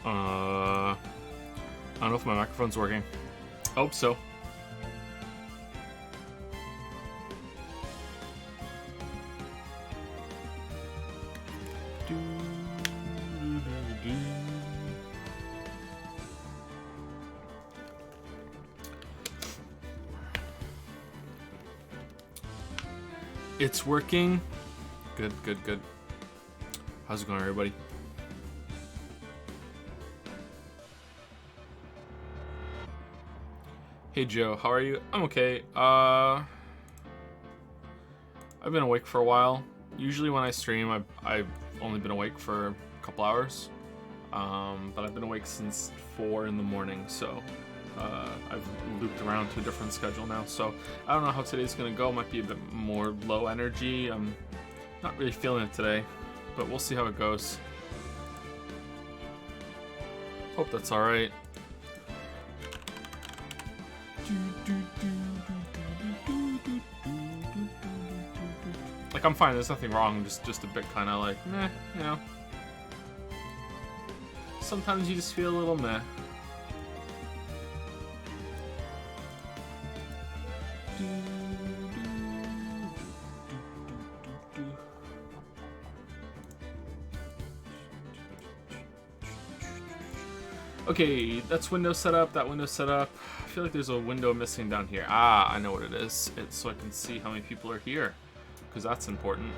I don't know if my microphone's working. Hope so. It's working. Good, good, good. How's it going, everybody? Hey Joe, how are you? I'm okay. I've been awake for a while. Usually when I stream, I've only been awake for a couple hours. But I've been awake since 4 in the morning, so I've looped around to a different schedule now. So I don't know how today's gonna go. Might be a bit more low energy. I'm not really feeling it today, but we'll see how it goes. Hope that's all right. Like, I'm fine, there's nothing wrong, just a bit kind of like, meh, you know. Sometimes you just feel a little meh. Okay, that's window setup, that window setup. I feel like there's a window missing down here. Ah, I know what it is. It's so I can see how many people are here, because that's important.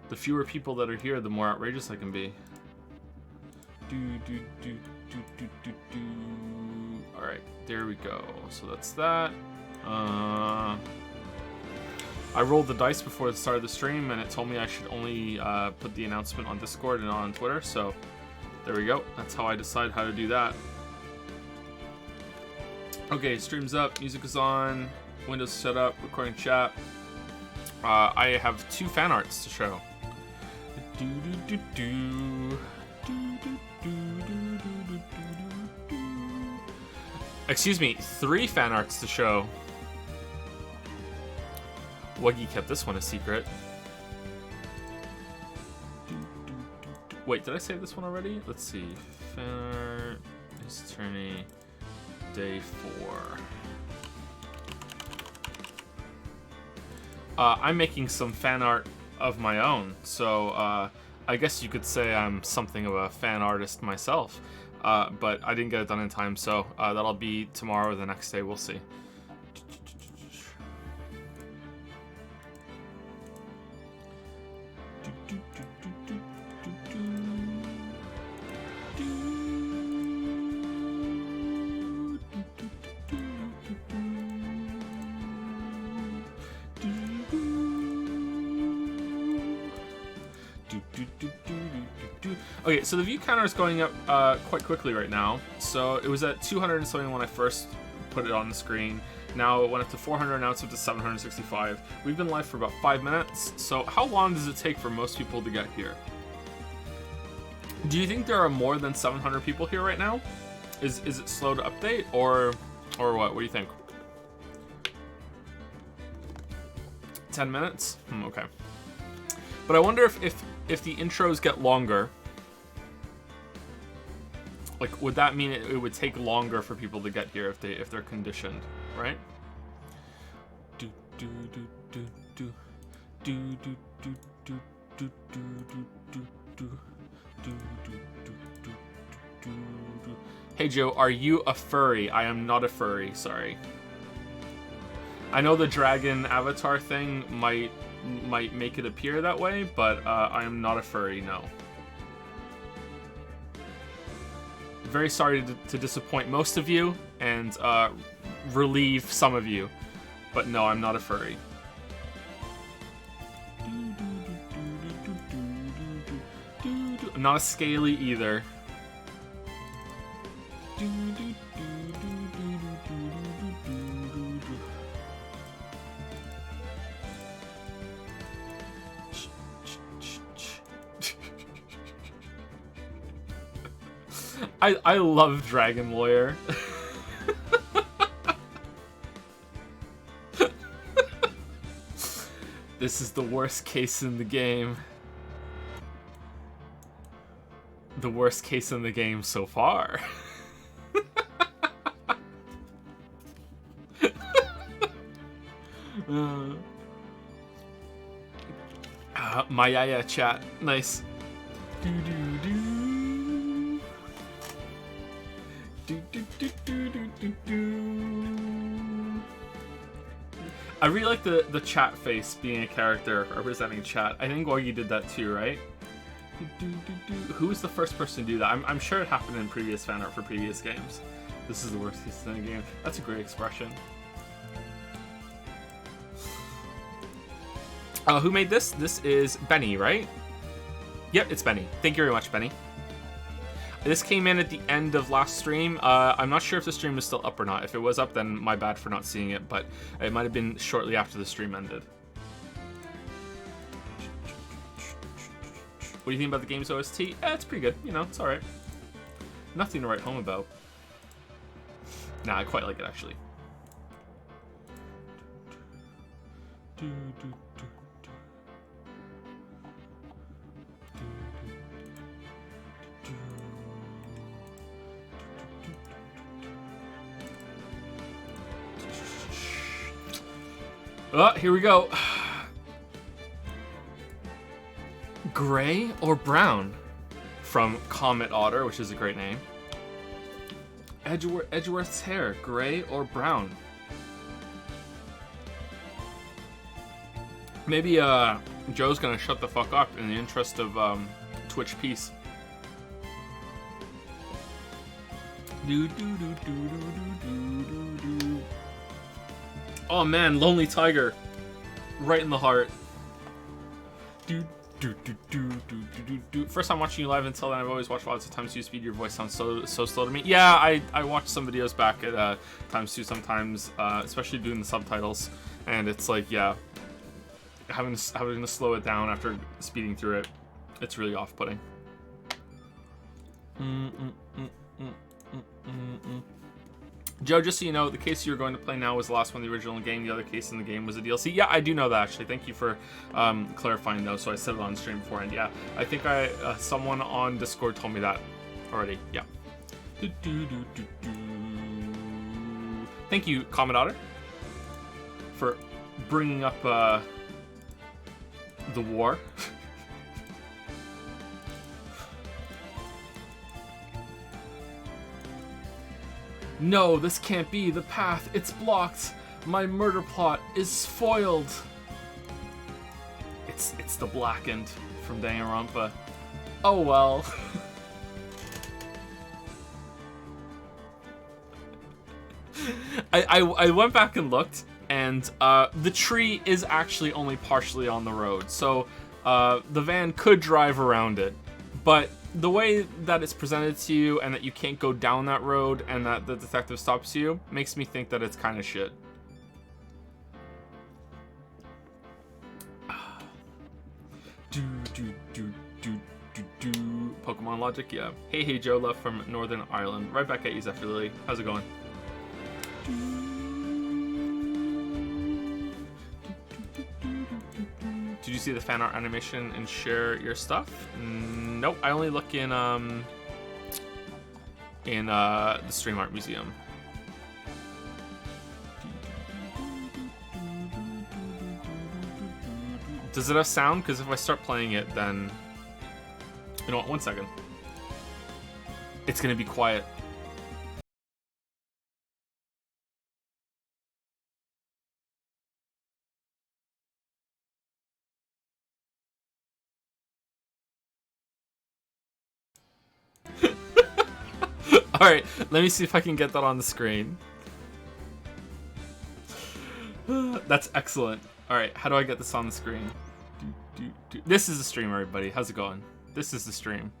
The fewer people that are here, the more outrageous I can be. Alright, there we go. So that's that. I rolled the dice before the start of the stream, and it told me I should only put the announcement on Discord and not on Twitter, so there we go. That's how I decide how to do that. Okay, stream's up, music is on, Windows set up, recording chat. I have 2 fan arts to show. Excuse me, 3 fan arts to show. Wuggy kept this one a secret. Wait, did I save this one already? Let's see. Fan art, his attorney, day 4. I'm making some fan art of my own, so I guess you could say I'm something of a fan artist myself. But I didn't get it done in time, so that'll be tomorrow or the next day, we'll see. Okay, so the view counter is going up quite quickly right now. So it was at 200 and something when I first put it on the screen. Now it went up to 400, now it's up to 765. We've been live for about 5 minutes. So how long does it take for most people to get here? Do you think there are more than 700 people here right now? Is it slow to update or what? What do you think? 10 minutes? Okay. But I wonder if the intros get longer. Like, would that mean it would take longer for people to get here if they're conditioned, right? Hey Joe, are you a furry? I am not a furry, sorry. I know the dragon avatar thing might make it appear that way, but I am not a furry, no. Very sorry to disappoint most of you and relieve some of you, but no, I'm not a furry. I'm not a scaly either. I love Dragon Lawyer. This is the worst case in the game. the worst case in the game so far. My yaya chat. Nice. Do do do. Do do do do do do do. I really like the chat face being a character representing chat. I think Gorgie did that too, right? Who was the first person to do that? I'm sure it happened in previous fan art for previous games. This is the worst case in the game. That's a great expression. Who made this? This is Benny, right? Yep, it's Benny. Thank you very much, Benny. This came in at the end of last stream. I'm not sure if the stream is still up or not. If it was up, then my bad for not seeing it, but it might have been shortly after the stream ended. What do you think about the game's OST? It's pretty good. You know, it's alright. Nothing to write home about. Nah, I quite like it, actually. Oh, here we go. Gray or brown? From Comet Otter, which is a great name. Edgeworth's hair, gray or brown? Maybe Joe's gonna shut the fuck up in the interest of Twitch peace. Oh man, Lonely Tiger, right in the heart. First time watching you live. Until then, I've always watched lots of times 2 speed. Your voice sounds so slow to me. Yeah, I watched some videos back at times 2 sometimes, especially doing the subtitles, and it's like, yeah, having to slow it down after speeding through it, it's really off-putting. Joe, just so you know, the case you're going to play now was the last one in the original game. The other case in the game was a DLC. Yeah, I do know that, actually. Thank you for clarifying, though. So I said it on stream beforehand. Yeah, I think someone on Discord told me that already. Yeah. Thank you, Comet Otter, for bringing up the war. No, this can't be. The path, it's blocked. My murder plot is foiled. It's the Blackened from Danganronpa. Oh well. I went back and looked, and the tree is actually only partially on the road, so the van could drive around it, but the way that it's presented to you and that you can't go down that road and that the detective stops you makes me think that it's kind of shit. Pokemon logic, yeah. Hey Joe, love from Northern Ireland. Right back at you, Zephyr Lily. How's it going? Did you see the fan art animation and share your stuff? Nope, I only look in the Stream Art Museum. Does it have sound? Because if I start playing it, then... You know what, 1 second. It's gonna be quiet. Alright, let me see if I can get that on the screen. That's excellent. Alright, how do I get this on the screen? This is the stream, everybody. How's it going? This is the stream.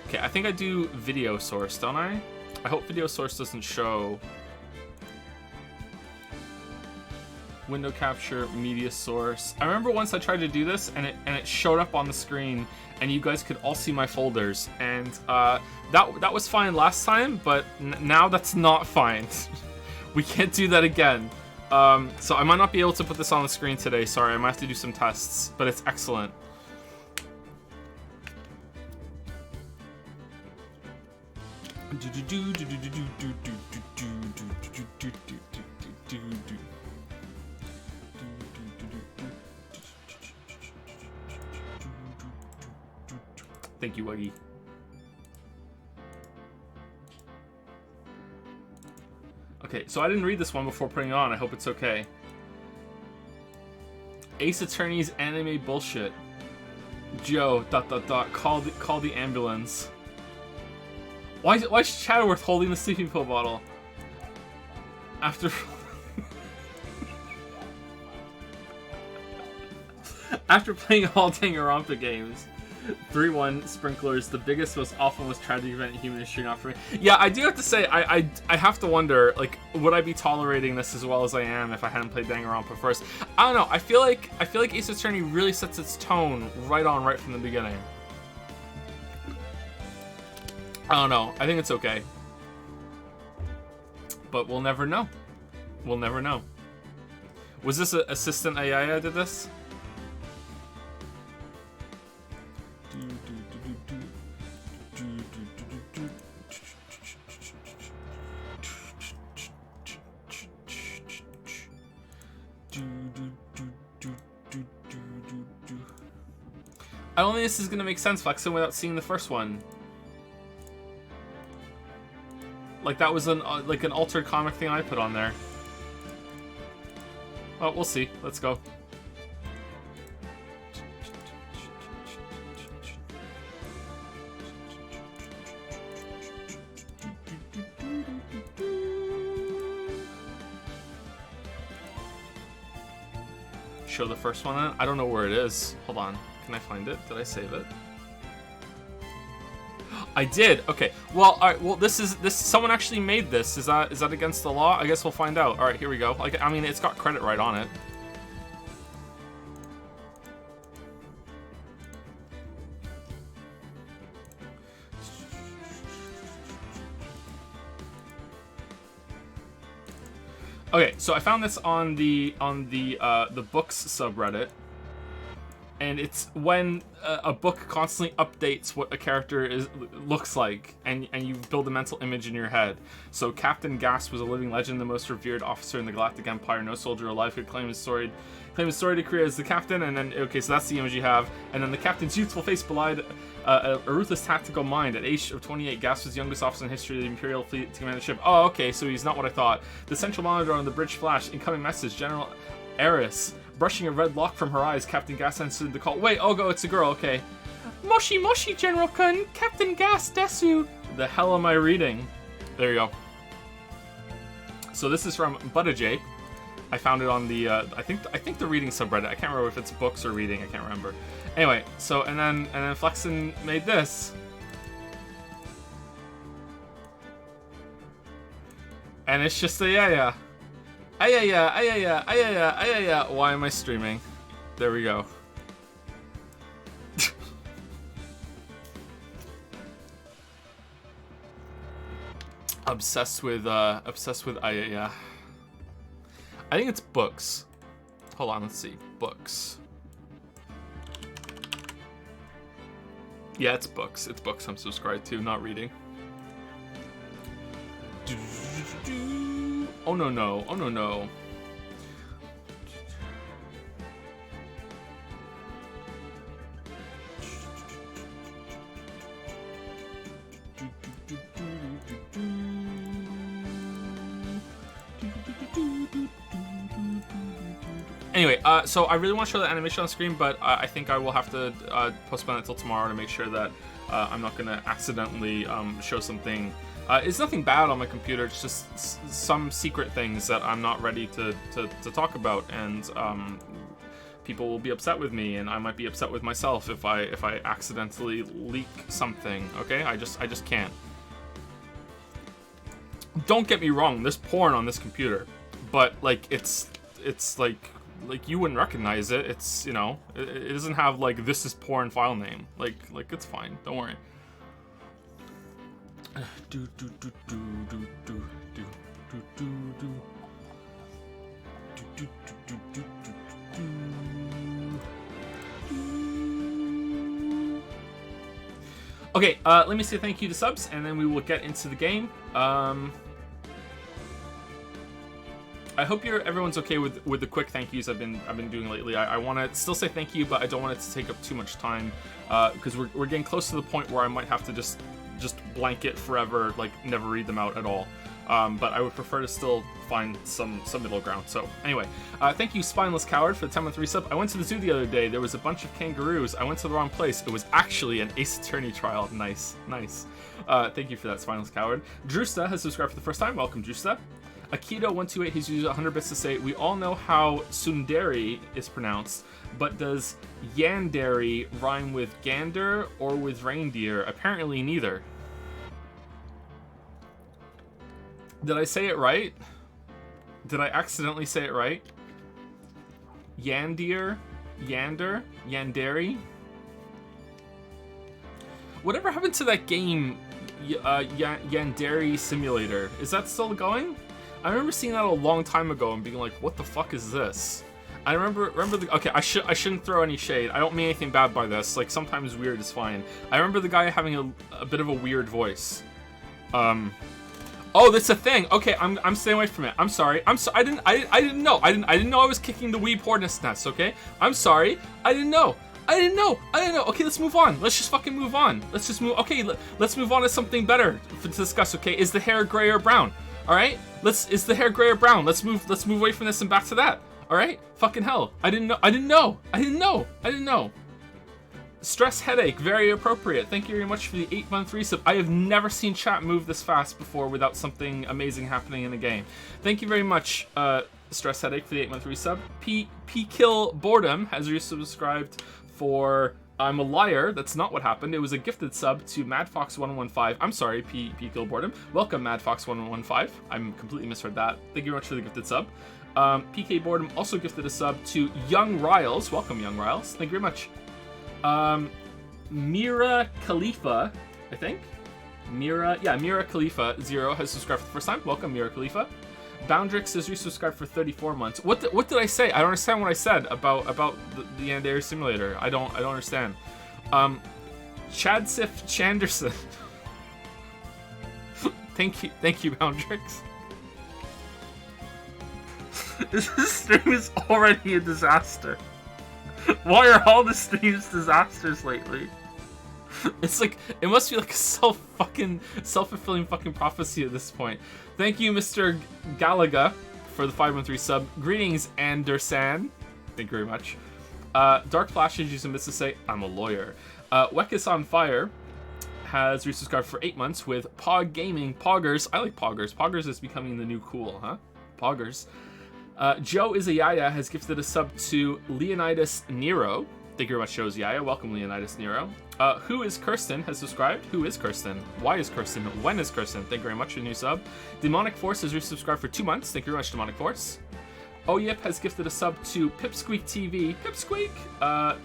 Okay, I think I do video source, don't I? I hope video source doesn't show. Window capture, media source. I remember once I tried to do this and it showed up on the screen and you guys could all see my folders, and that was fine last time, but now that's not fine. We can't do that again. So I might not be able to put this on the screen today. Sorry, I might have to do some tests, but it's excellent. Thank you, Wuggy. Okay, so I didn't read this one before putting it on. I hope it's okay. Ace Attorney's anime bullshit. Joe, ... call the ambulance. Why is Shadowworth holding the sleeping pill bottle? After... After playing all Danganronpa games. 3-1 sprinklers, the biggest, most awful, most tragic event in human history, not for me. Yeah, I do have to say, I have to wonder, like, would I be tolerating this as well as I am if I hadn't played Danganronpa first? I don't know. I feel like Ace Attorney really sets its tone right from the beginning. I don't know. I think it's okay, but we'll never know. We'll never know. Was this Assistant Ayaya did this? I don't think this is gonna make sense, Flexen, without seeing the first one. Like that was an altered comic thing I put on there. Oh, we'll see. Let's go. Show the first one then? I don't know where it is. Hold on. Can I find it? Did I save it? I did. Okay. Well, all right. Well, this. Someone actually made this. Is that against the law? I guess we'll find out. All right. Here we go. Like, I mean, it's got credit right on it. Okay. So I found this on the books subreddit. And it's when a book constantly updates what a character looks like, and you build a mental image in your head. So Captain Gas was a living legend, the most revered officer in the Galactic Empire. No soldier alive could claim his story to career as the captain. And then, okay, so that's the image you have. And then the captain's youthful face belied a ruthless tactical mind. At age of 28, Gas was the youngest officer in history of the Imperial fleet to command the ship. Oh, okay, so he's not what I thought. The central monitor on the bridge flashed. Incoming message, General Eris. Brushing a red lock from her eyes, Captain Gas answered the call. Wait, oh, it's a girl, okay. Moshi Moshi, General Kun, Captain Gas Desu. The hell am I reading? There you go. So this is from Buttajape. I found it on the, I think the reading subreddit. I can't remember if it's books or reading, I can't remember. Anyway, so, and then Flexen made this. And it's just a yeah. Ayaya. Why am I streaming? There we go. Obsessed with Ayaya. I think it's books. Hold on, let's see. Books. Yeah, it's books. It's books I'm subscribed to, not reading. Oh no. Anyway, so I really want to show the animation on screen, but I think I will have to postpone it till tomorrow to make sure that I'm not going to accidentally show something. It's nothing bad on my computer, it's just some secret things that I'm not ready to talk about, and people will be upset with me, and I might be upset with myself if I accidentally leak something, okay? I just can't. Don't get me wrong, there's porn on this computer, but like it's it's like you wouldn't recognize it. It's, you know, it doesn't have like this is porn file name. Like it's fine. Don't worry. Okay, let me say thank you to subs, and then we will get into the game. I hope everyone's okay with the quick thank yous I've been doing lately. I want to still say thank you, but I don't want it to take up too much time, because we're getting close to the point where I might have to just blanket forever, like never read them out at all. But I would prefer to still find some middle ground. So anyway, thank you Spineless Coward for the 10-month resub. I went to the zoo the other day. There was a bunch of kangaroos. I went to the wrong place. It was actually an Ace Attorney trial. Nice. Thank you for that, Spineless Coward. Drusta has subscribed for the first time. Welcome, Drusta. Akito128, he's used 100 bits to say, we all know how Sundari is pronounced, but does Yandere rhyme with gander or with reindeer? Apparently neither. Did I say it right? Did I accidentally say it right? Yandir? Yander? Yandere? Whatever happened to that game, Yandere Simulator? Is that still going? I remember seeing that a long time ago and being like, what the fuck is this? I remember okay, I shouldn't throw any shade. I don't mean anything bad by this. Like, sometimes weird is fine. I remember the guy having a bit of a weird voice. Oh, that's a thing. Okay, I'm staying away from it. I'm sorry. I didn't know. I didn't know I was kicking the weeb hornet's nest, okay? I'm sorry. I didn't know. Okay, let's move on. Let's just fucking move on. Let's just move. Okay, let's move on to something better to discuss, okay? Is the hair gray or brown? All right? Is the hair gray or brown? Let's move away from this and back to that. All right? Fucking hell. I didn't know. Stress headache, very appropriate. Thank you very much for the 8-month resub. I have never seen chat move this fast before without something amazing happening in the game. Thank you very much, Stress headache, for the 8-month resub. P Kill Boredom has resubscribed for I'm a liar. That's not what happened. It was a gifted sub to MadFox115. I'm sorry, P Kill Boredom. Welcome, MadFox115. I'm completely misheard that. Thank you very much for the gifted sub. PK Boredom also gifted a sub to Young Riles. Welcome, Young Riles. Thank you very much. Mira Khalifa, I think. Mira Khalifa 0 has subscribed for the first time. Welcome, Mira Khalifa. Boundrix has resubscribed for 34 months. What did I say? I don't understand what I said about the Yandere Simulator. I don't understand. Chadsif Chanderson. Thank you, Boundrix. This stream is already a disaster. Why are all the streams disasters lately? It's like, it must be like a self-fulfilling fucking prophecy at this point. Thank you, Mr. Galaga, for the 5-month resub. Greetings, Anderson. Thank you very much. Dark Flashes using this to say, I'm a lawyer. Wekis on Fire has resubscribed for 8 months with Pog Gaming. Poggers. I like Poggers. Poggers is becoming the new cool, huh? Poggers. Joe Izayaya has gifted a sub to Leonidas Nero. Thank you very much, Joe Izayaya. Welcome, Leonidas Nero. Who is Kirsten has subscribed. Who is Kirsten? Why is Kirsten? When is Kirsten? Thank you very much for the new sub. Demonic Force has resubscribed for 2 months. Thank you very much, Demonic Force. Oyip has gifted a sub to Pipsqueak TV. Pipsqueak,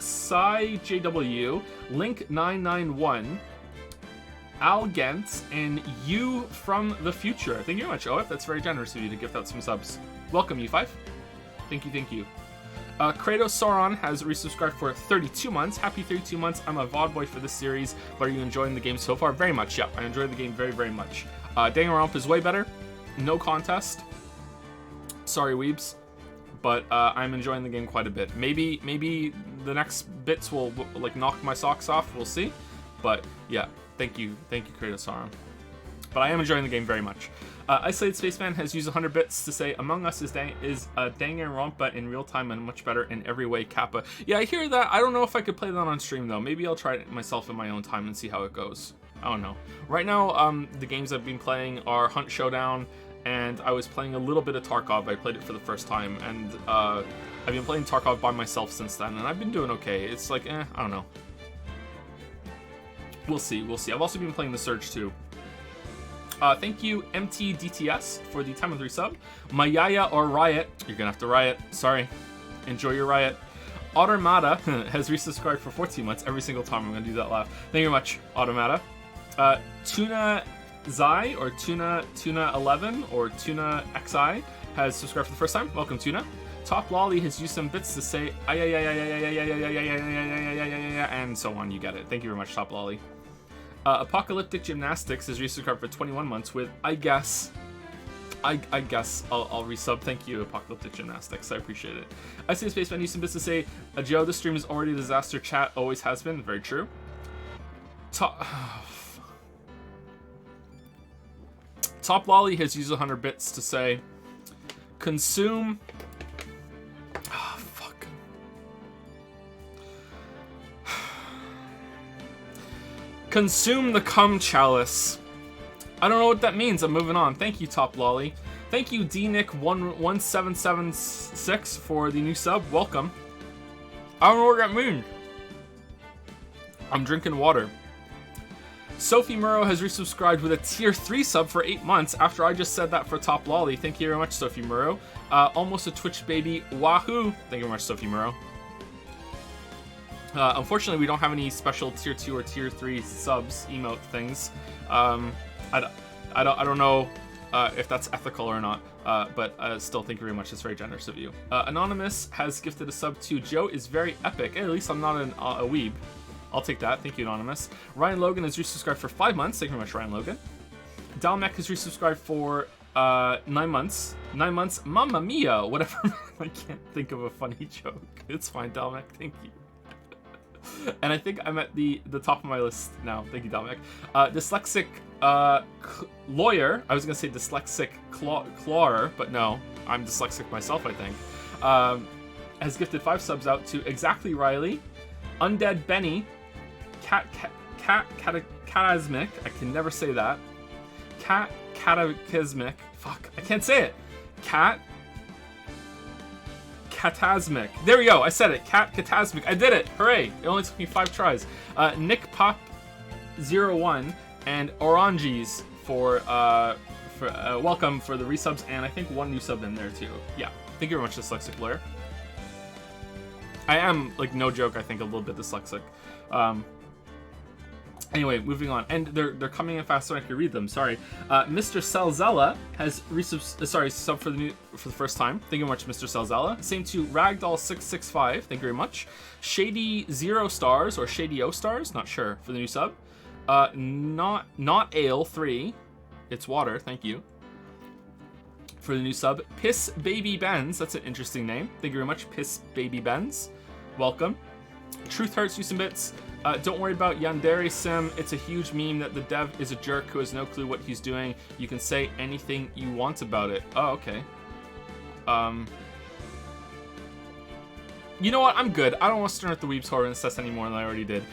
Psy JW, Link991, Al Gent, and You from the Future. Thank you very much, Oyip. That's very generous of you to gift out some subs. Welcome, U5. Thank you. Kratos Sauron has resubscribed for 32 months. Happy 32 months. I'm a VOD boy for this series, but are you enjoying the game so far? Very much, yeah. I enjoy the game very, very much. Danganronpa is way better. No contest. Sorry, weebs. But I'm enjoying the game quite a bit. Maybe the next bits will like knock my socks off. We'll see. But yeah, thank you, Kratos Sauron. But I am enjoying the game very much. Isolated Spaceman has used 100 bits to say Among Us is Danganronpa in real time and much better in every way. Kappa. Yeah, I hear that. I don't know if I could play that on stream though. Maybe I'll try it myself in my own time and see how it goes. I don't know. Right now, the games I've been playing are Hunt Showdown, and I was playing a little bit of Tarkov. I played it for the first time, and I've been playing Tarkov by myself since then, and I've been doing okay. It's like, I don't know. We'll see. I've also been playing The Surge too. Thank you, MTDTS, for the time of 3 sub. Mayaya or Riot. You're gonna have to riot. Sorry. Enjoy your riot. Automata has resubscribed for 14 months every single time. I'm gonna do that laugh. Thank you very much, Automata. Tuna Zai or Tuna 11 or Tuna XI has subscribed for the first time. Welcome, Tuna. Top Lolly has used some bits to say and so on. You get it. Thank you very much, Top Lolly. Apocalyptic Gymnastics has resubscribed for 21 months with I guess I'll resub. Thank you, Apocalyptic Gymnastics. I appreciate it. I see Spaceman used some bits to say Joe, the stream is already a disaster. Chat always has been. Very true. Top Lolly has used 100 bits to say consume. Fuck. Consume the cum chalice. I don't know what that means. I'm moving on. Thank you, Top Lolly. Thank you, DNick1776 for the new sub. Welcome. I don't know what that means. I'm drinking water. Sophie Murrow has resubscribed with a tier 3 sub for 8 months after I just said that for Top Lolly. Thank you very much, Sophie Murrow. Almost a Twitch baby. Wahoo. Thank you very much, Sophie Murrow. Unfortunately, we don't have any special tier 2 or tier 3 subs, emote things. I don't know if that's ethical or not, but still, thank you very much. It's very generous of you. Anonymous has gifted a sub to Joe is very epic. Hey, at least I'm not a weeb. I'll take that. Thank you, Anonymous. Ryan Logan has resubscribed for 5 months. Thank you very much, Ryan Logan. Dalmec has resubscribed for 9 months. 9 months. Mamma mia! Whatever. I can't think of a funny joke. It's fine, Dalmec. Thank you. And I think I'm at the top of my list now. Thank you, Dalmec. Dyslexic lawyer. I was going to say dyslexic clawer, but no. I'm dyslexic myself, I think. Has gifted 5 subs out to Exactly Riley, Undead Benny, Cataclysmic. I can never say that. Cataclysmic. Fuck, I can't say it. Catasmic. There we go. I said it. Catasmic. I did it. Hooray. It only took me 5 tries. Nick Pop 01 and Oranges for welcome for the resubs, and I think 1 new sub in there too. Yeah. Thank you very much, Dyslexic Lawyer. I am, like, no joke, I think a little bit dyslexic. Anyway, moving on. And they're coming in fast so I can read them. Sorry. Mr. Salzella has sub for the first time. Thank you very much, Mr. Salzella. Same to Ragdoll665. Thank you very much. Shady 0 stars or Shady O stars, not sure, for the new sub. Not Ale 3. It's water. Thank you for the new sub. Piss Baby Benz. That's an interesting name. Thank you very much, Piss Baby Benz. Welcome. Truth Hurts you some bits. Don't worry about Yandere Sim. It's a huge meme that the dev is a jerk who has no clue what he's doing. You can say anything you want about it. Oh, okay. You know what? I'm good. I don't want to start at the Weeb's Horror Incest anymore than I already did.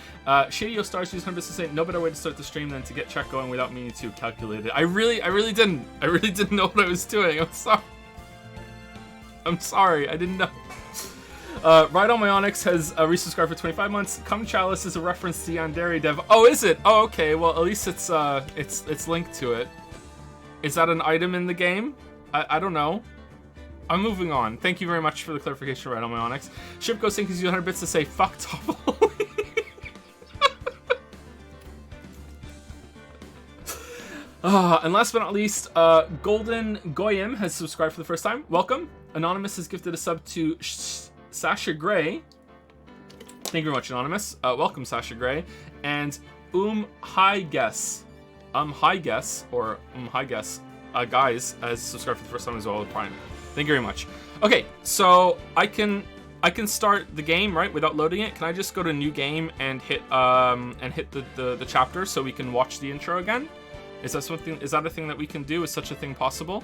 Shady O Stars use 100% to say no better way to start the stream than to get chat going without meaning to calculate it. I really didn't. I really didn't know what I was doing. I'm sorry. I'm sorry. I didn't know. Right on My Onyx has resubscribed for 25 months. Cum Chalice is a reference to Yandere Dev. Oh, is it? Oh, okay. Well, at least it's linked to it. Is that an item in the game? I don't know. I'm moving on. Thank you very much for the clarification, Right on My Onyx. Ship Goes Sync has used 100 bits to say fuck Top Lolly. And last but not least, Golden Goyim has subscribed for the first time. Welcome. Anonymous has gifted a sub to Sasha Gray. Thank you very much, Anonymous. Welcome, Sasha Gray. And Hi Guess. Hi Guess, or Hi Guess, guys, has subscribed for the first time as well with Prime. Thank you very much. Okay, so I can start the game, right, without loading it. Can I just go to new game and hit the chapter so we can watch the intro again? Is that a thing that we can do? Is such a thing possible?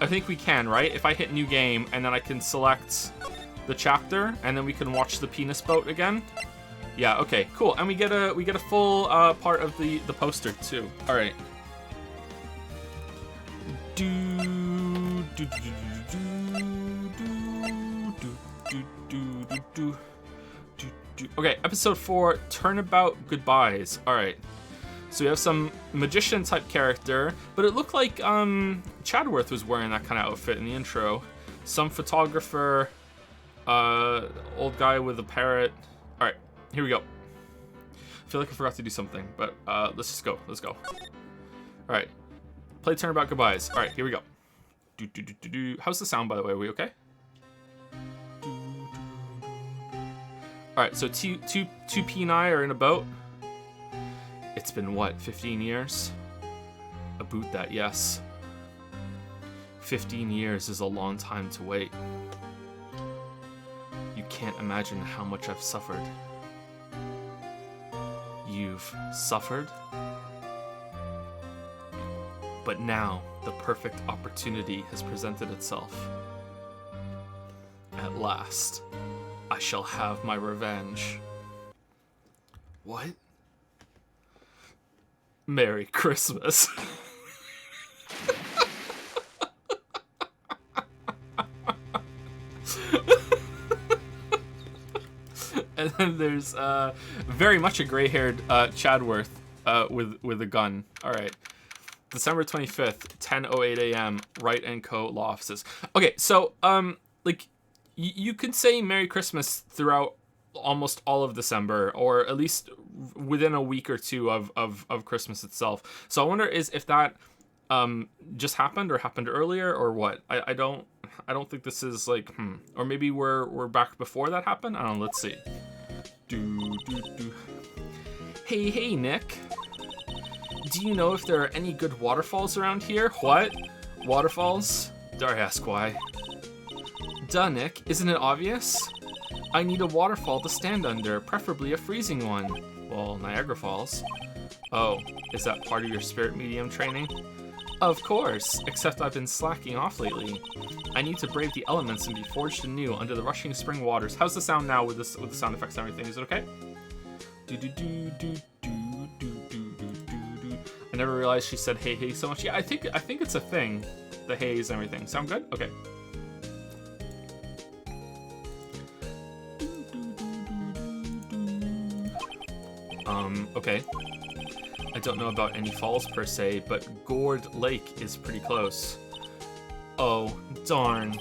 I think we can, right? If I hit new game and then I can select the chapter and then we can watch the penis boat again. Yeah, okay, cool. And we get a full part of the poster too. All right. Okay, episode 4, Turnabout Goodbyes. All right. So we have some magician type character, but it looked like Chadworth was wearing that kind of outfit in the intro. Some photographer, old guy with a parrot. All right, here we go. I feel like I forgot to do something, but let's just go. Let's go. All right, play turnabout goodbyes. All right, here we go. How's the sound, by the way? Are we okay? All right, so 2P and I are in a boat. It's been, what, 15 years? About that, yes. 15 years is a long time to wait. You can't imagine how much I've suffered. You've suffered? But now, the perfect opportunity has presented itself. At last, I shall have my revenge. What? Merry Christmas. And then there's very much a gray-haired Chadworth with a gun. All right. December 25th, 10:08 a.m. Wright & Co. law offices. Okay, so like you could say Merry Christmas throughout almost all of December, or at least within a week or two of Christmas itself. So I wonder if that just happened or happened earlier or what. I don't think this is like or maybe we're back before that happened. I don't know. Let's see. Hey Nick. Do you know if there are any good waterfalls around here? What? Waterfalls? Dare I ask why? Duh, Nick. Isn't it obvious? I need a waterfall to stand under, preferably a freezing one. Well, Niagara Falls. Oh, is that part of your spirit medium training? Of course, except I've been slacking off lately. I need to brave the elements and be forged anew under the rushing spring waters. How's the sound now with the sound effects and everything? Is it okay? I never realized she said hey so much. Yeah, I think it's a thing. The haze and everything. Sound good? Okay. Okay. I don't know about any falls per se, but Gourd Lake is pretty close. Oh, darn.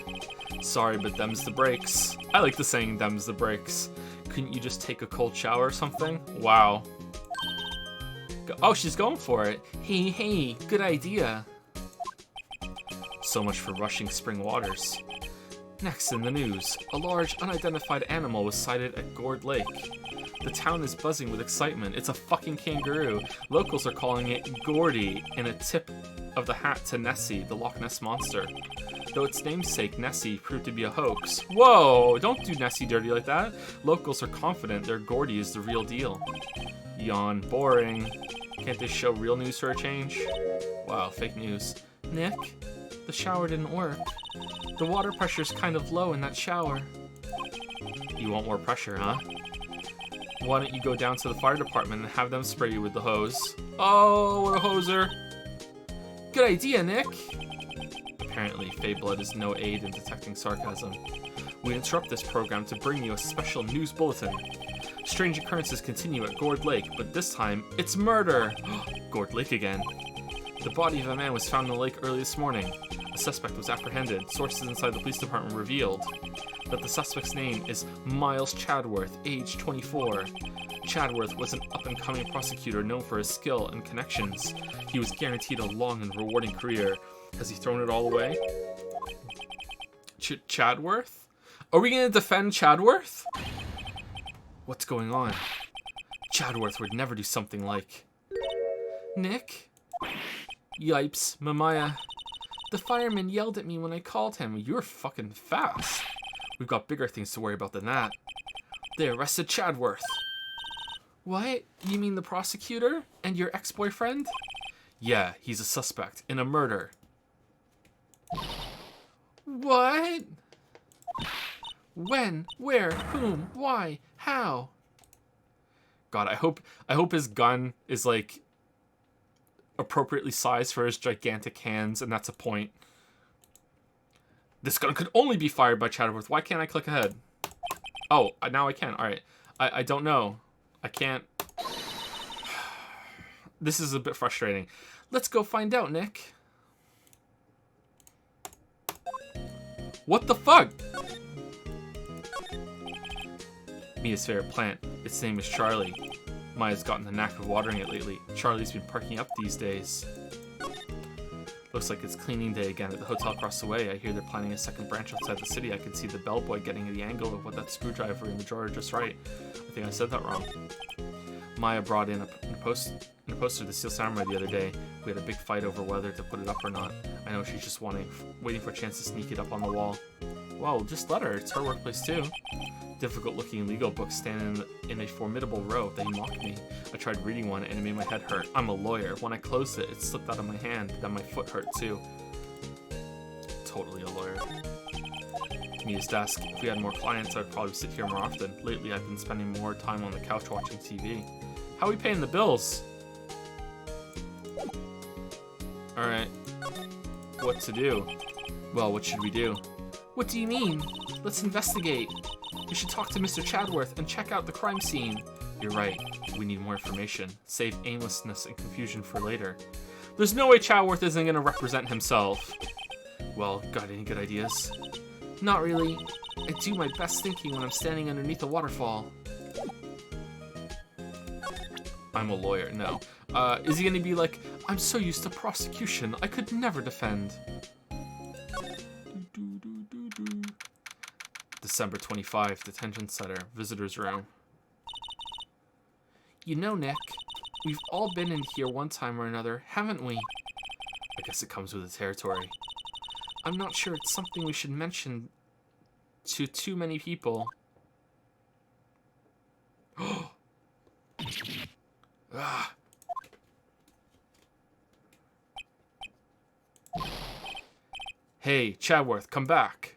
Sorry, but them's the breaks. I like the saying them's the breaks. Couldn't you just take a cold shower or something? Wow. Oh, she's going for it. Hey, good idea. So much for rushing spring waters. Next in the news, a large unidentified animal was sighted at Gourd Lake. The town is buzzing with excitement. It's a fucking kangaroo. Locals are calling it Gordy, in a tip of the hat to Nessie, the Loch Ness Monster. Though its namesake, Nessie, proved to be a hoax. Whoa, don't do Nessie dirty like that. Locals are confident their Gordy is the real deal. Yawn, boring. Can't they show real news for a change? Wow, fake news. Nick, the shower didn't work. The water pressure's kind of low in that shower. You want more pressure, huh? Why don't you go down to the fire department and have them spray you with the hose? Oh, what a hoser. Good idea, Nick. Apparently, Feyblood is no aid in detecting sarcasm. We interrupt this program to bring you a special news bulletin. Strange occurrences continue at Gourd Lake, but this time, it's murder! Gourd Lake again. The body of a man was found in the lake early this morning. A suspect was apprehended. Sources inside the police department revealed that the suspect's name is Miles Chadworth, age 24. Chadworth was an up-and-coming prosecutor known for his skill and connections. He was guaranteed a long and rewarding career. Has he thrown it all away? Chadworth? Are we going to defend Chadworth? What's going on? Chadworth would never do something like... Nick? Yipes, Mamaya. The fireman yelled at me when I called him. You're fucking fast. We've got bigger things to worry about than that. They arrested Chadworth. What? You mean the prosecutor? And your ex-boyfriend? Yeah, he's a suspect in a murder. What? When? Where? Whom? Why? How? God, I hope his gun is like appropriately sized for his gigantic hands, and that's a point. This gun could only be fired by Chadworth. Why can't I click ahead? Oh, now I can. All right. I don't know. I can't. This is a bit frustrating. Let's go find out, Nick. What the fuck? Mia's favorite plant. Its name is Charlie. Maya's gotten the knack of watering it lately. Charlie's been parking up these days. Looks like it's cleaning day again at the hotel across the way. I hear they're planning a second branch outside the city. I can see the bellboy getting the angle of what that screwdriver in the drawer just right. I think I said that wrong. Maya brought in a poster to Steel Samurai the other day. We had a big fight over whether to put it up or not. I know she's just waiting for a chance to sneak it up on the wall. Well, just let her. It's her workplace too. Difficult-looking legal books stand in a formidable row. They mocked me. I tried reading one and it made my head hurt. I'm a lawyer. When I closed it, it slipped out of my hand. Then my foot hurt too. Totally a lawyer. Mia's desk. If we had more clients, I'd probably sit here more often. Lately, I've been spending more time on the couch watching TV. How are we paying the bills? Alright. What to do? Well, what should we do? What do you mean? Let's investigate. We should talk to Mr. Chadworth and check out the crime scene. You're right. We need more information. Save aimlessness and confusion for later. There's no way Chadworth isn't going to represent himself. Well, got any good ideas? Not really. I do my best thinking when I'm standing underneath a waterfall. I'm a lawyer. No. Is he going to be like, I'm so used to prosecution, I could never defend. December 25, detention center, visitor's room. You know, Nick, we've all been in here one time or another, haven't we? I guess it comes with the territory. I'm not sure it's something we should mention to too many people. Ah. Hey, Chadworth, come back.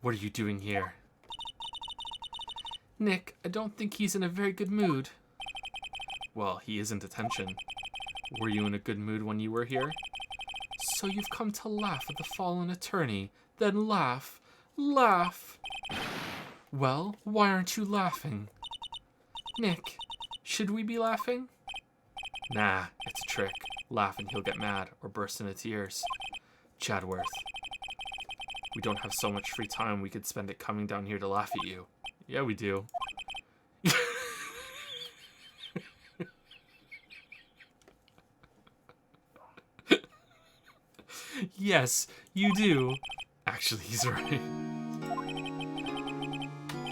What are you doing here? Nick, I don't think he's in a very good mood. Well, he is in detention. Were you in a good mood when you were here? So you've come to laugh at the fallen attorney, then laugh. Laugh! Well, why aren't you laughing? Nick, should we be laughing? Nah, it's a trick. Laugh and he'll get mad or burst into tears. Chadworth. We don't have so much free time we could spend it coming down here to laugh at you. Yeah, we do. Yes, you do. Actually, he's right.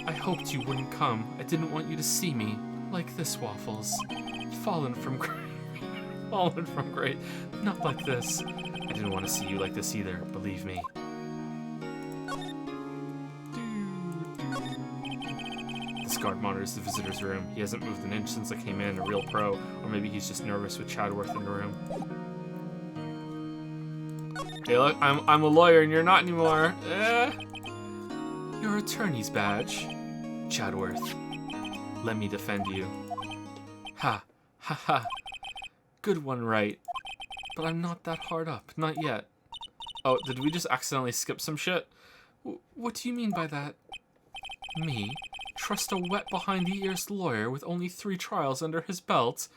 I hoped you wouldn't come. I didn't want you to see me. Like this, Waffles. Fallen from grace. Fallen from grace. Not like this. I didn't want to see you like this either, believe me. This guard monitors the visitor's room. He hasn't moved an inch since I came in, a real pro. Or maybe he's just nervous with Chadworth in the room. Hey, look, I'm a lawyer and you're not anymore. Your attorney's badge. Chadworth, let me defend you. Ha, ha, ha. Good one, Wright. But I'm not that hard up, not yet. Oh, did we just accidentally skip some shit? What do you mean by that? Me? Trust a wet behind-the-ears lawyer with only 3 trials under his belt?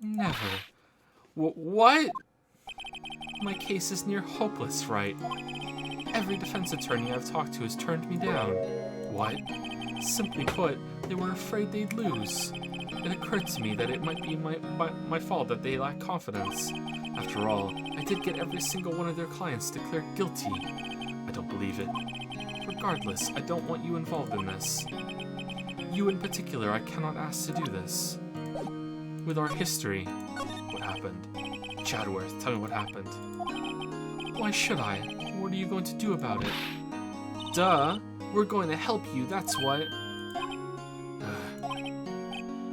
Never. What? My case is near hopeless, Wright. Every defense attorney I've talked to has turned me down. What? Simply put, they were afraid they'd lose. It occurred to me that it might be my fault that they lack confidence. After all, I did get every single one of their clients declared guilty. I don't believe it. Regardless, I don't want you involved in this. You in particular, I cannot ask to do this. With our history, what happened? Chadworth, tell me what happened. Why should I? What are you going to do about it? Duh! We're going to help you, that's what.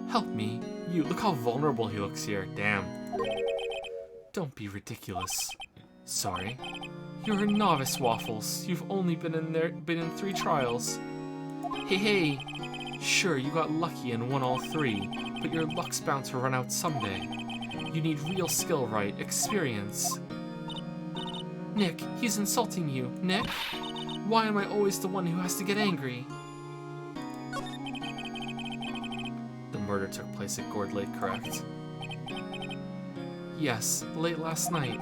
Help me. You, look how vulnerable he looks here. Damn. Don't be ridiculous. Sorry. You're a novice, Waffles. You've only been in 3 trials. Hey. Sure, you got lucky and won all 3, but your luck's bound to run out someday. You need real skill, Wright. Experience. Nick, he's insulting you. Nick? Why am I always the one who has to get angry? The murder took place at Gourd Lake, correct? Yes, late last night.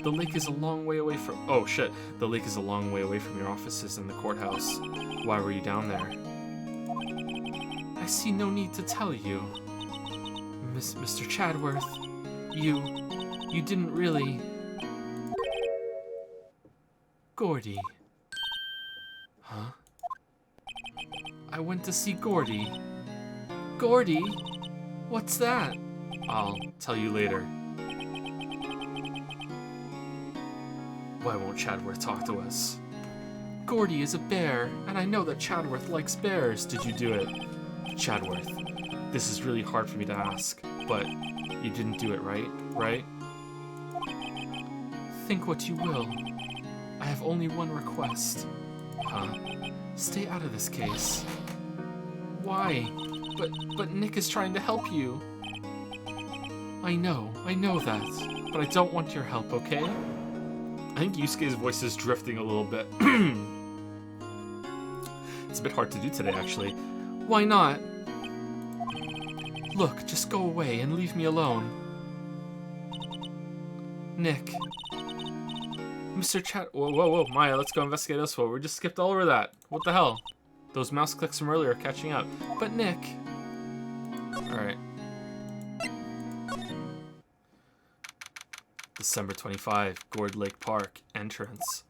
The lake is a long way away from... Oh, shit. The lake is a long way away from your offices in the courthouse. Why were you down there? I see no need to tell you. Mr. Chadworth, you didn't really... Gordy. Huh? I went to see Gordy. Gordy? What's that? I'll tell you later. Why won't Chadworth talk to us? Gordy is a bear, and I know that Chadworth likes bears. Did you do it? Chadworth, this is really hard for me to ask, but you didn't do it, right? Think what you will. I have only one request. Huh? Stay out of this case. Why? But Nick is trying to help you. I know that, but I don't want your help, okay? I think Yusuke's voice is drifting a little bit. It's a bit hard to do today, actually. Why not? Look, just go away and leave me alone. Nick. Mr. Chat... Whoa, Maya, let's go investigate this one. We just skipped all over that. What the hell? Those mouse clicks from earlier are catching up. But Nick... Alright. December 25, Gourd Lake Park, entrance.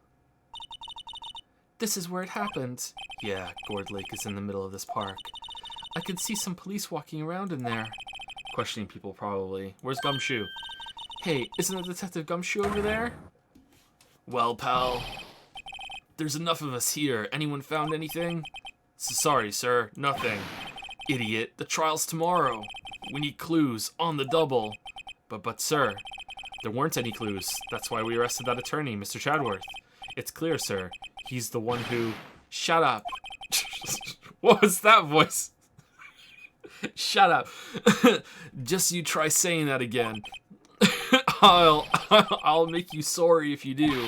This is where it happened. Yeah, Gourd Lake is in the middle of this park. I can see some police walking around in there. Questioning people, probably. Where's Gumshoe? Hey, isn't it Detective Gumshoe over there? Well, pal. There's enough of us here. Anyone found anything? Sorry, sir. Nothing. Idiot. The trial's tomorrow. We need clues. On the double. But, sir... There weren't any clues. That's why we arrested that attorney, Mr. Chadworth. It's clear, sir. He's the one who... Shut up. What was that voice? Shut up. Just you try saying that again. I'll make you sorry if you do.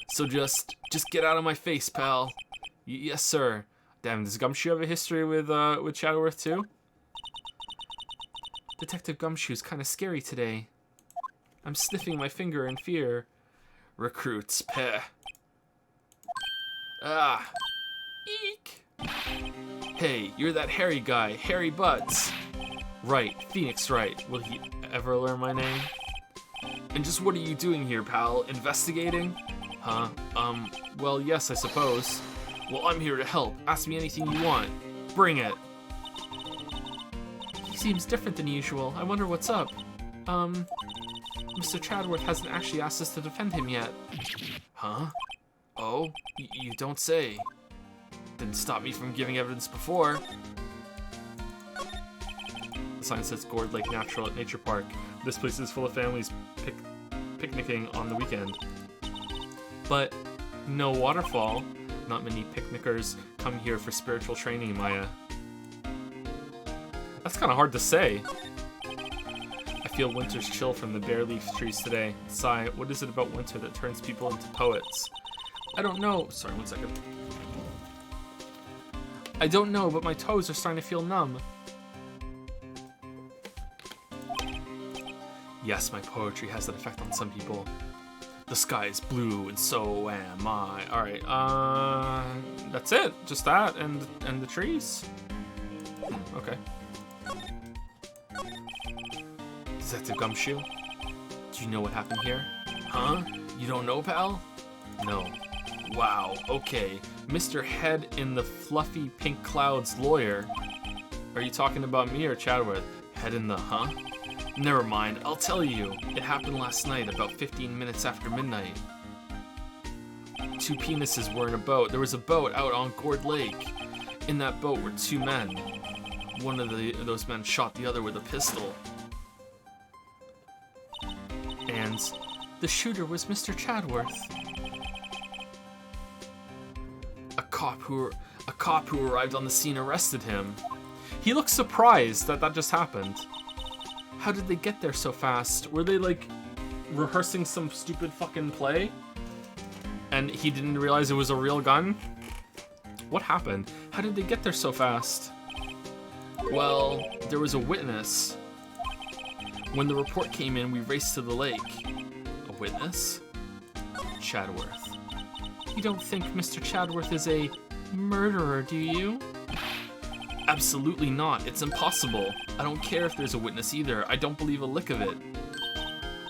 So just get out of my face, pal. Yes, sir. Damn, does Gumshoe have a history with Chadworth too? Detective Gumshoe's kind of scary today. I'm sniffing my finger in fear. Recruits, peh. Ah. Eek. Hey, you're that hairy guy, Hairy Butts. Right, Phoenix Wright. Will he ever learn my name? And just what are you doing here, pal? Investigating? Huh? Well, yes, I suppose. Well, I'm here to help. Ask me anything you want. Bring it. He seems different than usual. I wonder what's up. Mr. Chadworth hasn't actually asked us to defend him yet. Huh? Oh? You don't say. Didn't stop me from giving evidence before. The sign says Gourd Lake Nature Park. This place is full of families picnicking on the weekend. But no waterfall. Not many picnickers come here for spiritual training, Maya. That's kind of hard to say. I feel winter's chill from the bare leaf trees today. Sigh, what is it about winter that turns people into poets? I don't know. Sorry, 1 second. I don't know, but my toes are starting to feel numb. Yes, my poetry has that effect on some people. The sky is blue, and so am I. Alright, that's it. Just that, and the trees? Okay. Detective Gumshoe? Do you know what happened here? Huh? You don't know, pal? No. Wow, okay. Mr. Head in the Fluffy Pink Clouds lawyer. Are you talking about me or Chadworth? Head in the, huh? Never mind, I'll tell you. It happened last night, about 15 minutes after midnight. 2 penises were in a boat. There was a boat out on Gourd Lake. In that boat were 2 men. One of those men shot the other with a pistol. And the shooter was Mr. Chadworth. A cop who arrived on the scene arrested him. He looked surprised that just happened. How did they get there so fast? Were they, like, rehearsing some stupid fucking play? And he didn't realize it was a real gun? What happened? How did they get there so fast? Well, there was a witness. When the report came in, we raced to the lake. A witness? Chadworth. You don't think Mr. Chadworth is a murderer, do you? Absolutely not. It's impossible. I don't care if there's a witness either. I don't believe a lick of it.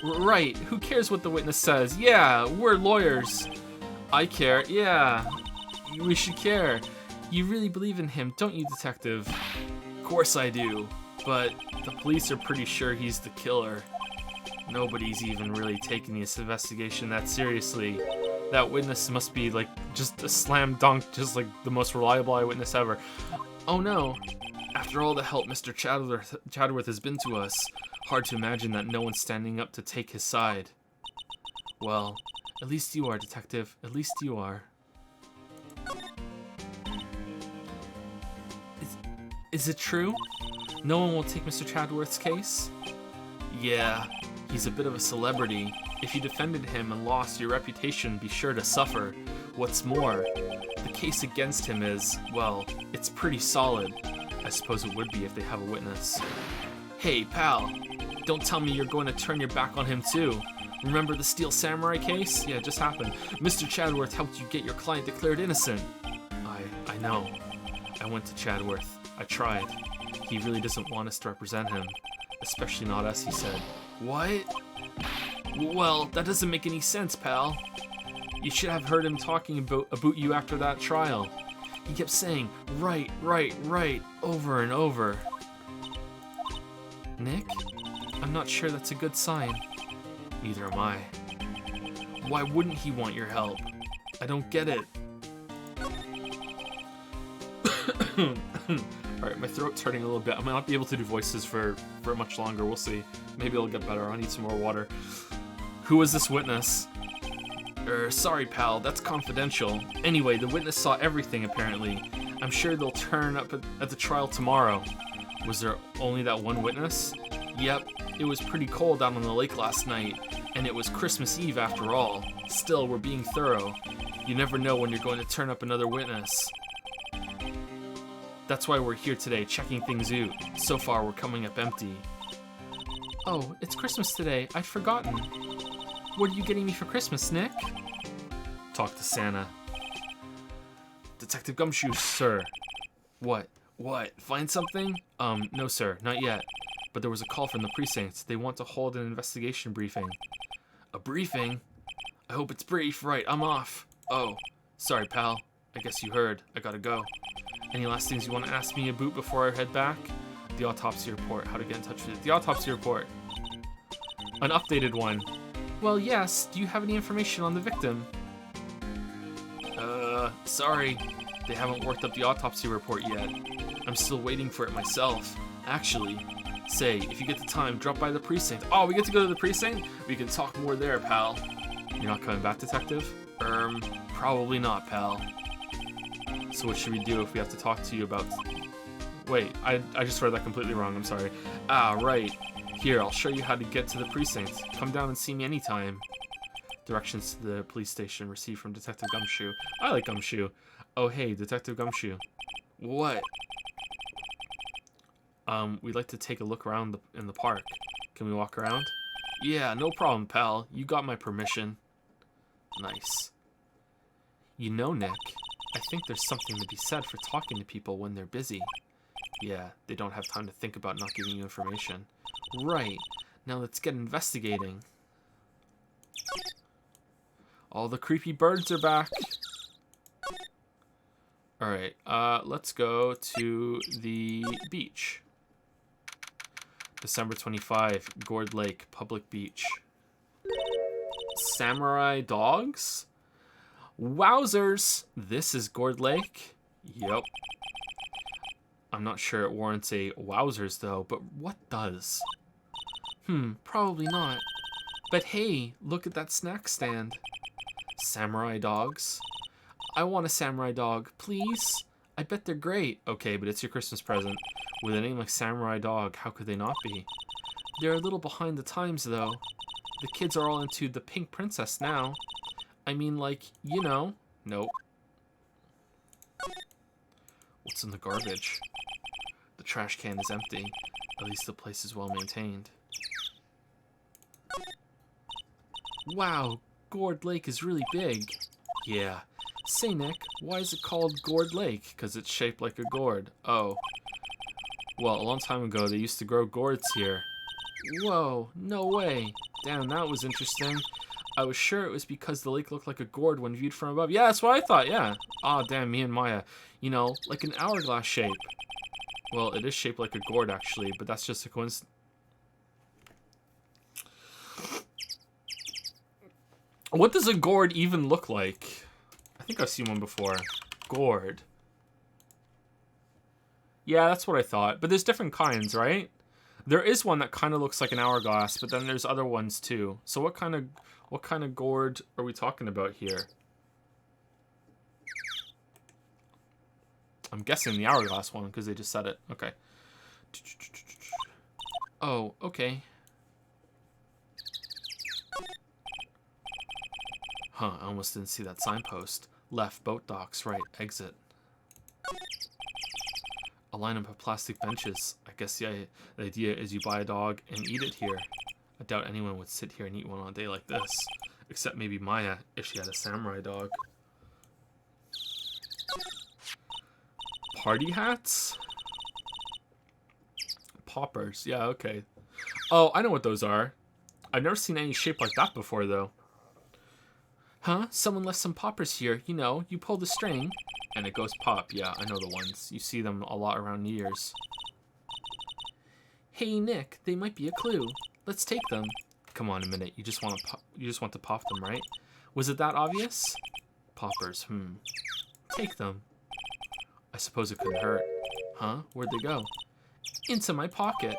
Right. Who cares what the witness says? Yeah, we're lawyers. I care. Yeah, we should care. You really believe in him, don't you, Detective? Of course I do. But the police are pretty sure he's the killer. Nobody's even really taking this investigation that seriously. That witness must be like just a slam dunk, just like the most reliable eyewitness ever. Oh no. After all the help Mr. Chadworth has been to us, hard to imagine that no one's standing up to take his side. Well, at least you are, Detective. At least you are. Is it true? No one will take Mr. Chadworth's case? Yeah, he's a bit of a celebrity. If you defended him and lost, your reputation would be sure to suffer. What's more, the case against him is, well, it's pretty solid. I suppose it would be if they have a witness. Hey, pal, don't tell me you're going to turn your back on him too. Remember the Steel Samurai case? Yeah, it just happened. Mr. Chadworth helped you get your client declared innocent. I know. I went to Chadworth. I tried. He really doesn't want us to represent him. Especially not us, he said. What? Well, that doesn't make any sense, pal. You should have heard him talking about you after that trial. He kept saying, right, right, right, over and over. Nick? I'm not sure that's a good sign. Neither am I. Why wouldn't he want your help? I don't get it. Alright, my throat's hurting a little bit. I might not be able to do voices for much longer. We'll see. Maybe it'll get better. I'll need some more water. Who was this witness? Sorry, pal. That's confidential. Anyway, the witness saw everything, apparently. I'm sure they'll turn up at the trial tomorrow. Was there only that one witness? Yep. It was pretty cold out on the lake last night, and it was Christmas Eve after all. Still, we're being thorough. You never know when you're going to turn up another witness. That's why we're here today, checking things out. So far, we're coming up empty. Oh, it's Christmas today. I'd forgotten. What are you getting me for Christmas, Nick? Talk to Santa. Detective Gumshoe, sir. What? What? Find something? No, sir. Not yet. But there was a call from the precinct. They want to hold an investigation briefing. A briefing? I hope it's brief. Right, I'm off. Oh, sorry, pal. I guess you heard. I gotta go. Any last things you want to ask me about before I head back? The autopsy report. How to get in touch with it. The autopsy report. An updated one. Well, yes. Do you have any information on the victim? Sorry. They haven't worked up the autopsy report yet. I'm still waiting for it myself. Actually, say, if you get the time, drop by the precinct. Oh, we get to go to the precinct? We can talk more there, pal. You're not coming back, Detective? Probably not, pal. So what should we do if we have to talk to you about... Wait, I just read that completely wrong, I'm sorry. Ah, right. Here, I'll show you how to get to the precinct. Come down and see me anytime. Directions to the police station received from Detective Gumshoe. I like Gumshoe. Oh, hey, Detective Gumshoe. What? We'd like to take a look around in the park. Can we walk around? Yeah, no problem, pal. You got my permission. Nice. You know, Nick, I think there's something to be said for talking to people when they're busy. Yeah, they don't have time to think about not giving you information. Right. Now let's get investigating. All the creepy birds are back. Alright, let's go to the beach. December 25, Gourd Lake, public beach. Samurai dogs? Wowzers! This is Gourd Lake? Yep. I'm not sure it warrants a wowzers though, but what does? Probably not. But hey, look at that snack stand. Samurai dogs? I want a samurai dog, please. I bet they're great. Okay, but it's your Christmas present. With a name like Samurai Dog, how could they not be? They're a little behind the times, though. The kids are all into the Pink Princess now. I mean, like, you know. Nope. What's in the garbage? The trash can is empty. At least the place is well maintained. Wow, Gourd Lake is really big. Yeah. Say, Nick, why is it called Gourd Lake? Because it's shaped like a gourd. Oh. Well, a long time ago, they used to grow gourds here. Whoa, no way. Damn, that was interesting. I was sure it was because the lake looked like a gourd when viewed from above. Yeah, that's what I thought, yeah. Aw, damn, me and Maya. You know, like an hourglass shape. Well, it is shaped like a gourd, actually, but that's just a coincidence. What does a gourd even look like? I think I've seen one before. Gourd. Yeah, that's what I thought. But there's different kinds, right? There is one that kind of looks like an hourglass, but then there's other ones too. So what kind of gourd are we talking about here? I'm guessing the hourglass one because they just said it. Okay. Oh, okay. Huh, I almost didn't see that signpost. Left, boat docks, right, exit. A lineup of plastic benches. I guess the idea is you buy a dog and eat it here. I doubt anyone would sit here and eat one on a day like this. Except maybe Maya, if she had a samurai dog. Party hats? Poppers, yeah, okay. Oh, I know what those are. I've never seen any shape like that before, though. Huh? Someone left some poppers here. You know, you pull the string, and it goes pop. Yeah, I know the ones. You see them a lot around New Year's. Hey, Nick, they might be a clue. Let's take them. Come on a minute. You just want to pop them, right? Was it that obvious? Poppers. Take them. I suppose it couldn't hurt. Huh? Where'd they go? Into my pocket.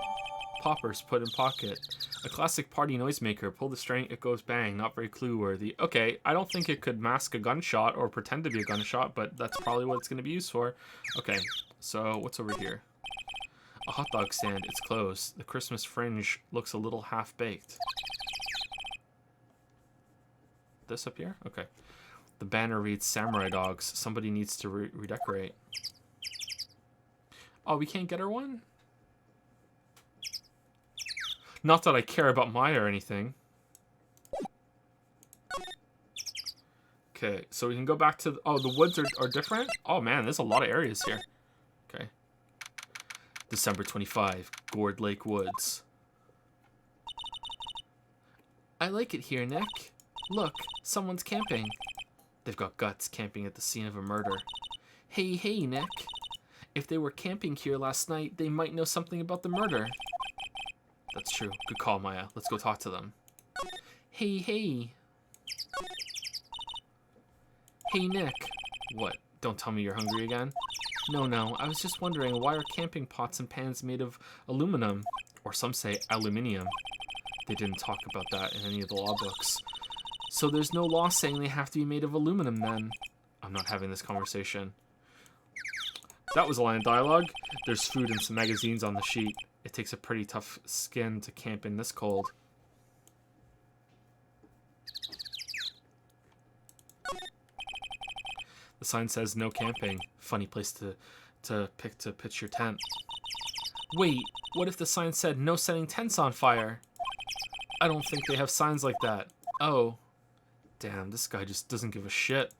Poppers put in pocket. A classic party noisemaker. Pull the string, it goes bang. Not very clue-worthy. Okay, I don't think it could mask a gunshot or pretend to be a gunshot, but that's probably what it's going to be used for. Okay, so what's over here? A hot dog stand. It's closed. The Christmas fringe looks a little half-baked. This up here? Okay. The banner reads Samurai Dogs. Somebody needs to redecorate. Oh, we can't get her one? Not that I care about Maya or anything. Okay, so we can go back to... Oh, the woods are different? Oh, man, there's a lot of areas here. Okay. December 25, Gourd Lake Woods. I like it here, Nick. Look, someone's camping. They've got guts camping at the scene of a murder. Hey, Nick. If they were camping here last night, they might know something about the murder. That's true. Good call, Maya. Let's go talk to them. Hey. Hey, Nick. What? Don't tell me you're hungry again? No. I was just wondering, why are camping pots and pans made of aluminum? Or some say aluminium. They didn't talk about that in any of the law books. So there's no law saying they have to be made of aluminum then? I'm not having this conversation. That was a line of dialogue. There's food and some magazines on the sheet. It takes a pretty tough skin to camp in this cold. The sign says no camping. Funny place to pitch your tent. Wait, what if the sign said no setting tents on fire? I don't think they have signs like that. Oh. Damn, this guy just doesn't give a shit.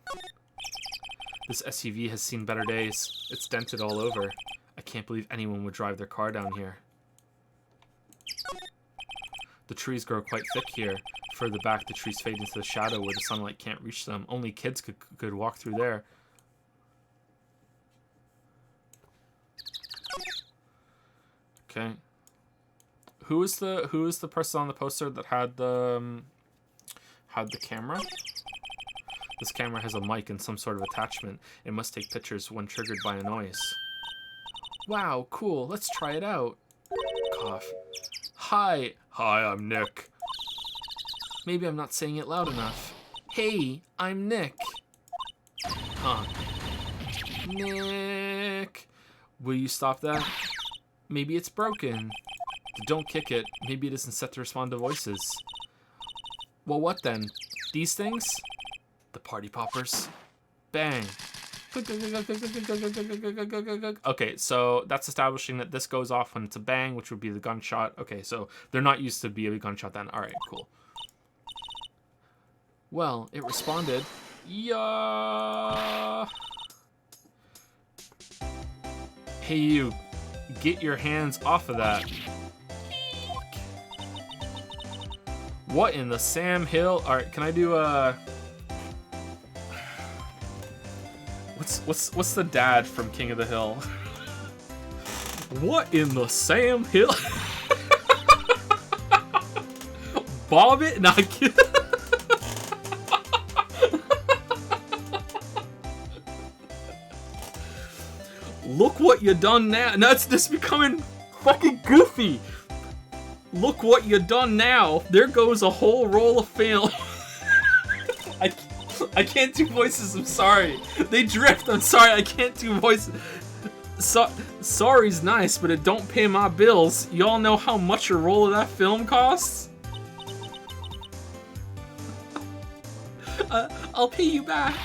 This SUV has seen better days. It's dented all over. I can't believe anyone would drive their car down here. The trees grow quite thick here. Further back, the trees fade into the shadow where the sunlight can't reach them. Only kids could walk through there. Okay. Who is the person on the poster that had the camera? This camera has a mic and some sort of attachment. It must take pictures when triggered by a noise. Wow, cool. Let's try it out. Cough. Hi, I'm Nick. Maybe I'm not saying it loud enough. Hey, I'm Nick. Huh. Nick. Will you stop that? Maybe it's broken. Don't kick it. Maybe it isn't set to respond to voices. Well, what then? These things? The party poppers. Bang. Okay, so that's establishing that this goes off when it's a bang, which would be the gunshot. Okay, so they're not used to be a gunshot then. All right, cool. Well, it responded. Yeah. Hey, you. Get your hands off of that. What in the Sam Hill? All right, can I do a... What's the dad from King of the Hill? What in the Sam Hill? Bob it? Not kidding. Look what you done now. Now it's just becoming fucking goofy. Look what you done now. There goes a whole roll of film. I can't do voices, I'm sorry. They drift, I'm sorry, I can't do voices. Sorry's nice, but it don't pay my bills. Y'all know how much a roll of that film costs? I'll pay you back.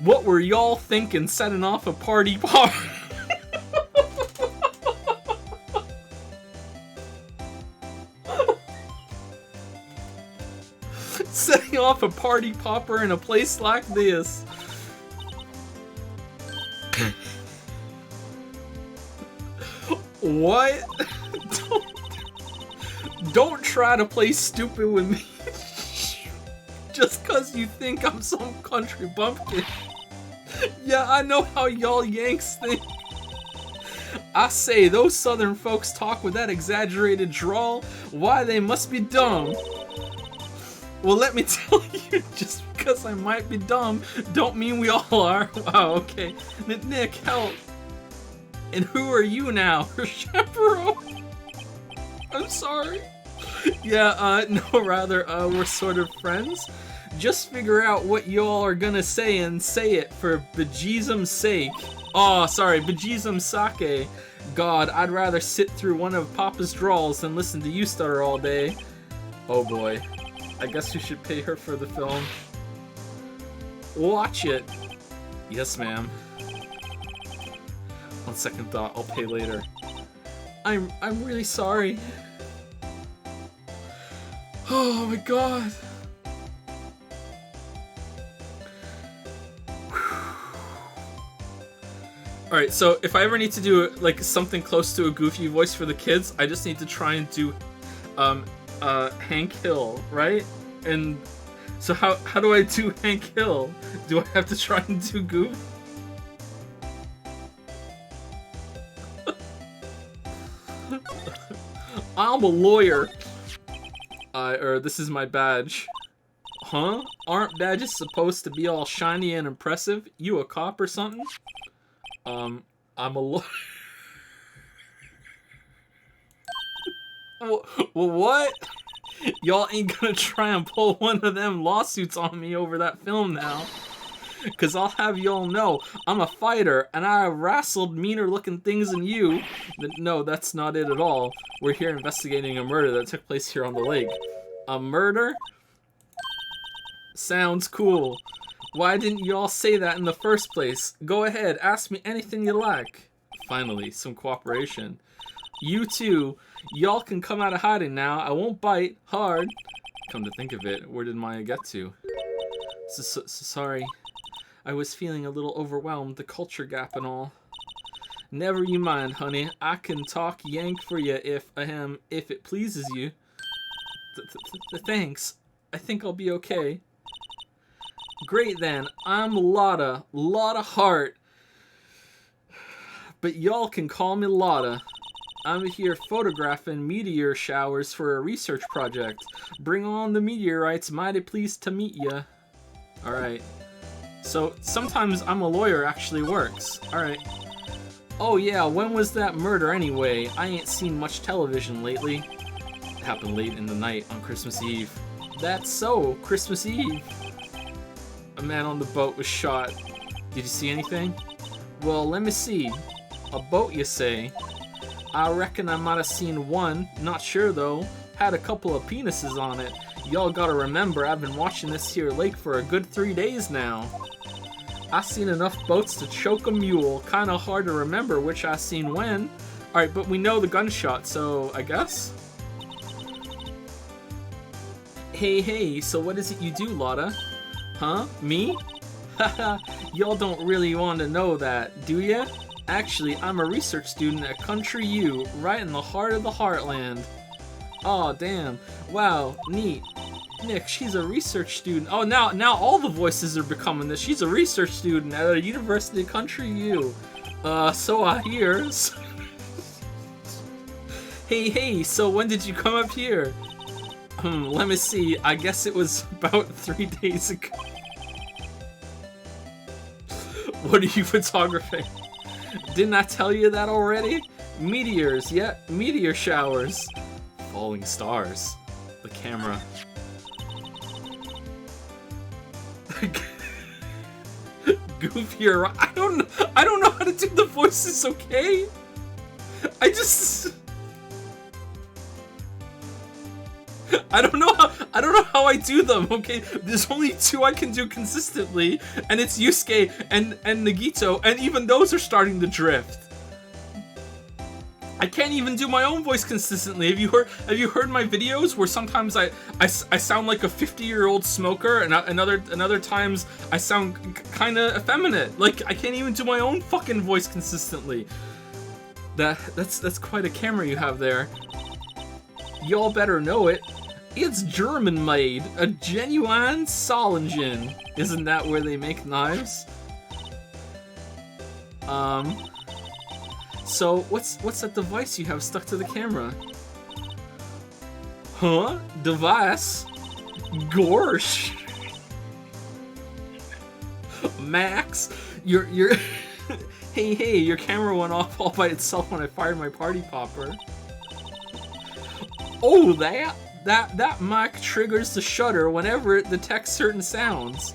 What were y'all thinking setting off a party popper? Setting off a party popper in a place like this. What? Don't try to play stupid with me. Just cause you think I'm some country bumpkin. Yeah, I know how y'all Yanks think. I say, those southern folks talk with that exaggerated drawl. Why, they must be dumb. Well, let me tell you, just because I might be dumb, don't mean we all are. Wow, okay. Nick, help. And who are you now? Her chaperone? I'm sorry. Yeah, no, rather, we're sort of friends. Just figure out what y'all are gonna say and say it for bejesusum's sake. Oh, sorry, bejesusum's sake. God, I'd rather sit through one of Papa's drawls than listen to you stutter all day. Oh boy. I guess you should pay her for the film. Watch it. Yes, ma'am. On second thought, I'll pay later. I'm really sorry. Oh my god. Alright, so if I ever need to do like something close to a goofy voice for the kids, I just need to try and do Hank Hill, right? And so how do I do Hank Hill? Do I have to try and do goof? I'm a lawyer. Or this is my badge. Huh? Aren't badges supposed to be all shiny and impressive? You a cop or something? I'm a lawyer. Well, what? Y'all ain't gonna try and pull one of them lawsuits on me over that film now. Cause I'll have y'all know, I'm a fighter, and I wrestled meaner looking things than you. No, that's not it at all. We're here investigating a murder that took place here on the lake. A murder? Sounds cool. Why didn't y'all say that in the first place? Go ahead, ask me anything you like. Finally, some cooperation. You too. Y'all can come out of hiding now. I won't bite hard. Come to think of it, where did Maya get to? Sorry. I was feeling a little overwhelmed, the culture gap and all. Never you mind, honey. I can talk Yank for you if it pleases you. Thanks. I think I'll be okay. Great then. I'm Lotta Hart. But y'all can call me Lotta. I'm here photographing meteor showers for a research project. Bring on the meteorites, mighty pleased to meet ya. Alright. So, sometimes I'm a lawyer actually works. Alright. Oh yeah, when was that murder anyway? I ain't seen much television lately. It happened late in the night on Christmas Eve. That's so, Christmas Eve. A man on the boat was shot. Did you see anything? Well, let me see. A boat, you say? I reckon I might have seen one. Not sure, though. Had a couple of penises on it. Y'all gotta remember, I've been watching this here lake for a good 3 days now. I seen enough boats to choke a mule. Kinda hard to remember which I seen when. Alright, but we know the gunshot, so I guess? Hey, so what is it you do, Lotta? Huh? Me? Haha, y'all don't really want to know that, do ya? Actually, I'm a research student at Country U, right in the heart of the heartland. Aw, damn. Wow, neat. Nick, she's a research student. Oh, now all the voices are becoming this. She's a research student at a University of Country U. So I hear. Hey, so when did you come up here? Let me see. I guess it was about 3 days ago. What are you photographing? Didn't I tell you that already? Meteors, yeah, meteor showers. Falling stars. The camera. Goofier. I don't know how to do the voices, okay? I don't know how I do them, okay? There's only 2 I can do consistently, and it's Yusuke and Nagito, and even those are starting to drift. I can't even do my own voice consistently. Have you heard my videos where sometimes I sound like a 50-year-old smoker, and other times I sound kind of effeminate. Like, I can't even do my own fucking voice consistently. That's quite a camera you have there. Y'all better know it. It's German made, a genuine Solingen. Isn't that where they make knives? So what's that device you have stuck to the camera? Huh? Device? Gorsh. Max, your hey, your camera went off all by itself when I fired my party popper. Oh, that mic triggers the shutter whenever it detects certain sounds.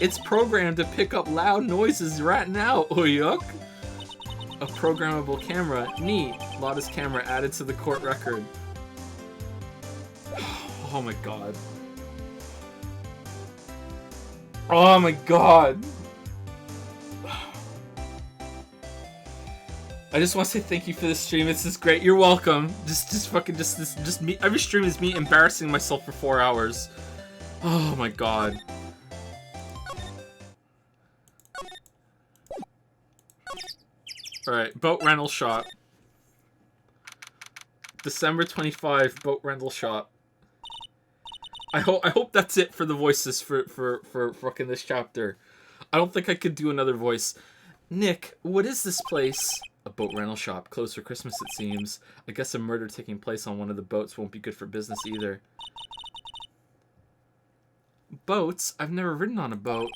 It's programmed to pick up loud noises right now, Oyuk. A programmable camera. Neat. Lotta's camera added to the court record. Oh my god. Oh my god. I just want to say thank you for this stream. This is great. You're welcome. Just me. Every stream is me embarrassing myself for 4 hours. Oh my god. Alright, boat rental shop. December 25, boat rental shop. I hope that's it for the voices for fucking this chapter. I don't think I could do another voice. Nick, what is this place? A boat rental shop. Closed for Christmas, it seems. I guess a murder taking place on one of the boats won't be good for business either. Boats? I've never ridden on a boat.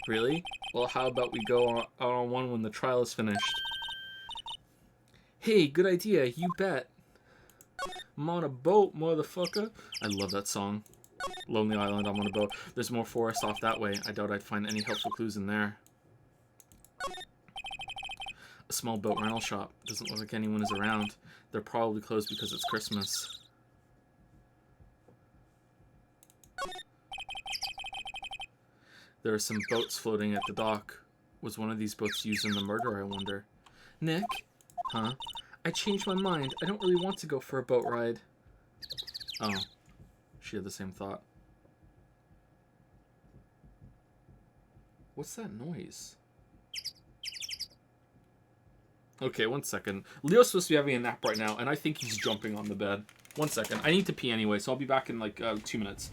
Really? Well, how about we go out on one when the trial is finished? Hey, good idea. You bet. I'm on a boat, motherfucker. I love that song. Lonely Island, I'm on a boat. There's more forest off that way. I doubt I'd find any helpful clues in there. A small boat rental shop. Doesn't look like anyone is around. They're probably closed because it's Christmas. There are some boats floating at the dock. Was one of these boats used in the murder, I wonder? Nick? Huh? I changed my mind. I don't really want to go for a boat ride. Oh. She had the same thought. What's that noise? Okay, 1 second. Leo's supposed to be having a nap right now, and I think he's jumping on the bed. 1 second. I need to pee anyway, so I'll be back in like 2 minutes.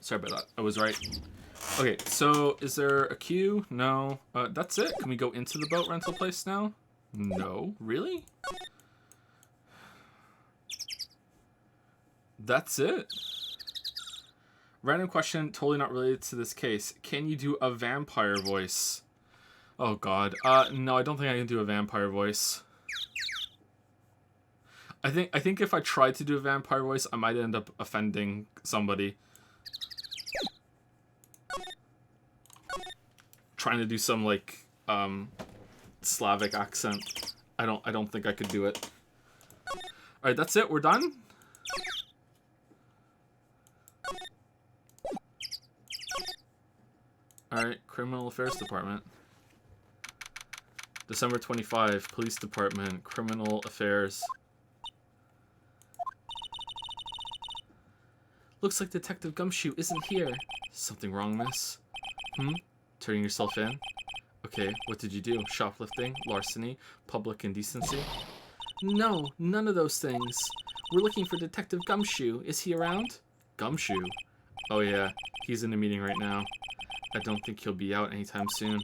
Sorry about that. I was right. Okay, so is there a queue? No. That's it? Can we go into the boat rental place now? No. Really? That's it? Random question, totally not related to this case. Can you do a vampire voice? Oh god. No, I don't think I can do a vampire voice. I think if I tried to do a vampire voice, I might end up offending somebody. Trying to do some like Slavic accent. I don't think I could do it. Alright, that's it, we're done? Alright, Criminal Affairs Department. December 25, Police Department, Criminal Affairs. Looks like Detective Gumshoe isn't here. Something wrong, miss? Turning yourself in? Okay, what did you do? Shoplifting? Larceny? Public indecency? No, none of those things. We're looking for Detective Gumshoe. Is he around? Gumshoe? Oh yeah, he's in a meeting right now. I don't think he'll be out anytime soon.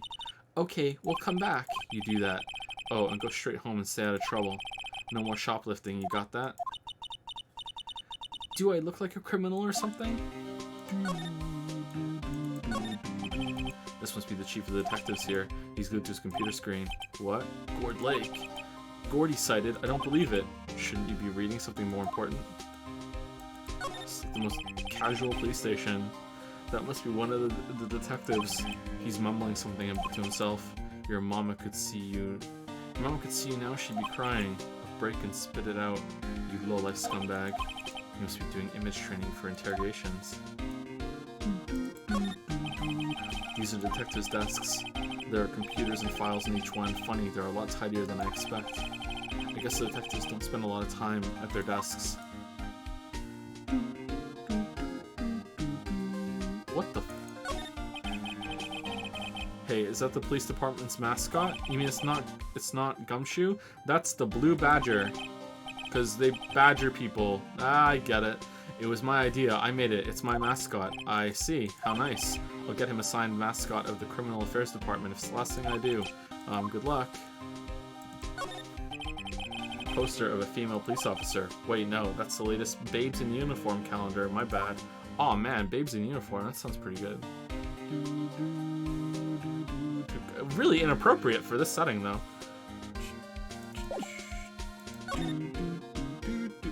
Okay, we'll come back. You do that. Oh, and go straight home and stay out of trouble. No more shoplifting, you got that? Do I look like a criminal or something? This must be the chief of the detectives here. He's glued to his computer screen. What? Gord Lake. Gordy sighted. I don't believe it. Shouldn't you be reading something more important? It's like the most casual police station. That must be one of the detectives. He's mumbling something to himself. Your mama could see you. Your mama could see you now, she'd be crying. Break and spit it out, you low-life scumbag. You must be doing image training for interrogations. These are detectives' desks. There are computers and files in each one. Funny, they're a lot tidier than I expect. I guess the detectives don't spend a lot of time at their desks. What the Hey, is that the police department's mascot? You mean it's not Gumshoe? That's the Blue Badger. Because they badger people. Ah, I get it. It was my idea. I made it. It's my mascot. I see. How nice. I'll get him assigned mascot of the Criminal Affairs Department if it's the last thing I do. Good luck. Poster of a female police officer. Wait, no. That's the latest Babes in Uniform calendar. My bad. Aw, man. Babes in Uniform. That sounds pretty good. Really inappropriate for this setting, though.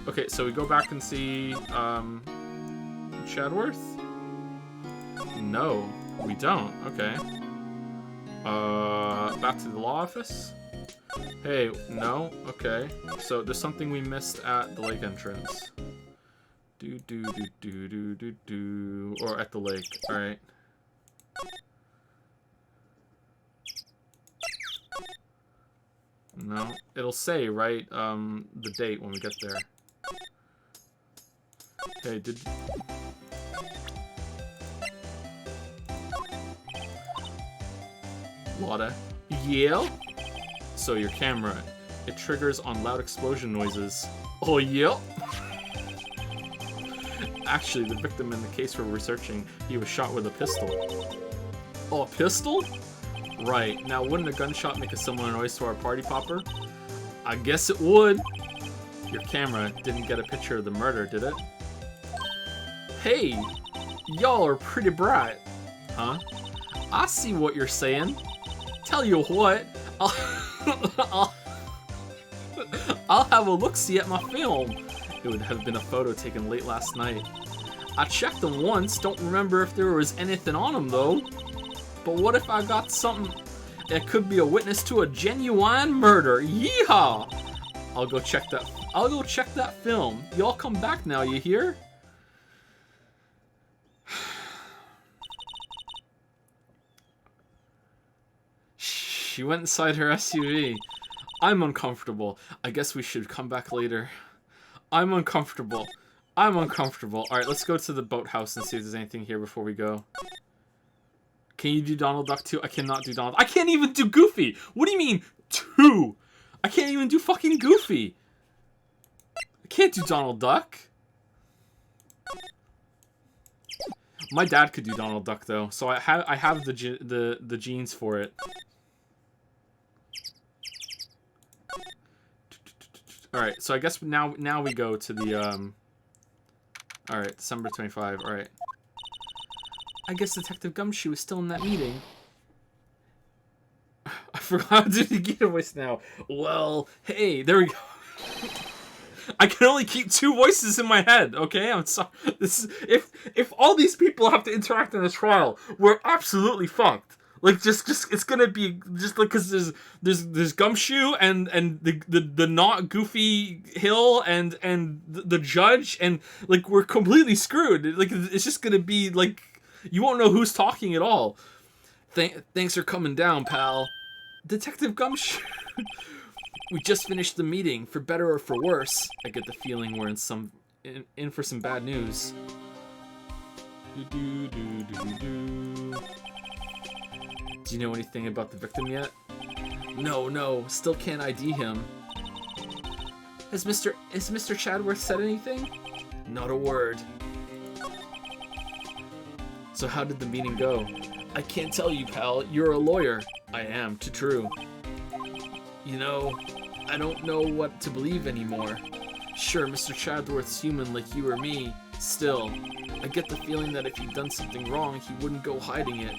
Okay, so we go back and see Chadworth? No, we don't. Okay. Back to the law office? Hey, no? Okay. So there's something we missed at the lake entrance. Or at the lake. Alright. No, it'll say, right, the date when we get there. Hey, did... Lotta. Yeah? So your camera, it triggers on loud explosion noises. Oh, yeah? Actually, the victim in the case we're researching, he was shot with a pistol. Oh, a pistol? Right, now wouldn't a gunshot make a similar noise to our party popper? I guess it would. Your camera didn't get a picture of the murder, did it? Hey, y'all are pretty bright. Huh? I see what you're saying. Tell you what, I'll have a look-see at my film. It would have been a photo taken late last night. I checked them once, don't remember if there was anything on them though. But what if I got something that could be a witness to a genuine murder? Yeehaw! I'll go check that film. Y'all come back now, you hear? She went inside her SUV. I'm uncomfortable. I guess we should come back later. I'm uncomfortable. I'm uncomfortable. Alright, let's go to the boathouse and see if there's anything here before we go. Can you do Donald Duck too? I cannot do Donald. I can't even do Goofy! What do you mean, two? I can't even do fucking Goofy! I can't do Donald Duck. My dad could do Donald Duck though, so I have the genes for it. All right, so I guess now we go to the All right, December 25. All right. I guess Detective Gumshoe is still in that meeting. I forgot to get a voice now. Well, hey, there we go. I can only keep 2 voices in my head. Okay, I'm sorry. This is, if all these people have to interact in a trial, we're absolutely fucked. Like just it's gonna be just like because there's Gumshoe and the not goofy Hill and the judge and like we're completely screwed. Like it's just gonna be like you won't know who's talking at all. Thanks for coming down, pal. Detective Gumshoe. We just finished the meeting, for better or for worse. I get the feeling we're in for some bad news. Do you know anything about the victim yet? No, still can't ID him. Has Mr. Chadworth said anything? Not a word. So how did the meeting go? I can't tell you, pal. You're a lawyer. I am, too true. You know, I don't know what to believe anymore. Sure, Mr. Chadworth's human like you or me. Still, I get the feeling that if he'd done something wrong, he wouldn't go hiding it.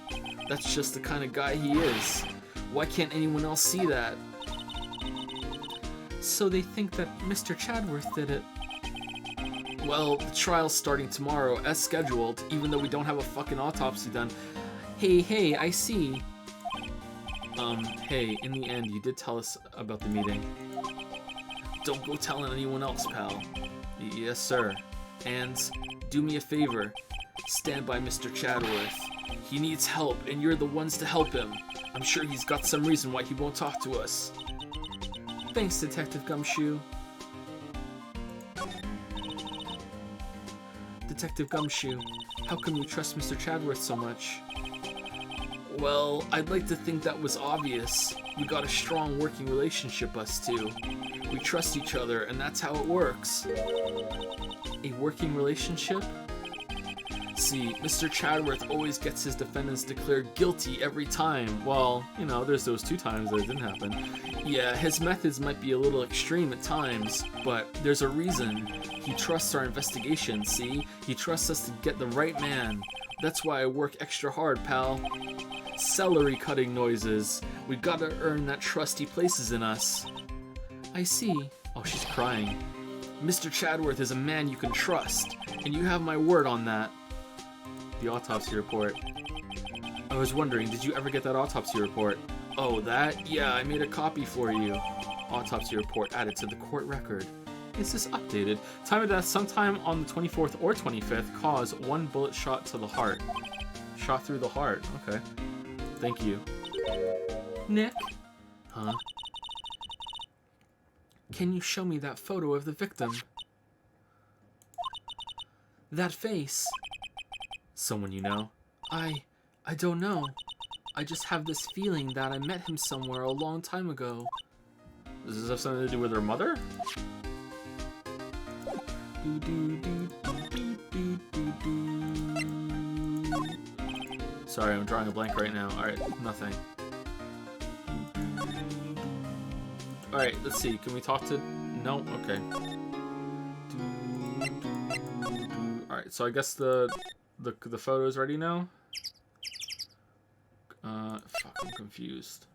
That's just the kind of guy he is. Why can't anyone else see that? So they think that Mr. Chadworth did it. Well, the trial's starting tomorrow, as scheduled, even though we don't have a fucking autopsy done. Hey, I see. Hey, in the end, you did tell us about the meeting. Don't go telling anyone else, pal. Yes, sir. And do me a favor. Stand by Mr. Chadworth. He needs help, and you're the ones to help him. I'm sure he's got some reason why he won't talk to us. Thanks, Detective Gumshoe. Detective Gumshoe, how come you trust Mr. Chadworth so much? Well, I'd like to think that was obvious. We got a strong working relationship, us two. We trust each other, and that's how it works. A working relationship? See, Mr. Chadworth always gets his defendants declared guilty every time. Well, you know, there's those 2 times that it didn't happen. Yeah, his methods might be a little extreme at times, but there's a reason. He trusts our investigation, see? He trusts us to get the right man. That's why I work extra hard, pal. Celery cutting noises. We gotta earn that trust he places in us. I see. Oh, she's crying. Mr. Chadworth is a man you can trust, and you have my word on that. The autopsy report. I was wondering, did you ever get that autopsy report? Oh, that? Yeah, I made a copy for you. Autopsy report added to the court record. Is this updated? Time of death sometime on the 24th or 25th. Cause 1 bullet shot to the heart. Shot through the heart. Okay. Thank you. Nick? Huh? Can you show me that photo of the victim? That face. Someone you know? I don't know. I just have this feeling that I met him somewhere a long time ago. Does this have something to do with her mother? Sorry, I'm drawing a blank right now. Alright, nothing. Alright, let's see. Can we talk to... No? Okay. Alright, so I guess the photo's ready now? Fuck, I'm confused.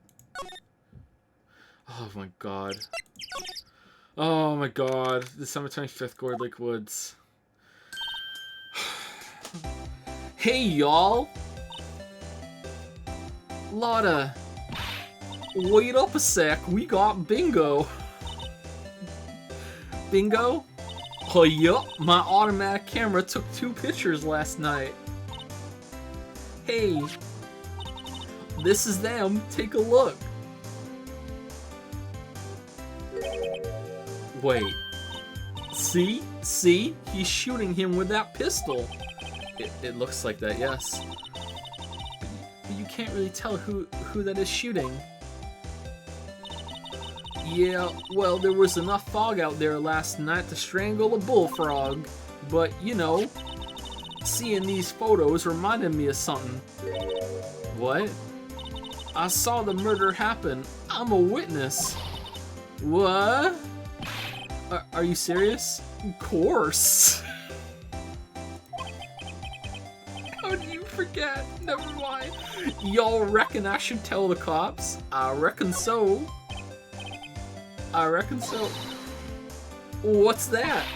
Oh my god. Oh my god. December 25th, Gourd Lake Woods. Hey, y'all! Lotta, wait up a sec, we got bingo. Bingo? Oh, yup, my automatic camera took 2 pictures last night. Hey, this is them, take a look. Wait, see? He's shooting him with that pistol. It looks like that, yes. But you can't really tell who that is shooting. Yeah, well, there was enough fog out there last night to strangle a bullfrog. But, you know, Seeing these photos reminded me of something. What? I saw the murder happen. I'm a witness. What? Are you serious? Of course. How do you forget? Never mind. Y'all reckon I should tell the cops? I reckon so. I reckon so. What's that?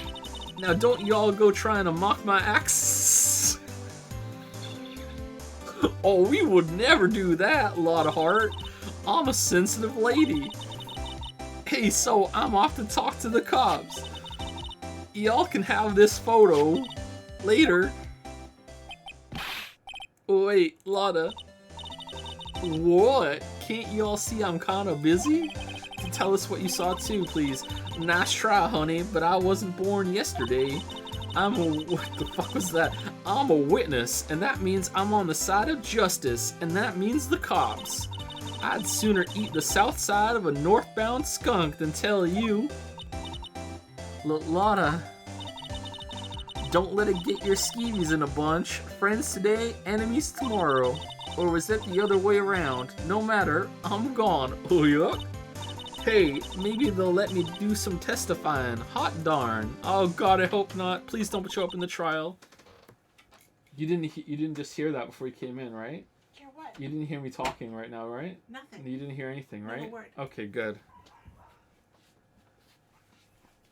Now don't y'all go trying to mock my axe. Oh, we would never do that, lot of heart. I'm a sensitive lady. Hey, so I'm off to talk to the cops. Y'all can have this photo later. Wait, Lotta. What? Can't y'all see I'm kinda busy? Tell us what you saw too, please. Nice try, honey, but I wasn't born yesterday. What the fuck was that? I'm a witness, and that means I'm on the side of justice, and that means the cops. I'd sooner eat the south side of a northbound skunk than tell you. Lotta, don't let it get your skeevies in a bunch. Friends today, enemies tomorrow. Or was it the other way around? No matter, I'm gone. Oh, yuck. Hey, maybe they'll let me do some testifying. Hot darn. Oh god, I hope not. Please don't show up in the trial. You didn't just hear that before you came in, right? Hear what? You didn't hear me talking right now, right? Nothing. You didn't hear anything, right? Not a word. Okay, good.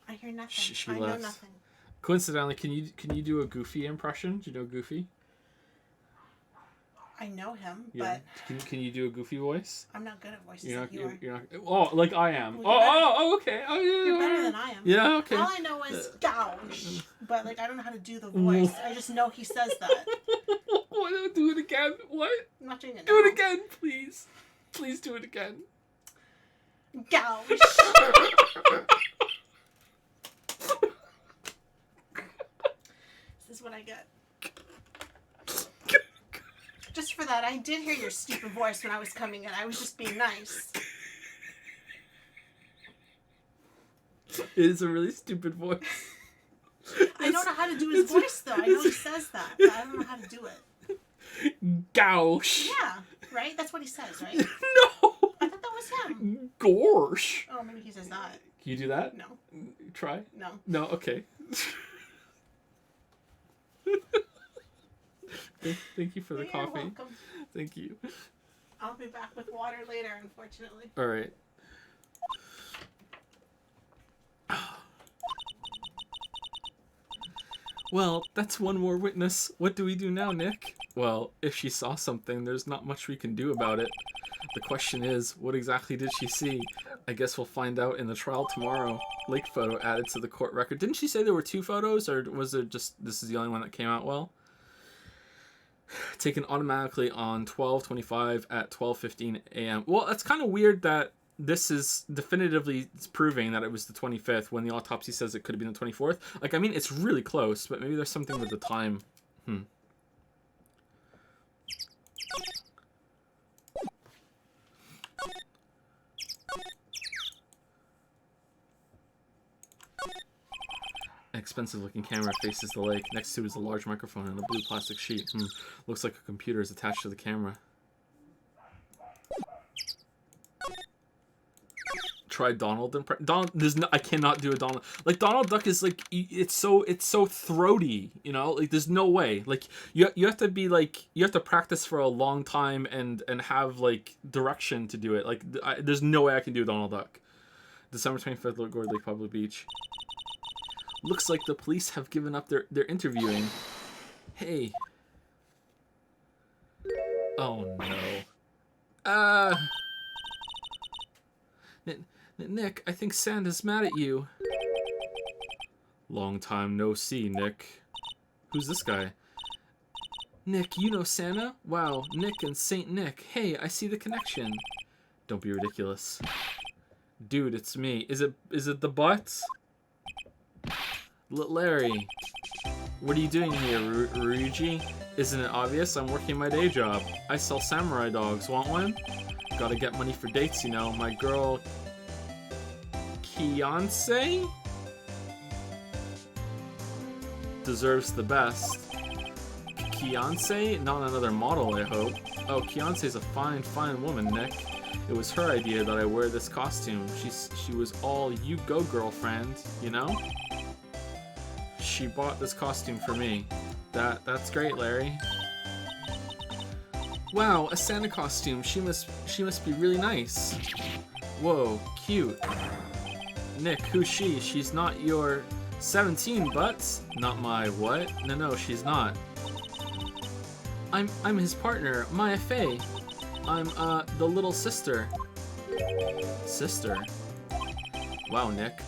I hear nothing. She I left. know nothing. Coincidentally, can you do a Goofy impression? Do you know Goofy? I know him, Yeah. but Can you do a Goofy voice? I'm not good at voices You're like not. you are. You're not. Oh, like I am. Well, Okay. Oh yeah. You're better than I am. Yeah. Okay. All I know is gouge, but like I don't know how to do the voice. I just know he says that. What? Do it again. What? I'm not doing it. Do now. it again, please. Please do it again. Gouge. This is what I get. Just for that, I did hear your stupid voice when I was coming in. I was just being nice. It is a really stupid voice. I don't know how to do his voice, though. I know he says that, but I don't know how to do it. Gouge. Yeah, right? That's what he says, right? No. I thought that was him. Gorsh. Oh, maybe he says that. Can you do that? No. Try. No. No. Okay. Thank you for the You're coffee. welcome. Thank you. I'll be back with water later, unfortunately. All right. Well, that's one more witness. What do we do now, Nick? Well, if she saw something, there's not much we can do about it. The question is, what exactly did she see? I guess we'll find out in the trial tomorrow. Lake photo added to the court record. Didn't she say there were 2 photos, or was it just this is the only one that came out well? Taken automatically on 12/25 at 12:15 a.m. Well, that's kind of weird that this is definitively proving that it was the 25th when the autopsy says it could have been the 24th. Like, I mean, it's really close, but maybe there's something with the time. An expensive looking camera faces the lake. Next to it is a large microphone and a blue plastic sheet. Looks like a computer is attached to the camera. Try Donald Donald. I cannot do a Donald. Like, Donald Duck is like, it's so throaty, you know. Like, there's no way. Like, you have to be like, you have to practice for a long time and have like direction to do it. Like, there's no way I can do Donald Duck. December 25th, Lord Lake Public Beach. Looks like the police have given up their interviewing. Hey. Oh no. Nick, I think Santa's mad at you. Long time no see, Nick. Who's this guy? Nick, you know Santa? Wow, Nick and Saint Nick. Hey, I see the connection. Don't be ridiculous. Dude, it's me. Is it the butts? Larry, what are you doing here, Ryuji? Isn't it obvious? I'm working my day job. I sell samurai dogs. Want one? Gotta get money for dates, you know. My girl, fiance, deserves the best. Fiancé? Not another model, I hope. Oh, Fiancé's a fine, fine woman, Nick. It was her idea that I wear this costume. She was all you go, girlfriend, you know? She bought this costume for me. That's great, Larry. Wow, a Santa costume. She must be really nice. Whoa, cute. Nick, who's she? She's not your 17 butts? Not my what? No, she's not. I'm his partner, Maya Fey. I'm the little sister. Sister? Wow, Nick.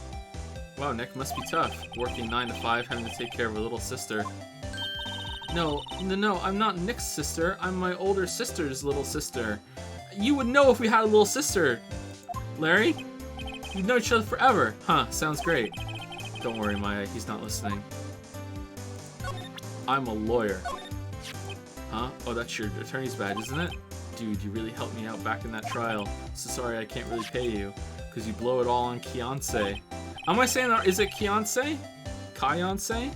Wow, Nick must be tough. Working 9 to 5, having to take care of a little sister. No, I'm not Nick's sister. I'm my older sister's little sister. You would know if we had a little sister, Larry. We'd know each other forever. Huh, sounds great. Don't worry, Maya, he's not listening. I'm a lawyer. Huh? Oh, that's your attorney's badge, isn't it? Dude, you really helped me out back in that trial. So sorry I can't really pay you, because you blow it all on Fiancé. Am I saying that? Is it Fiancé? Fiancé?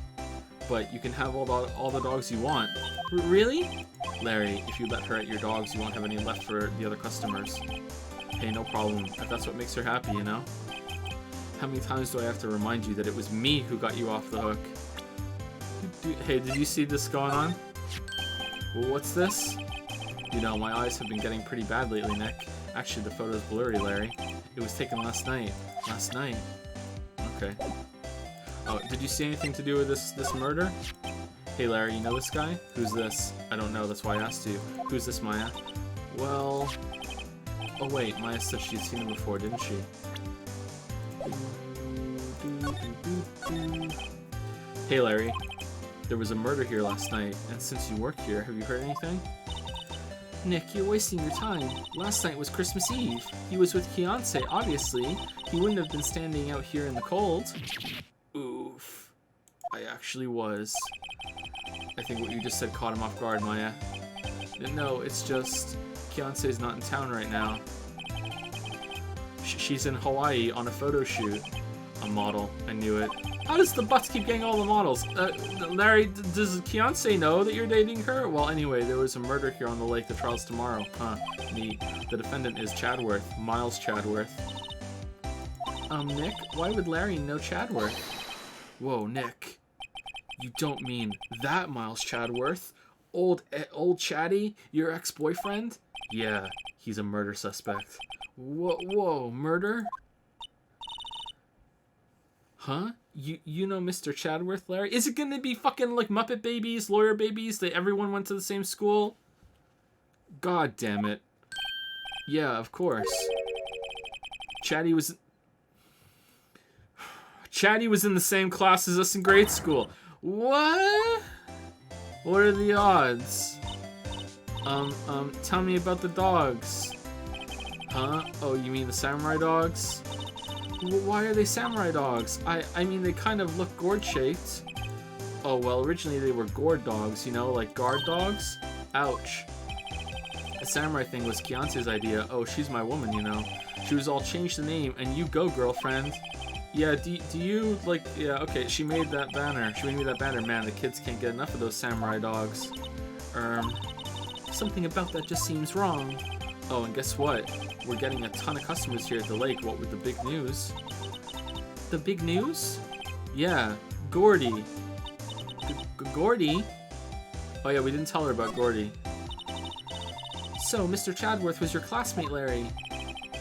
But you can have all the dogs you want. Really? Larry, if you let her at your dogs, you won't have any left for the other customers. Hey, no problem. If that's what makes her happy, you know? How many times do I have to remind you that it was me who got you off the hook? Hey, did you see this going on? Well, what's this? You know, my eyes have been getting pretty bad lately, Nick. Actually, the photo's blurry, Larry. It was taken last night. Last night? Okay. Oh, did you see anything to do with this murder? Hey, Larry, you know this guy? Who's this? I don't know, that's why I asked you. Who's this, Maya? Well... Oh, wait, Maya said she'd seen him before, didn't she? Hey, Larry. There was a murder here last night, and since you work here, have you heard anything? Nick, you're wasting your time. Last night was Christmas Eve. He was with Fiancé, obviously. He wouldn't have been standing out here in the cold. Oof. I actually was. I think what you just said caught him off guard, Maya. No, it's just... Fiancé's not in town right now. She's in Hawaii on a photo shoot. A model. I knew it. How does the butts keep getting all the models? Larry, does Fiancé know that you're dating her? Well, anyway, there was a murder here on the lake. The trial's tomorrow. Huh. Neat. The defendant is Chadworth. Miles Chadworth. Nick? Why would Larry know Chadworth? Whoa, Nick. You don't mean that Miles Chadworth? Old Chatty? Your ex-boyfriend? Yeah, he's a murder suspect. Whoa, murder? Huh? You know Mr. Chadworth, Larry? Is it gonna be fucking like Muppet Babies, Lawyer Babies? They everyone went to the same school? God damn it. Yeah, of course. Chatty was in the same class as us in grade school. What? What are the odds? Tell me about the dogs. Huh? Oh, you mean the samurai dogs? Why are they samurai dogs? I mean, they kind of look gourd-shaped. Oh, well, originally they were gourd dogs, you know, like guard dogs? Ouch. The samurai thing was Fiancé's idea. Oh, she's my woman, you know. She was all, change the name, and you go, girlfriend. Yeah, do you, like, yeah, okay, she made that banner. She made me that banner. Man, the kids can't get enough of those samurai dogs. Something about that just seems wrong. Oh, and guess what? We're getting a ton of customers here at the lake, what with the big news. The big news? Yeah, Gordy. Gordy? Oh yeah, we didn't tell her about Gordy. So, Mr. Chadworth was your classmate, Larry?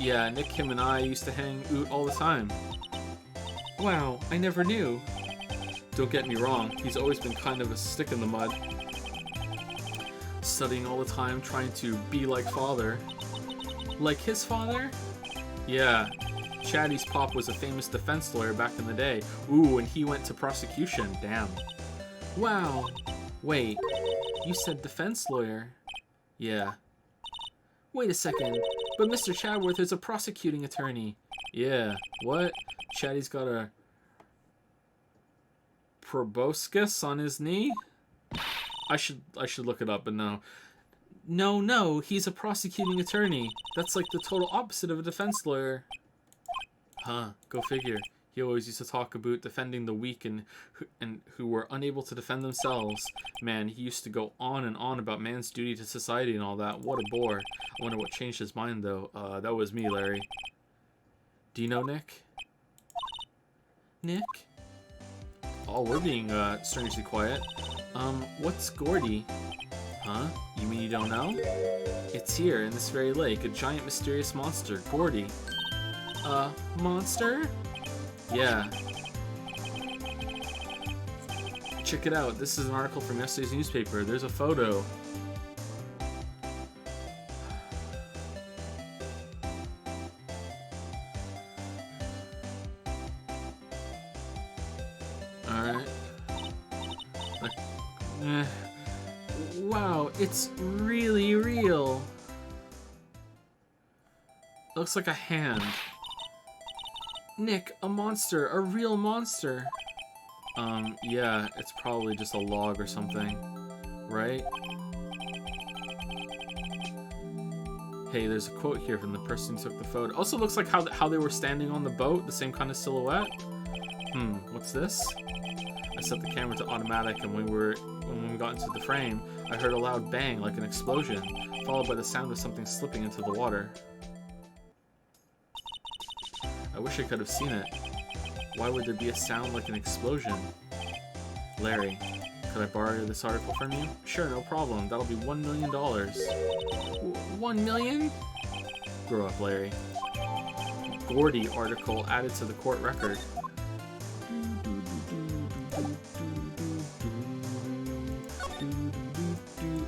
Yeah, Nick, him, and I used to hang out all the time. Wow, I never knew. Don't get me wrong, he's always been kind of a stick in the mud. Studying all the time, trying to be like father. Like his father? Yeah, Chatty's pop was a famous defense lawyer back in the day. Ooh, and he went to prosecution, damn. Wow. Wait, you said defense lawyer? Yeah. Wait a second, but Mr. Chadworth is a prosecuting attorney. Yeah, what? Chatty's got a proboscis on his knee? I should look it up, but no. No, he's a prosecuting attorney. That's like the total opposite of a defense lawyer. Huh, go figure. He always used to talk about defending the weak and who were unable to defend themselves. Man, he used to go on and on about man's duty to society and all that. What a bore. I wonder what changed his mind, though. That was me, Larry. Do you know Nick? Nick? Oh, we're being strangely quiet. What's Gordy? Huh? You mean you don't know? It's here in this very lake, a giant mysterious monster, Gordy. Monster? Yeah. Check it out. This is an article from yesterday's newspaper. There's a photo. Alright. Wow, it's really real. Looks like a hand. Nick, a monster, a real monster. Yeah, it's probably just a log or something, right? Hey, there's a quote here from the person who took the photo. Also looks like how they were standing on the boat, the same kind of silhouette. What's this? I set the camera to automatic, and when we got into the frame, I heard a loud bang like an explosion, followed by the sound of something slipping into the water. I wish I could have seen it. Why would there be a sound like an explosion? Larry, could I borrow this article from you? Sure, no problem. That'll be $1 million. $1 million? Grow up, Larry. Gordy article added to the court record.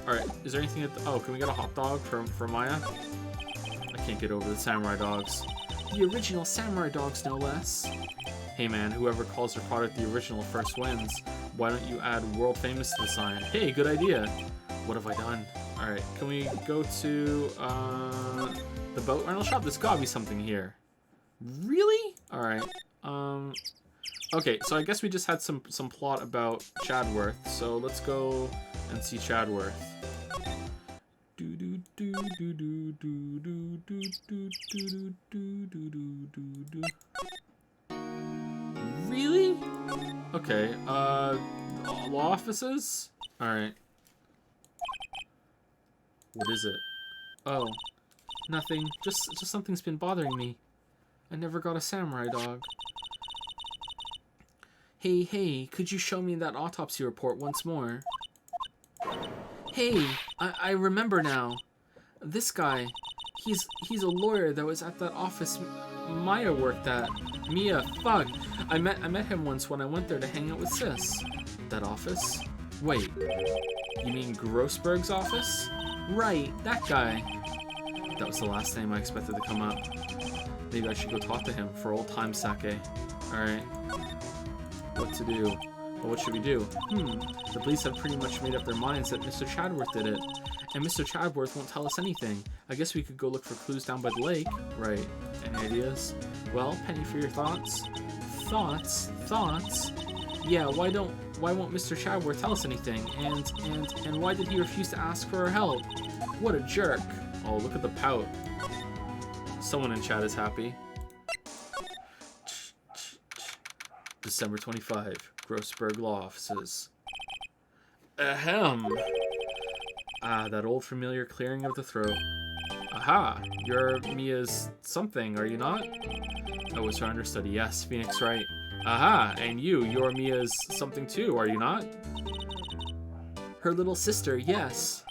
Alright, is there anything at the... Oh, can we get a hot dog for Maya? I can't get over the samurai dogs. The original samurai dogs, no less. Hey man, whoever calls their product the original first wins. Why don't you add world famous to the sign? Hey, good idea. What have I done? Alright, can we go to the boat rental shop? There's gotta be something here. Really? Alright. Okay, so I guess we just had some plot about Chadworth, so let's go and see Chadworth. Really? Okay, law offices? Alright. What is it? Oh, nothing. Just something's been bothering me. I never got a samurai dog. Hey, could you show me that autopsy report once more? Hey, I remember now. This guy, he's a lawyer that was at that office Maya worked at. Mia, fuck. I met him once when I went there to hang out with Sis. That office? Wait, you mean Grossberg's office? Right, that guy. That was the last name I expected to come up. Maybe I should go talk to him for old time's sake. Alright. What to do? Well, what should we do? The police have pretty much made up their minds that Mr. Chadworth did it. And Mr. Chadworth won't tell us anything. I guess we could go look for clues down by the lake. Right. Any ideas? Well, penny for your thoughts? Thoughts? Yeah, why won't Mr. Chadworth tell us anything? And why did he refuse to ask for our help? What a jerk. Oh, look at the pout. Someone in chat is happy. December 25, Grossberg Law Offices. Ahem. Ah, that old familiar clearing of the throat. Aha, you're Mia's something, are you not? I was her understudy, yes, Phoenix Wright. Aha, and you're Mia's something too, are you not? Her little sister, yes.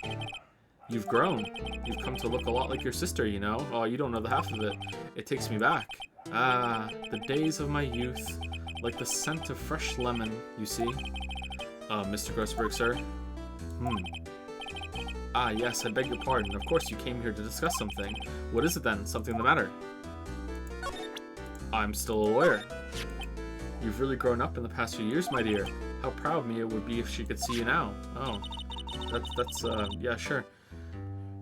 You've grown. You've come to look a lot like your sister, you know? Oh, you don't know the half of it. It takes me back. Ah, the days of my youth. Like the scent of fresh lemon, you see? Mr. Grossberg, sir? Ah, yes, I beg your pardon. Of course you came here to discuss something. What is it then? Something the matter? I'm still a lawyer. You've really grown up in the past few years, my dear. How proud Mia would be if she could see you now. Oh, that's yeah, sure.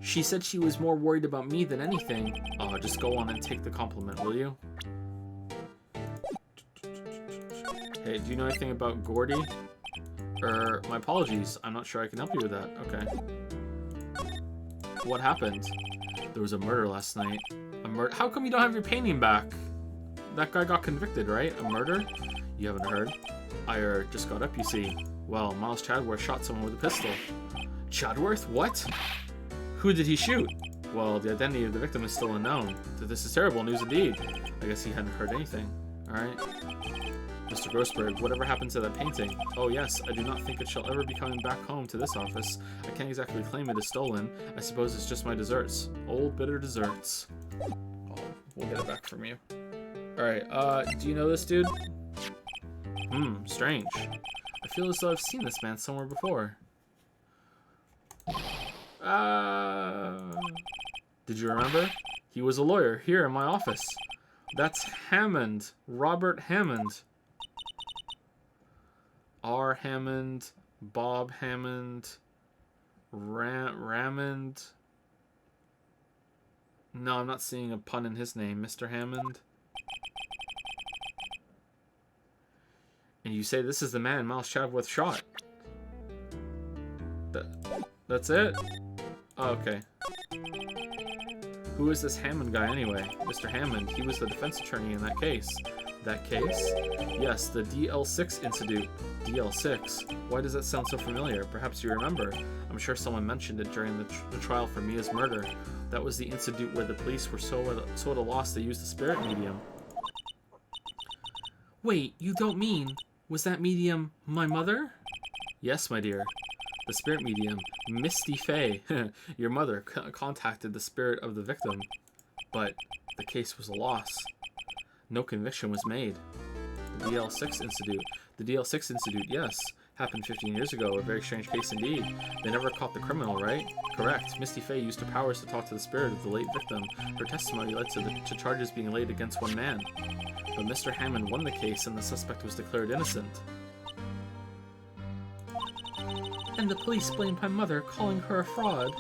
She said she was more worried about me than anything. Oh, just go on and take the compliment, will you? Hey, do you know anything about Gordy? My apologies. I'm not sure I can help you with that. Okay. What happened? There was a murder last night. A murder? How come you don't have your painting back? that guy got convicted, right? A murder? You haven't heard. I just got up, you see. Well, Miles Chadworth shot someone with a pistol. Chadworth? What? Who did he shoot? Well, the identity of the victim is still unknown. This is terrible news indeed. I guess he hadn't heard anything. Alright. Mr. Grossberg, whatever happened to that painting? Oh yes, I do not think it shall ever be coming back home to this office. I can't exactly claim it is stolen. I suppose it's just my desserts. Old bitter desserts. Oh, we'll get it back from you. Alright, do you know this dude? Strange. I feel as though I've seen this man somewhere before. Did you remember? He was a lawyer here in my office. That's Hammond. Robert Hammond. R. Hammond. Bob Hammond. Rammond. No, I'm not seeing a pun in his name. Mr. Hammond. And you say this is the man Miles Chadworth shot. That's it? Oh, okay. Who is this Hammond guy anyway? Mr. Hammond, he was the defense attorney in that case. That case? Yes, the DL6 Institute. DL6? Why does that sound so familiar? Perhaps you remember. I'm sure someone mentioned it during the trial for Mia's murder. That was the institute where the police were so at a loss they used the spirit medium. Wait, you don't mean... Was that medium my mother? Yes, my dear. The spirit medium, Misty Fey, your mother, contacted the spirit of the victim, but the case was a loss. No conviction was made. The DL6 Institute. The DL6 Institute, yes. Happened 15 years ago, a very strange case indeed. They never caught the criminal, right? Correct. Misty Fey used her powers to talk to the spirit of the late victim. Her testimony led to charges being laid against one man. But Mr. Hammond won the case and the suspect was declared innocent. And the police blamed my mother, calling her a fraud.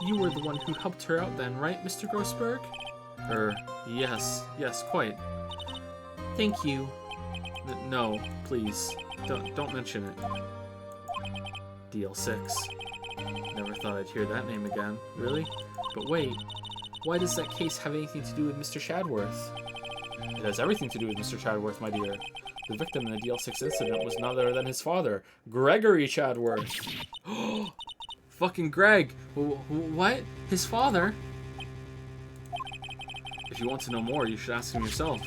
You were the one who helped her out then, right, Mr. Grossberg? Yes, quite. Thank you. No, please. Don't mention it. DL6. Never thought I'd hear that name again. Really? But wait, why does that case have anything to do with Mr. Chadworth? It has everything to do with Mr. Chadworth, my dear. The victim in the DL6 incident was none other than his father, Gregory Chadworth. Fucking Greg. What? His father? If you want to know more, you should ask him yourself.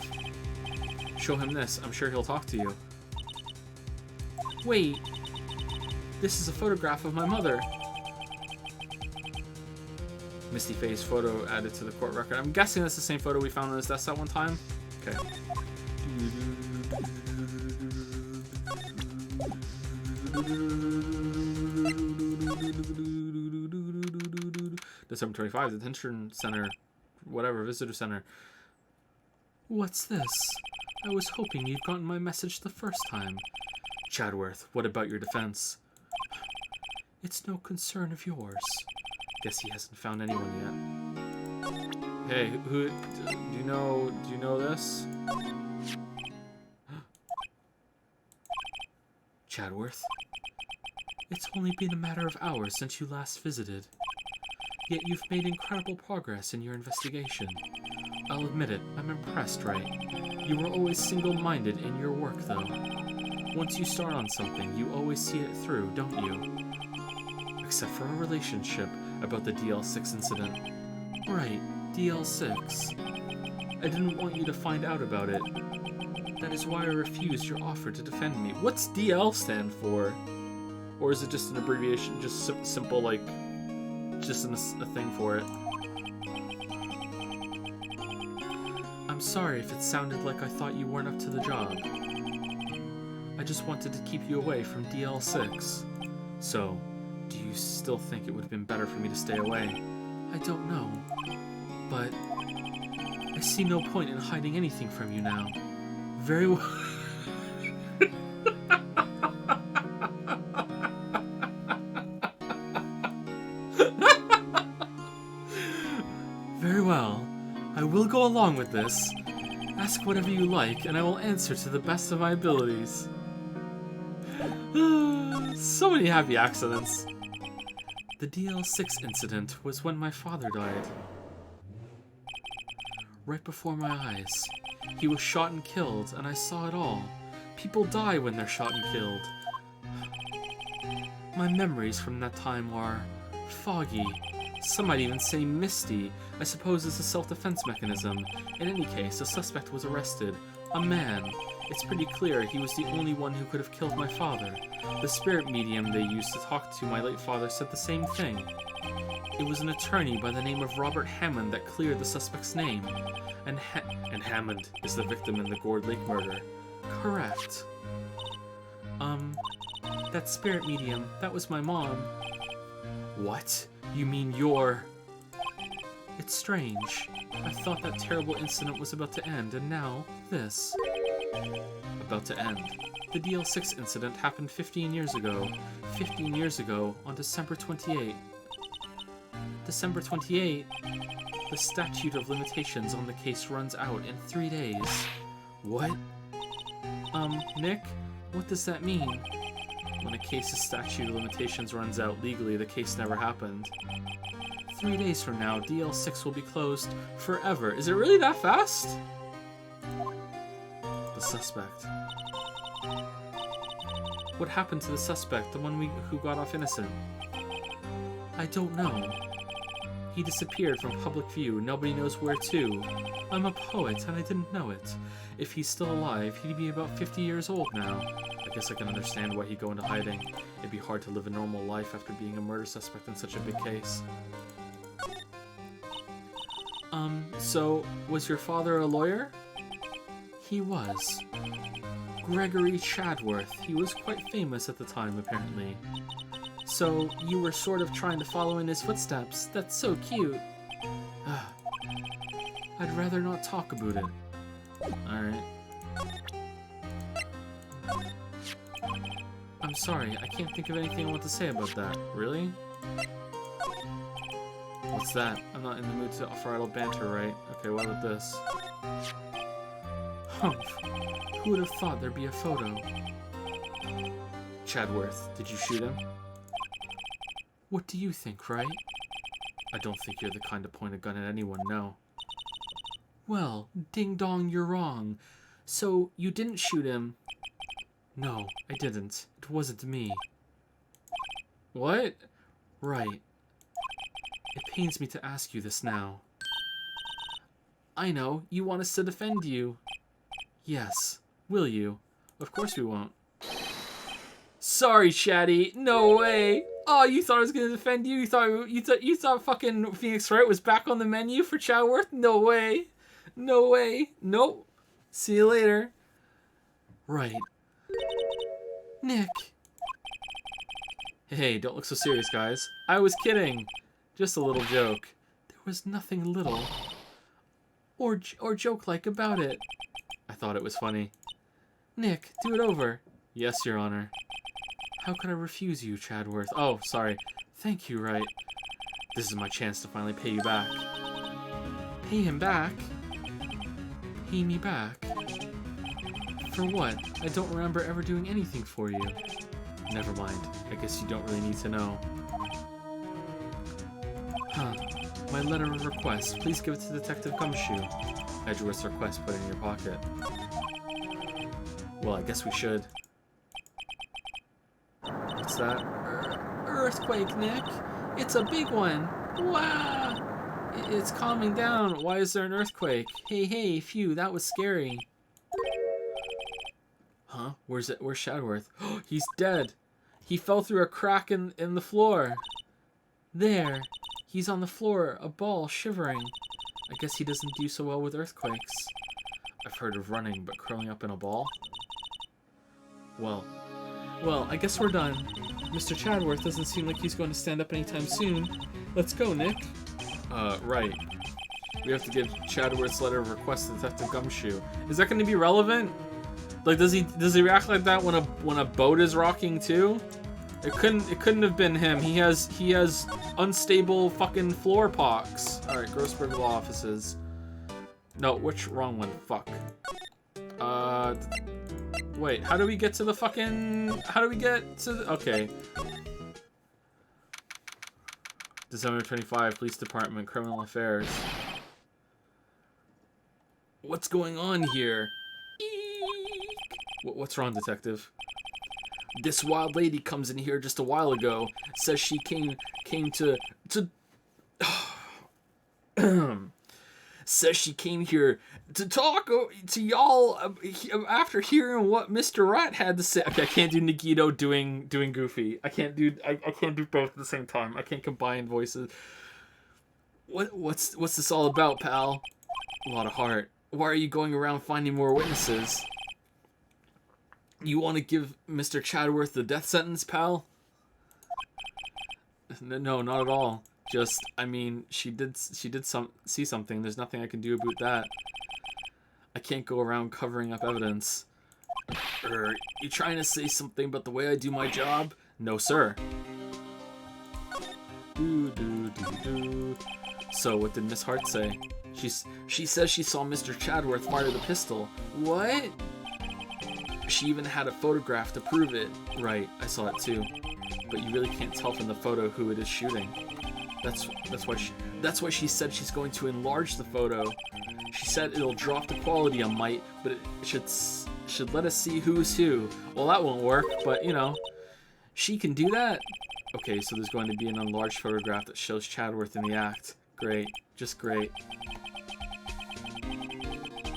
Show him this. I'm sure he'll talk to you. Wait. This is a photograph of my mother. Misty Fey's photo added to the court record. I'm guessing that's the same photo we found on his desk that one time. Okay. December 25, detention center, whatever, visitor center. What's this? I was hoping you'd gotten my message the first time. Chadworth, what about your defense? It's no concern of yours. Guess he hasn't found anyone yet. Hey, who do you know this? Chadworth? It's only been a matter of hours since you last visited. Yet you've made incredible progress in your investigation. I'll admit it, I'm impressed, Wright. You were always single-minded in your work, though. Once you start on something, you always see it through, don't you? Except for a relationship about the DL6 incident. Right, DL6. I didn't want you to find out about it. That is why I refused your offer to defend me. What's DL stand for? Or is it just an abbreviation, just simple, like, just a thing for it? I'm sorry if it sounded like I thought you weren't up to the job. I just wanted to keep you away from DL6. So, do you still think it would have been better for me to stay away? I don't know. But I see no point in hiding anything from you now. Very well. Very well. I will go along with this. Ask whatever you like, and I will answer to the best of my abilities. So many happy accidents. The DL6 incident was when my father died. right before my eyes. He was shot and killed, and I saw it all. People die when they're shot and killed. My memories from that time are foggy. Some might even say misty. I suppose it's a self-defense mechanism. In any case, a suspect was arrested. A man. It's pretty clear he was the only one who could have killed my father. The spirit medium they used to talk to my late father said the same thing. It was an attorney by the name of Robert Hammond that cleared the suspect's name. And Hammond is the victim in the Gourd Lake murder. Correct. That spirit medium, that was my mom. What? You mean you're... It's strange. I thought that terrible incident was about to end, and now, this. About to end. The DL6 incident happened 15 years ago. 15 years ago, on December 28. December 28? The statute of limitations on the case runs out in 3 days. What? Nick? What does that mean? When a case's statute of limitations runs out legally, the case never happened. 3 days from now, DL6 will be closed forever. Is it really that fast? The suspect. What happened to the suspect, the one who got off innocent? I don't know. He disappeared from public view. Nobody knows where to. I'm a poet, and I didn't know it. If he's still alive, he'd be about 50 years old now. I guess I can understand why he'd go into hiding. It'd be hard to live a normal life after being a murder suspect in such a big case. So, was your father a lawyer? He was. Gregory Chadworth. He was quite famous at the time, apparently. So, you were sort of trying to follow in his footsteps. That's so cute. I'd rather not talk about it. Alright. I'm sorry, I can't think of anything I want to say about that. Really? What's that? I'm not in the mood for idle banter, right? Okay, what about this? Humph. Who would have thought there'd be a photo? Chadworth, did you shoot him? What do you think, Wright? I don't think you're the kind to point a gun at anyone, no. Well, ding dong, you're wrong. So, you didn't shoot him? No, I didn't. It wasn't me. What? Right. It pains me to ask you this now. I know, you want us to defend you. Yes. Will you? Of course we won't. Sorry, Shaddy. No way. Oh, you thought I was gonna defend you? You thought fucking Phoenix Wright was back on the menu for Chadworth? No way. No way. Nope. See you later. Right. Nick. Hey, don't look so serious, guys. I was kidding. Just a little joke. There was nothing little or joke-like about it. I thought it was funny. Nick, do it over. Yes, Your Honor. How could I refuse you, Chadworth? Oh, sorry. Thank you, Wright. This is my chance to finally pay you back. Pay him back? Pay me back? For what? I don't remember ever doing anything for you. Never mind. I guess you don't really need to know. Huh. My letter of request. Please give it to Detective Gumshoe. Edgeworth's request put it in your pocket. Well, I guess we should. What's that? Earthquake, Nick. It's a big one. Wow. It's calming down. Why is there an earthquake? Hey, phew, that was scary. Huh? Where's Chadworth? He's dead. He fell through a crack in the floor. There. He's on the floor, a ball, shivering. I guess he doesn't do so well with earthquakes. I've heard of running, but curling up in a ball? Well, I guess we're done. Mr. Chadworth doesn't seem like he's going to stand up anytime soon. Let's go, Nick. Right. We have to give Chadworth's letter of request to Detective Gumshoe. Is that going to be relevant? Like, does he react like that when a boat is rocking too? It couldn't have been him. He has unstable fucking floor pox. All right, Grossberg Law Offices. No, wrong one? Fuck. Wait, how do we get to the fucking? How do we get to the? Okay. December 25, Police Department, Criminal Affairs. What's going on here? What's wrong, detective? This wild lady comes in here just a while ago. Says she came to says she came here to talk to y'all after hearing what Mr. Wright had to say. Okay, I can't do Nagito doing Goofy. I can't do both at the same time. I can't combine voices. What's this all about, pal? A lot of heart. Why are you going around finding more witnesses? You want to give Mr. Chadworth the death sentence, pal? No, not at all. Just, I mean, she did see something. There's nothing I can do about that. I can't go around covering up evidence. You trying to say something about the way I do my job? No, sir. So, what did Miss Hart say? She says she saw Mr. Chadworth fire the pistol. What? She even had a photograph to prove it. Right, I saw it too. But you really can't tell from the photo who it is shooting. That's why she said she's going to enlarge the photo. She said it'll drop the quality a mite, but it should let us see who's who. Well, that won't work, but you know, she can do that. Okay, so there's going to be an enlarged photograph that shows Chadworth in the act. Great, just great.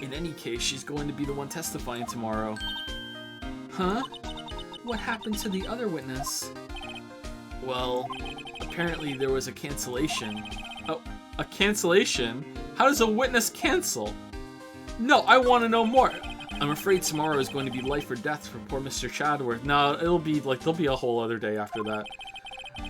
In any case, she's going to be the one testifying tomorrow. Huh? What happened to the other witness? Well, apparently there was a cancellation. Oh, a cancellation? How does a witness cancel? No, I want to know more. I'm afraid tomorrow is going to be life or death for poor Mr. Chadworth. No, it'll be like, there'll be a whole other day after that.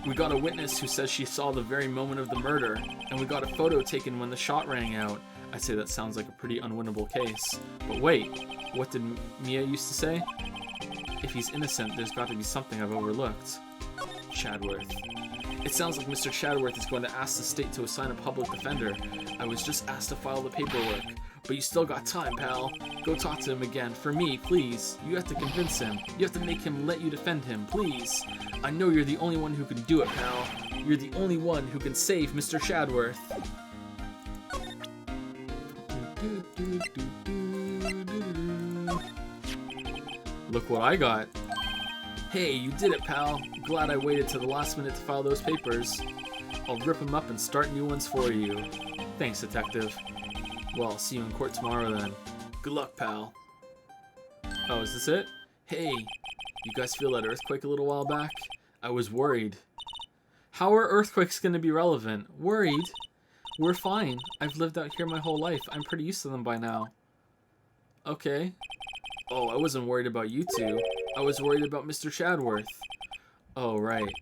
We got a witness who says she saw the very moment of the murder, and we got a photo taken when the shot rang out. I'd say that sounds like a pretty unwinnable case. But wait, what did Mia used to say? If he's innocent, there's got to be something I've overlooked. Chadworth. It sounds like Mr. Chadworth is going to ask the state to assign a public defender. I was just asked to file the paperwork. But you still got time, pal. Go talk to him again. For me, please. You have to convince him. You have to make him let you defend him, please. I know you're the only one who can do it, pal. You're the only one who can save Mr. Chadworth. Look what I got. Hey, you did it, pal. Glad I waited to the last minute to file those papers. I'll rip them up and start new ones for you. Thanks, detective. Well, I'll see you in court tomorrow then. Good luck, pal. Oh, is this it? Hey, you guys feel that earthquake a little while back? I was worried. How are earthquakes going to be relevant? Worried? We're fine. I've lived out here my whole life. I'm pretty used to them by now. Okay. Oh, I wasn't worried about you two. I was worried about Mr. Chadworth. Oh, right.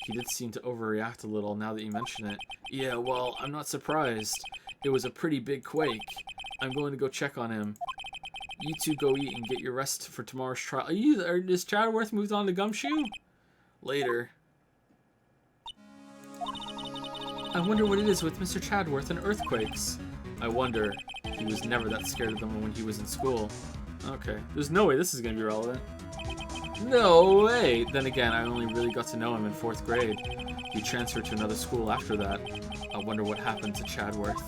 He did seem to overreact a little now that you mention it. Yeah, well, I'm not surprised. It was a pretty big quake. I'm going to go check on him. You two go eat and get your rest for tomorrow's trial. Is Chadworth moved on to Gumshoe? Later. I wonder what it is with Mr. Chadworth and earthquakes. I wonder. He was never that scared of them when he was in school. Okay. There's no way this is going to be relevant. No way! Then again, I only really got to know him in 4th grade. He transferred to another school after that. I wonder what happened to Chadworth.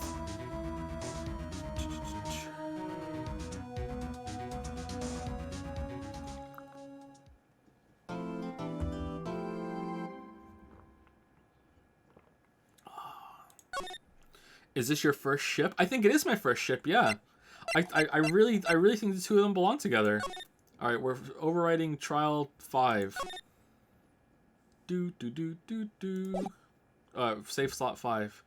Is this your first ship? I think it is my first ship, yeah. I really think the two of them belong together. Alright, we're overriding trial 5. Safe slot 5.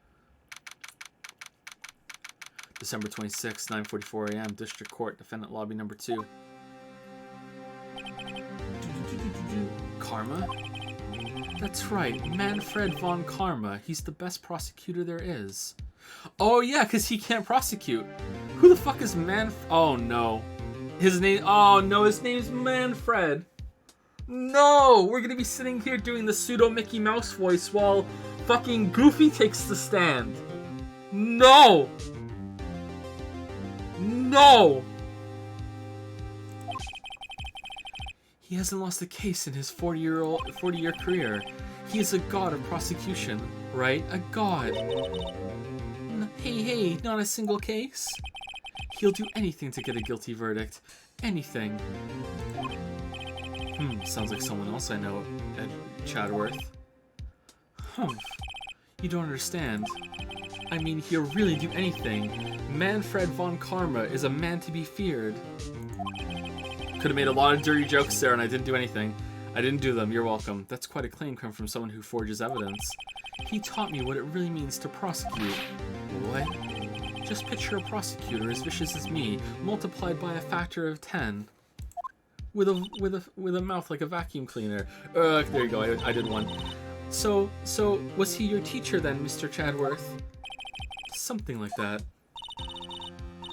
December 26, 9:44 a.m. District Court, Defendant Lobby number 2. Karma? That's right, Manfred von Karma. He's the best prosecutor there is. Oh yeah, because he can't prosecute. Who the fuck is Oh no. His name's Manfred. No! We're gonna be sitting here doing the pseudo Mickey Mouse voice while fucking Goofy takes the stand. No! No! He hasn't lost a case in his 40-year career. He is a god of prosecution, right? A god. Hey, not a single case? He'll do anything to get a guilty verdict. Anything. Sounds like someone else I know at Chadworth. You don't understand. I mean, he'll really do anything. Manfred von Karma is a man to be feared. Could have made a lot of dirty jokes there and I didn't do anything. I didn't do them, you're welcome. That's quite a claim coming from someone who forges evidence. He taught me what it really means to prosecute. What? Just picture a prosecutor as vicious as me, multiplied by a factor of 10. With a mouth like a vacuum cleaner. There you go, I did one. So, was he your teacher then, Mr. Chadworth? Something like that.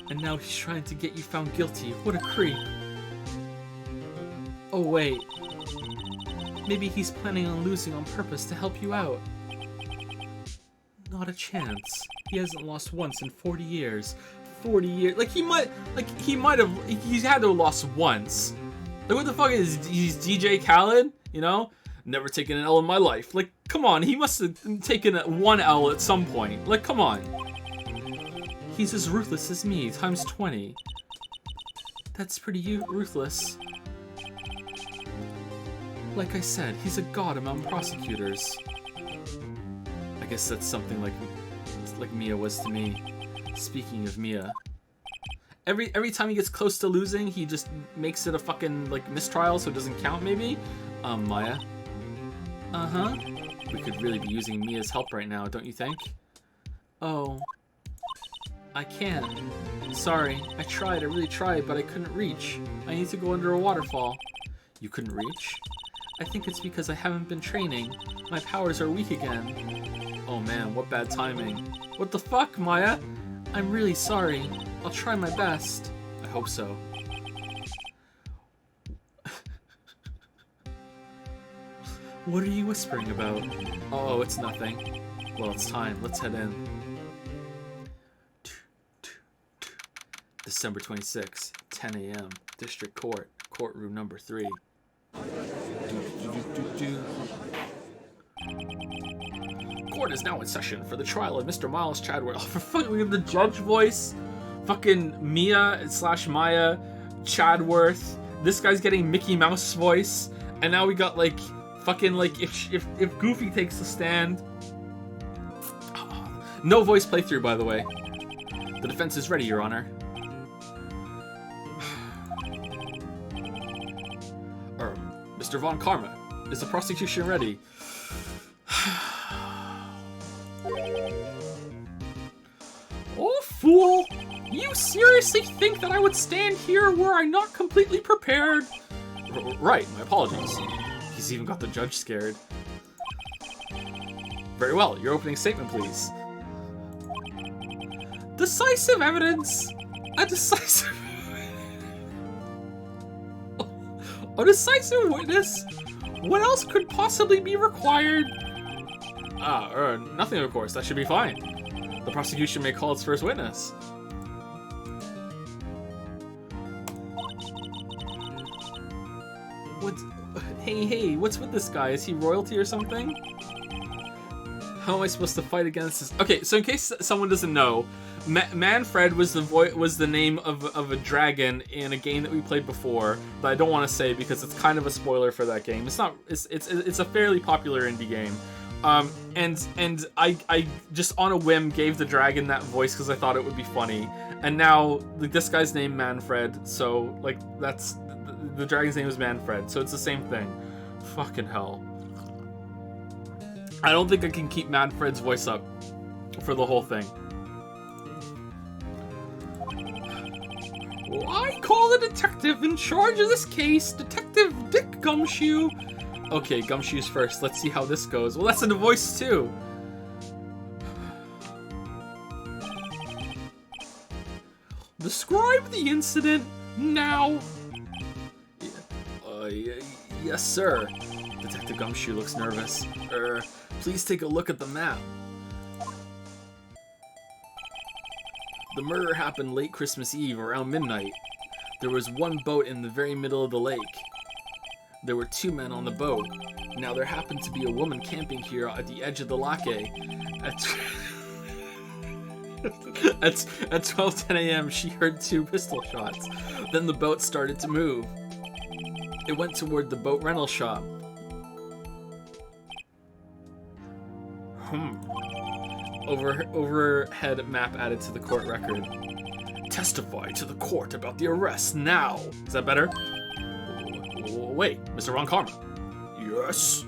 And now he's trying to get you found guilty. What a creep. Oh wait. Maybe he's planning on losing on purpose to help you out. Not a chance. He hasn't lost once in 40 years. 40 years. Like, he might have, he's had to have lost once. Like, what the fuck is, he's DJ Khaled? You know? Never taken an L in my life. Like, come on, he must have taken one L at some point. Like, come on. He's as ruthless as me, times 20. That's pretty ruthless. Like I said, he's a god among prosecutors. I guess that's something like Mia was to me. Speaking of Mia. Every time he gets close to losing, he just makes it a fucking, like, mistrial so it doesn't count, maybe? Maya? Uh-huh. We could really be using Mia's help right now, don't you think? Oh. I can't. Sorry, I really tried, but I couldn't reach. I need to go under a waterfall. You couldn't reach? I think it's because I haven't been training. My powers are weak again. Oh man, what bad timing. What the fuck, Maya? I'm really sorry. I'll try my best. I hope so. What are you whispering about? Oh, it's nothing. Well, it's time. Let's head in. December 26, 10 a.m. District Court. Courtroom number 3. Court is now in session for the trial of Mr. Miles Chadworth. Oh, for fucking, we have the judge voice. Fucking Mia/Maya Chadworth. This guy's getting Mickey Mouse voice. And now we got, like, fucking, like, if Goofy takes the stand. No voice playthrough, by the way. The defense is ready, Your Honor. Mr. Von Karma, is the prosecution ready? Oh, fool! You seriously think that I would stand here were I not completely prepared? Right, my apologies. He's even got the judge scared. Very well, your opening statement, please. Decisive evidence! A decisive witness? What else could possibly be required? Nothing, of course. That should be fine. The prosecution may call its first witness. Hey, what's with this guy? Is he royalty or something? How am I supposed to fight against this? Okay, so in case someone doesn't know, Manfred was the name of a dragon in a game that we played before that I don't want to say because it's kind of a spoiler for that game. It's a fairly popular indie game. And I just on a whim gave the dragon that voice because I thought it would be funny. And now like, this guy's named Manfred, so like that's the dragon's name is Manfred, so it's the same thing. Fucking hell. I don't think I can keep Manfred's voice up for the whole thing. Well, I call the detective in charge of this case, Detective Dick Gumshoe. Okay, Gumshoe's first. Let's see how this goes. Well, that's in the voice too. Describe the incident now. Yes, sir. Detective Gumshoe looks nervous. Please take a look at the map. The murder happened late Christmas Eve, around midnight. There was one boat in the very middle of the lake. There were 2 men on the boat. Now there happened to be a woman camping here at the edge of the lake. At 12:10 a.m., she heard 2 pistol shots. Then the boat started to move. It went toward the boat rental shop. Overhead map added to the court record. Testify to the court about the arrest now. Is that better? Wait, Mr. Ron Karma. Yes.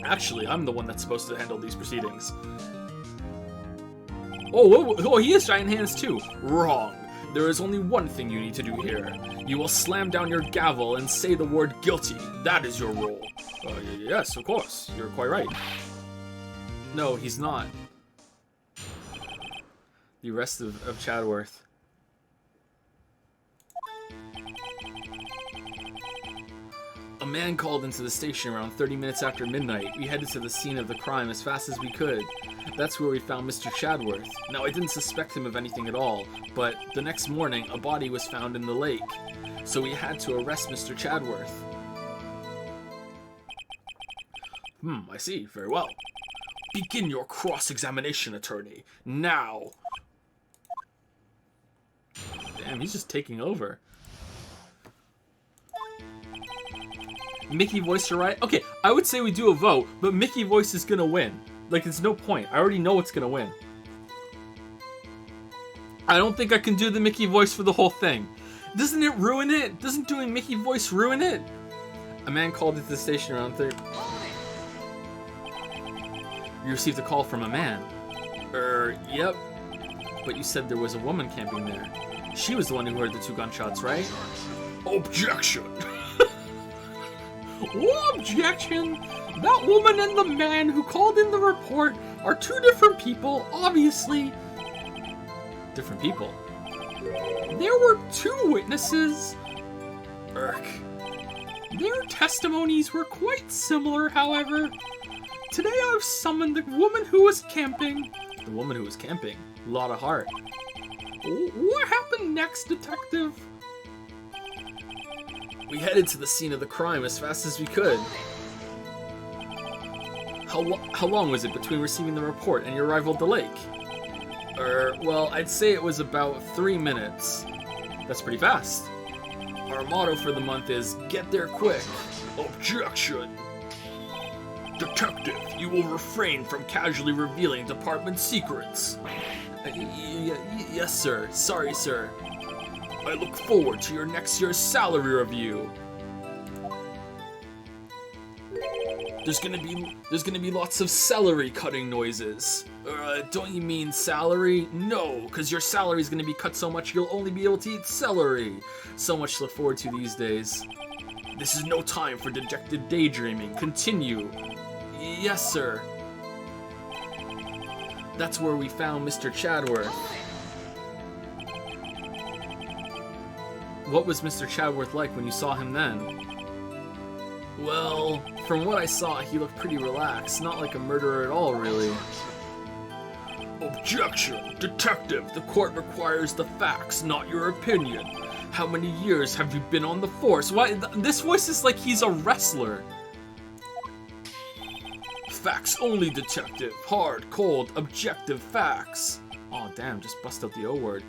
Actually, I'm the one that's supposed to handle these proceedings. Oh, he has giant hands too. Wrong. There is only one thing you need to do here. You will slam down your gavel and say the word guilty. That is your role. Yes, of course. You're quite right. No, he's not. The arrest of Chadworth. A man called into the station around 30 minutes after midnight. We headed to the scene of the crime as fast as we could. That's where we found Mr. Chadworth. Now, I didn't suspect him of anything at all, but the next morning, a body was found in the lake. So we had to arrest Mr. Chadworth. I see. Very well. Begin your cross-examination, attorney. Now. Damn, he's just taking over. Mickey voice or Wright? Okay, I would say we do a vote, but Mickey voice is gonna win. Like, it's no point. I already know what's gonna win. I don't think I can do the Mickey voice for the whole thing. Doesn't it ruin it? Doesn't doing Mickey voice ruin it? A man called into the station around 30. You received a call from a man. Yep. But you said there was a woman camping there. She was the one who heard the 2 gunshots, right? Objection! Objection! That woman and the man who called in the report are 2 different people, obviously. Different people? There were 2 witnesses. Their testimonies were quite similar, however. Today I've summoned the woman who was camping. The woman who was camping? Lot of heart. What happened next, detective? We headed to the scene of the crime as fast as we could. How long was it between receiving the report and your arrival at the lake? Well, I'd say it was about 3 minutes. That's pretty fast. Our motto for the month is, get there quick. Objection! Detective, you will refrain from casually revealing department secrets. Yes, sir. Sorry, sir. I look forward to your next year's salary review. There's gonna be lots of celery cutting noises. Don't you mean salary? No, because your salary is gonna be cut so much you'll only be able to eat celery. So much to look forward to these days. This is no time for dejected daydreaming. Continue. Yes, sir. That's where we found Mr. Chadworth. What was Mr. Chadworth like when you saw him then? Well, from what I saw, he looked pretty relaxed. Not like a murderer at all, really. Objection! Detective, the court requires the facts, not your opinion. How many years have you been on the force? Why? This voice is like he's a wrestler. Facts only, detective. Hard, cold, objective facts. Oh, damn, just bust out the O word.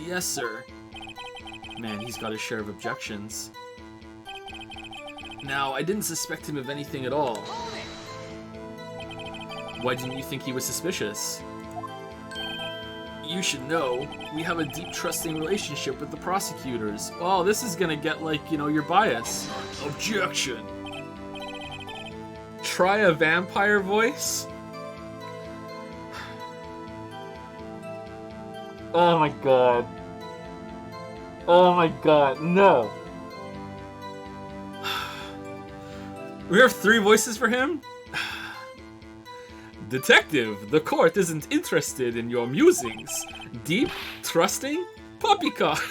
Yes, sir. Man, he's got his share of objections. Now, I didn't suspect him of anything at all. Why didn't you think he was suspicious? You should know, we have a deep trusting relationship with the prosecutors. Oh, this is gonna get like, your bias. Objection! Try a vampire voice? Oh my god. Oh my god, no. We have 3 voices for him? Detective, the court isn't interested in your musings. Deep, trusting, poppycock.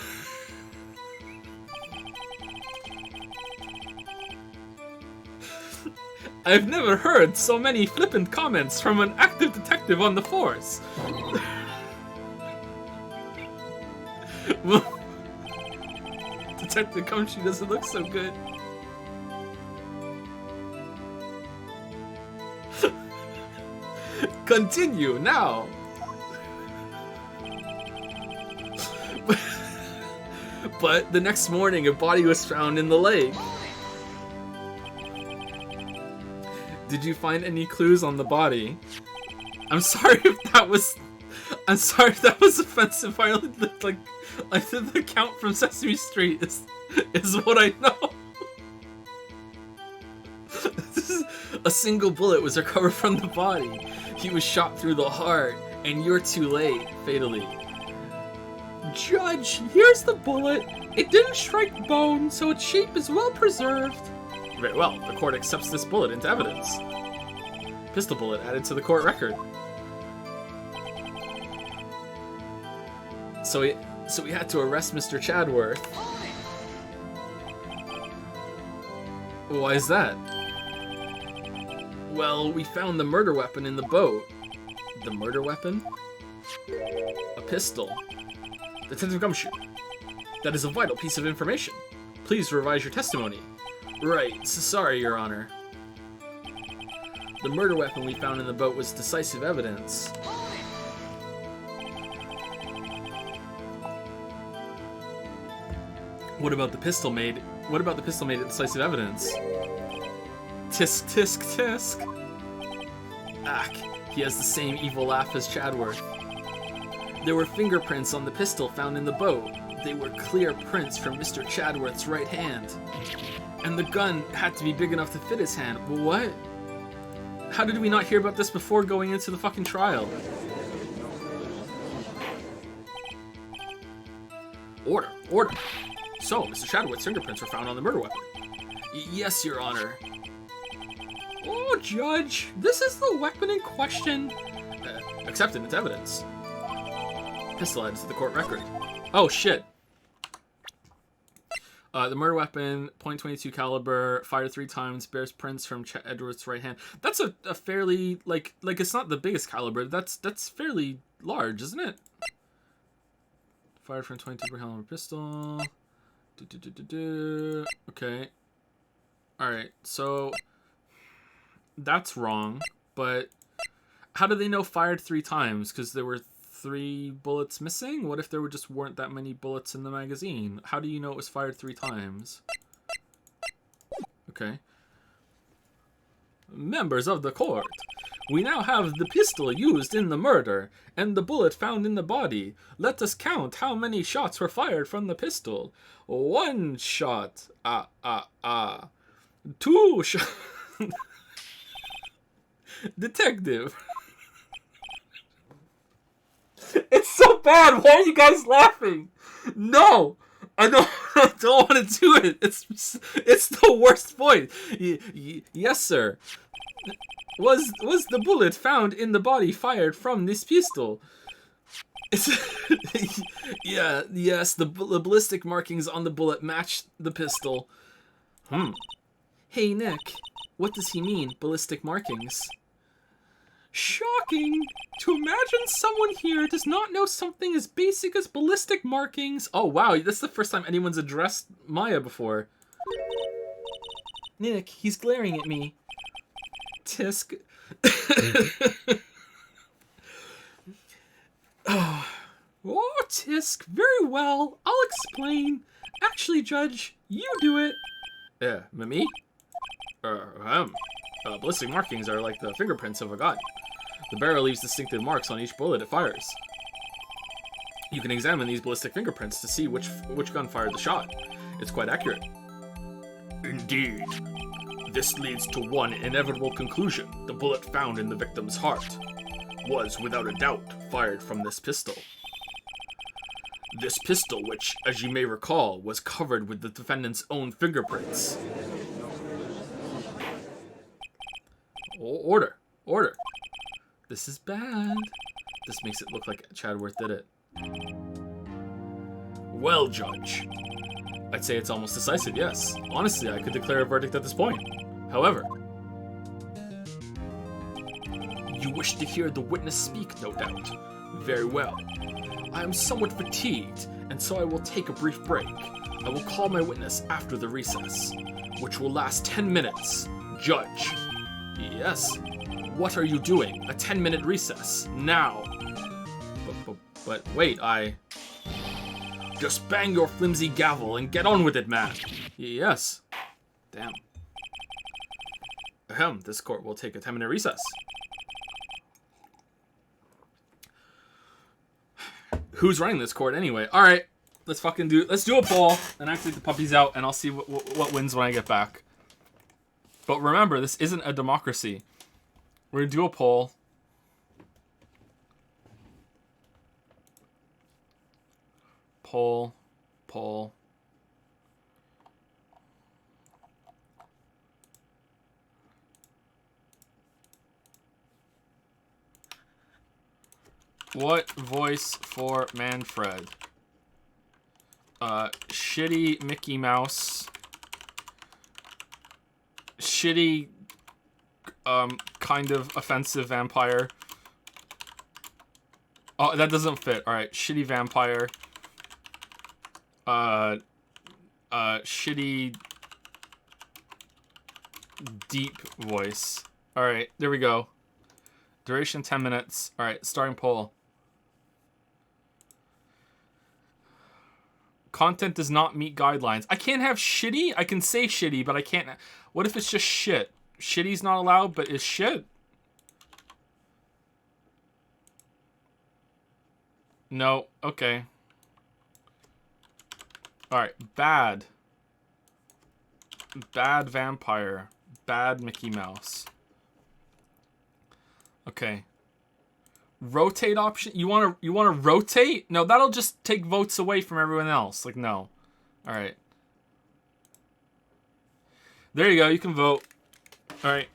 I've never heard so many flippant comments from an active detective on the force. Detective Cumshy doesn't look so good. Continue now. But the next morning, a body was found in the lake. Did you find any clues on the body? I'm sorry if that was offensive. I only did the count from Sesame Street is what I know. A single bullet was recovered from the body. He was shot through the heart, and you're too late, fatally. Judge, here's the bullet. It didn't strike bone, so its shape is well preserved. Very well, the court accepts this bullet into evidence. Pistol bullet added to the court record. So we had to arrest Mr. Chadworth. Why is that? Well, we found the murder weapon in the boat. The murder weapon? A pistol. Detective Gumshoe. That is a vital piece of information. Please revise your testimony. Right, sorry, Your Honor. The murder weapon we found in the boat was decisive evidence. What about the pistol made it decisive evidence? Tisk, tisk, tisk. Ack, he has the same evil laugh as Chadworth. There were fingerprints on the pistol found in the boat. They were clear prints from Mr. Chadworth's right hand. And the gun had to be big enough to fit his hand. What? How did we not hear about this before going into the fucking trial? Order, order. So, Mr. Chadworth's fingerprints were found on the murder weapon. Yes, Your Honor. Oh, Judge, this is the weapon in question. Accepted into evidence. Pistol added to the court record. Oh, shit. The murder weapon, .22 caliber, fired 3 times, bears prints from Chadworth's right hand. That's a fairly, like it's not the biggest caliber. That's fairly large, isn't it? Fired from .22 caliber pistol. Okay. Alright, so that's wrong, but how do they know fired 3 times? Because there were 3 bullets missing? What if there weren't that many bullets in the magazine? How do you know it was fired 3 times? Okay. Members of the court, we now have the pistol used in the murder, and the bullet found in the body. Let us count how many shots were fired from the pistol. 1 shot. 2 shots. Detective. It's so bad. Why are you guys laughing? No. I don't want to do it. It's the worst voice. Yes, sir. Was the bullet found in the body fired from this pistol? Yeah, yes, the ballistic markings on the bullet match the pistol. Hey, Nick, what does he mean, ballistic markings? Shocking! To imagine someone here does not know something as basic as ballistic markings. Oh, wow, that's the first time anyone's addressed Maya before. Nick, he's glaring at me. Tisk. Oh, Tisk, very well. I'll explain. Actually, Judge, you do it. Yeah, me? Ballistic markings are like the fingerprints of a gun. The barrel leaves distinctive marks on each bullet it fires. You can examine these ballistic fingerprints to see which gun fired the shot. It's quite accurate. Indeed. This leads to one inevitable conclusion. The bullet found in the victim's heart was, without a doubt, fired from this pistol. This pistol, which, as you may recall, was covered with the defendant's own fingerprints. Order. Order. This is bad. This makes it look like Chadworth did it. Well, Judge. I'd say it's almost decisive, yes. Honestly, I could declare a verdict at this point. However, you wish to hear the witness speak, no doubt. Very well. I am somewhat fatigued, and so I will take a brief break. I will call my witness after the recess, which will last 10 minutes. Judge. Yes. What are you doing? A 10-minute recess. Now. But wait, Just bang your flimsy gavel and get on with it, man. Yes. Damn. Ahem, this court will take a 10-minute recess. Who's running this court anyway? All right, let's do a poll and actually the puppies out, and I'll see what wins when I get back. But remember, this isn't a democracy. We're gonna do a poll. Poll. What voice for Manfred? Shitty Mickey Mouse. Shitty, kind of offensive vampire. Oh, that doesn't fit. Alright, shitty vampire. Shitty deep voice. Alright, there we go. Duration 10 minutes. Alright, starting poll. Content does not meet guidelines. I can't have shitty? I can say shitty, but I can't... What if it's just shit? Shitty's not allowed, but is shit? No. Okay. Alright, bad. Bad vampire. Bad Mickey Mouse. Okay. Rotate option? You wanna rotate? No, that'll just take votes away from everyone else. Like, no. Alright. There you go, you can vote. Alright.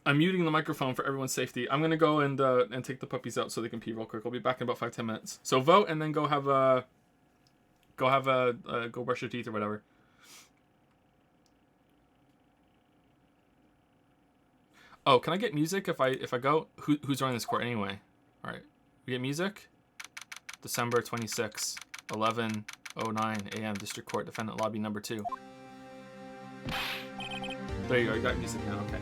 I'm muting the microphone for everyone's safety. I'm gonna go and take the puppies out so they can pee real quick. I'll be back in about 5-10 minutes. So vote and then go brush your teeth or whatever. Oh, can I get music if I go? Who's running this court anyway? All right, we get music. December 26, 11:09 a.m. District Court, Defendant Lobby number 2. There you go. You got music now. Okay.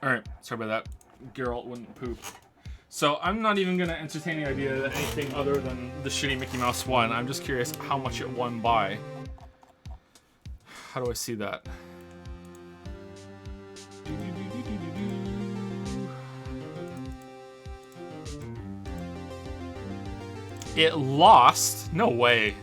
Alright, sorry about that. Geralt wouldn't poop. So I'm not even going to entertain the idea that anything other than the shitty Mickey Mouse won. I'm just curious how much it won by. How do I see that? It lost? No way.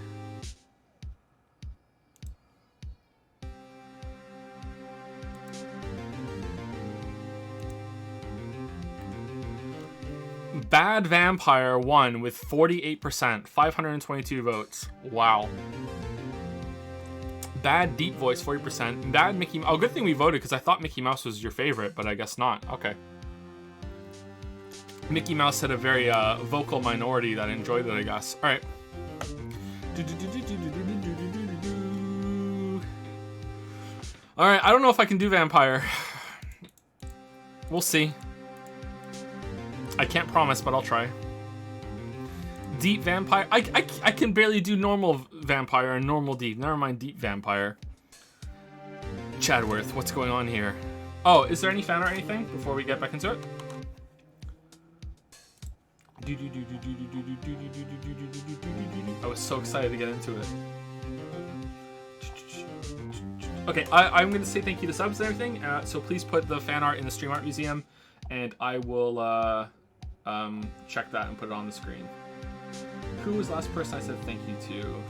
Bad Vampire won with 48%, 522 votes. Wow. Bad Deep Voice, 40%. Bad Mickey Mouse. Oh, good thing we voted because I thought Mickey Mouse was your favorite, but I guess not. Okay. Mickey Mouse had a very vocal minority that enjoyed it, I guess. All right. All right, I don't know if I can do Vampire. We'll see. I can't promise, but I'll try. Deep Vampire. I can barely do normal Vampire and normal Deep. Never mind Deep Vampire. Chadworth, what's going on here? Oh, is there any fan or anything before we get back into it? I was so excited to get into it. Okay, I'm going to say thank you to subs and everything. So please put the fan art in the Stream Art Museum, and I will check that and put it on the screen. Who was the last person I said thank you to?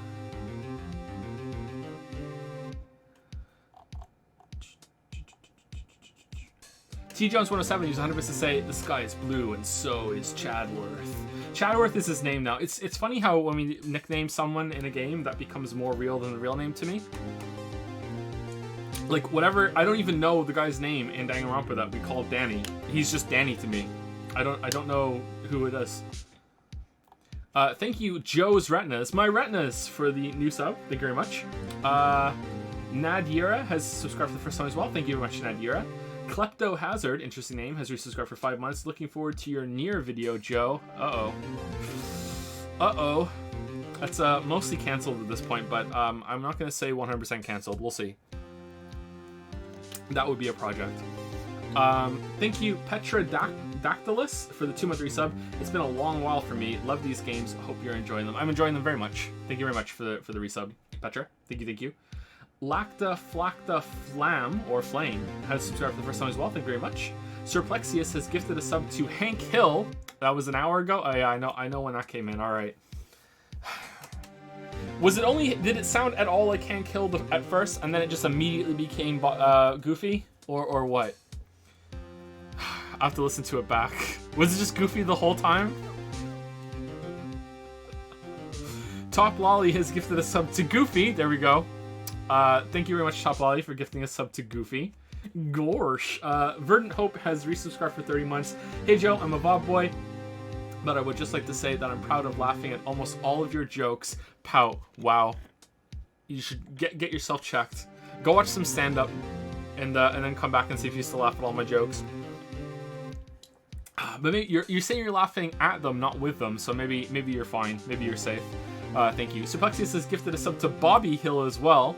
T Jones 107 used 100% to say the sky is blue and so is Chadworth. Chadworth is his name now. It's funny how when we nickname someone in a game that becomes more real than the real name to me. Like whatever, I don't even know the guy's name in Danganronpa that we call Danny. He's just Danny to me. I don't know who it is. Thank you, Joe's Retinas. My Retinas for the new sub. Thank you very much. Nadira has subscribed for the first time as well. Thank you very much, Nadira. Klepto Hazard, interesting name, has resubscribed for 5 months. Looking forward to your Nier video, Joe. Uh-oh. That's mostly canceled at this point, but I'm not going to say 100% canceled. We'll see. That would be a project. Thank you, Petra Dactylus, for the 2-month resub. It's been a long while for me. Love these games. Hope you're enjoying them. I'm enjoying them very much. Thank you very much for the resub, Petra. Thank you. Lacta Flacta Flam, or Flame, has subscribed for the first time as well. Thank you very much. Surplexius has gifted a sub to Hank Hill. That was an hour ago. Oh yeah, I know when that came in. All right. Was it only? Did it sound at all like Hank Hill at first, and then it just immediately became Goofy, or what? I have to listen to it back. Was it just Goofy the whole time? Top Lolly has gifted a sub to Goofy. There we go. Thank you very much, Top Lolly, for gifting a sub to Goofy. Gorsh. Verdant Hope has resubscribed for 30 months. Hey Joe, I'm a Bob boy, but I would just like to say that I'm proud of laughing at almost all of your jokes. Pout. Wow. You should get yourself checked. Go watch some stand-up, and then come back and see if you still laugh at all my jokes. But maybe you're saying you're laughing at them, not with them, so maybe you're fine. Maybe you're safe. Thank you. Suplexius has gifted a sub to Bobby Hill as well.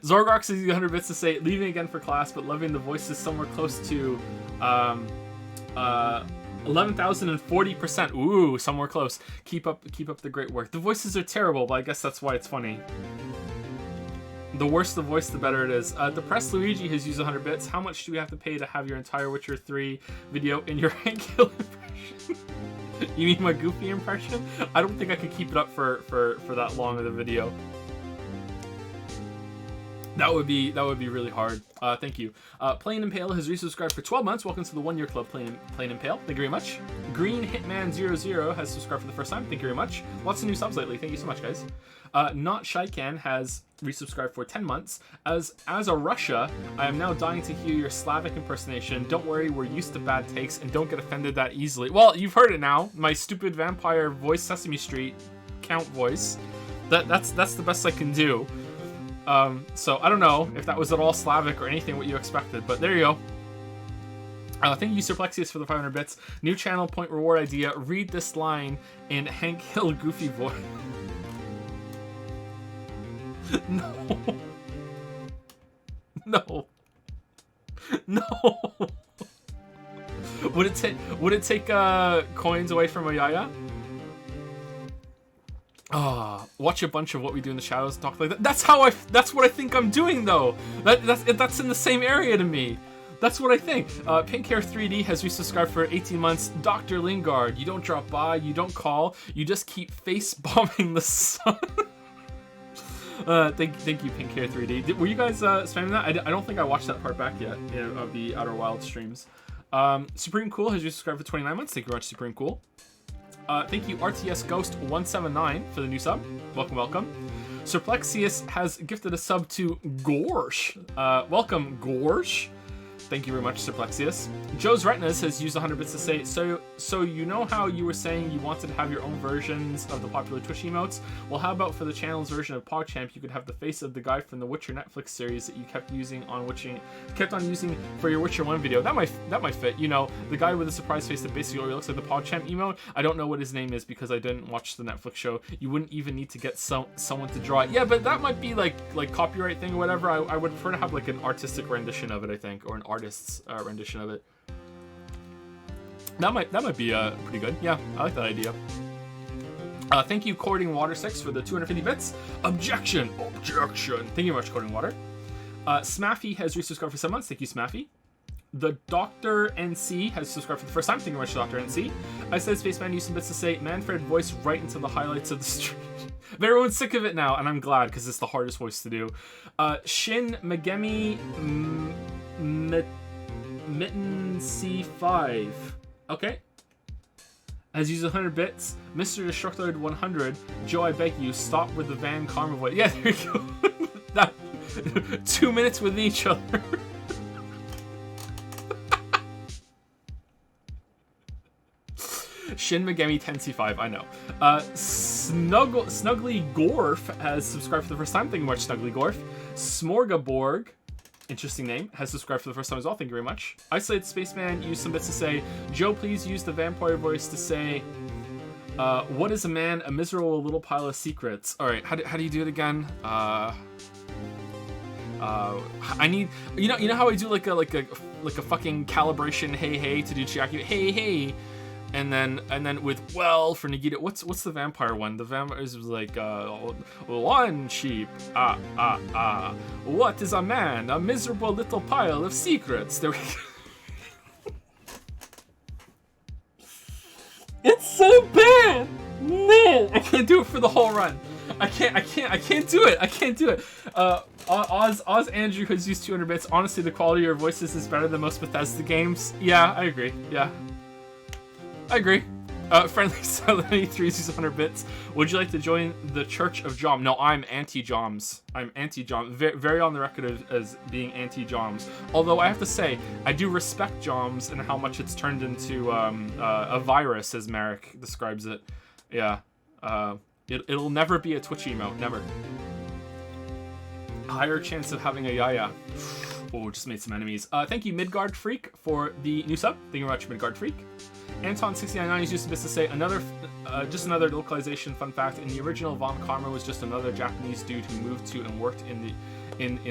Zorgox is 100 bits to say, leaving again for class, but loving the voices somewhere close to 11,040%. Ooh, somewhere close. Keep up the great work. The voices are terrible, but I guess that's why it's funny. The worse the voice, the better it is. Depressed Luigi has used 100 bits. How much do we have to pay to have your entire Witcher 3 video in your Hank Hill impression? You mean my Goofy impression? I don't think I could keep it up for that long of the video. That would be really hard. Thank you. Plain and Pale has resubscribed for 12 months. Welcome to the 1 year club, Plain and Pale. Thank you very much. Green Hitman 00 has subscribed for the first time. Thank you very much. Lots of new subs lately. Thank you so much, guys. Not Shycan has resubscribed for 10 months. As a Russia, I am now dying to hear your Slavic impersonation. Don't worry, we're used to bad takes and don't get offended that easily. Well, you've heard it now. My stupid vampire voice, Sesame Street count voice. That's the best I can do. So I don't know if that was at all Slavic or anything what you expected, but there you go. Thank you, Surplexius, for the 500 bits. New channel point reward idea. Read this line in Hank Hill Goofy voice. No. No. No. Would it take coins away from a Yaya? Watch a bunch of What We Do in the Shadows and talk like that. That's what I think I'm doing though. That's in the same area to me. That's what I think. Pink Hair 3D has resubscribed for 18 months. Dr. Lingard, you don't drop by, you don't call, you just keep face bombing the sun. Thank you, Pink Hair 3D. Were you guys spamming that? I don't think I watched that part back yet, of the Outer Wild streams. Supreme Cool has resubscribed for 29 months. Thank you very much, Supreme Cool. Thank you, RTS Ghost 179 for the new sub. Welcome. Surplexius has gifted a sub to Gorsh. Welcome, Gorsh. Thank you very much, Surplexius. Joe's Retinas has used 100 bits to say, so you know how you were saying you wanted to have your own versions of the popular Twitch emotes? Well, how about for the channel's version of PogChamp, you could have the face of the guy from the Witcher Netflix series that you kept on using for your Witcher 1 video. That might fit. The guy with the surprise face that basically looks like the PogChamp emote. I don't know what his name is because I didn't watch the Netflix show. You wouldn't even need to get someone to draw it. Yeah, but that might be like copyright thing or whatever. I would prefer to have like an artistic rendition of it, I think, or an artist's rendition of it. That might be pretty good. Yeah, I like that idea. Thank you, Courting Water 6 for the 250 bits. Objection. Thank you very much, Courting Water. Smaffy has resubscribed for 7 months. Thank you, Smaffy. The Dr. NC has subscribed for the first time. Thank you very much, Dr. NC. I said Spaceman used some bits to say Manfred voice right into the highlights of the stream. Everyone's sick of it now, and I'm glad because it's the hardest voice to do. Shin Megami Mitten C5. Okay. Has used 100 bits. Mr. Destructoid 100. Joe, I beg you, stop with the Van Karma voice. Yeah, there you go. 2 minutes with each other. Shin Megami Tensei 5, I know. Snuggly Gorf has subscribed for the first time. Thank you very much, Snuggly Gorf. Smorgaborg, interesting name, has subscribed for the first time as well. Thank you very much. Isolated Spaceman used some bits to say, Joe, please use the vampire voice to say, what is a man? A miserable little pile of secrets. Alright, how do you do it again? I need, you know how I do like a fucking calibration hey to do Chiaki, hey, and then with well for Nagita. What's the vampire one? The vampire is like one sheep. What is a man? A miserable little pile of secrets. There we go. It's so bad. Man, I can't do it for the whole run. I can't do it. I can't do it. Oz Andrew has used 200 bits. Honestly, the quality of your voices is better than most Bethesda games. Yeah, I agree. Yeah. I agree. Friendly Silent 83 uses 100 bits. Would you like to join the Church of Jom? No, I'm anti-Joms. I'm anti-Joms. Very on the record as being anti-Joms. Although I have to say, I do respect Joms and how much it's turned into a virus, as Merrick describes it. Yeah. It'll never be a Twitch emote. Never. Higher chance of having a Yaya. Oh, just made some enemies. Thank you, Midgard Freak, for the new sub. Thank you very much, Midgard Freak. Anton699 used to say just another localization fun fact. In the original, Von Karma was just another Japanese dude who moved to and worked in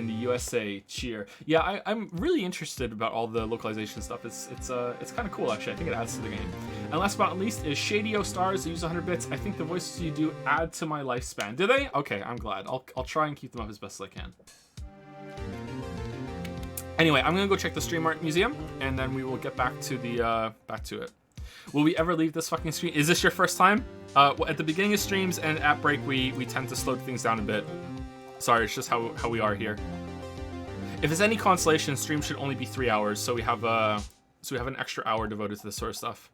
the USA. Cheer. Yeah, I'm really interested about all the localization stuff. It's kind of cool, actually. I think it adds to the game. And last but not least is Shady-O Stars. They use 100 bits. I think the voices you do add to my lifespan. Do they? Okay, I'm glad. I'll try and keep them up as best as I can. Anyway, I'm gonna go check the Stream Art Museum, and then we will get back to it. Will we ever leave this fucking screen? Is this your first time? At the beginning of streams and at break, we tend to slow things down a bit. Sorry, it's just how we are here. If it's any consolation, stream should only be 3 hours, so we have an extra hour devoted to this sort of stuff.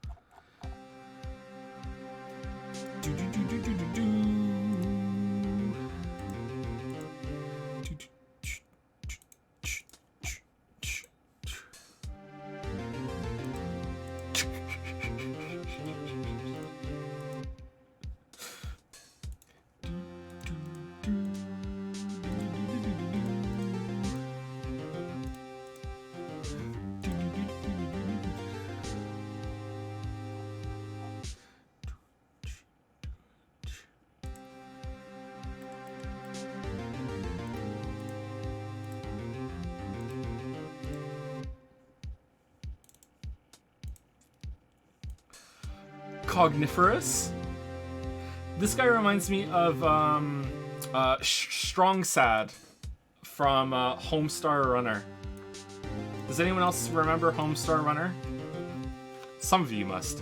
Cogniferous. This guy reminds me of Strong Sad from Homestar Runner. Does anyone else remember Homestar Runner? Some of you must.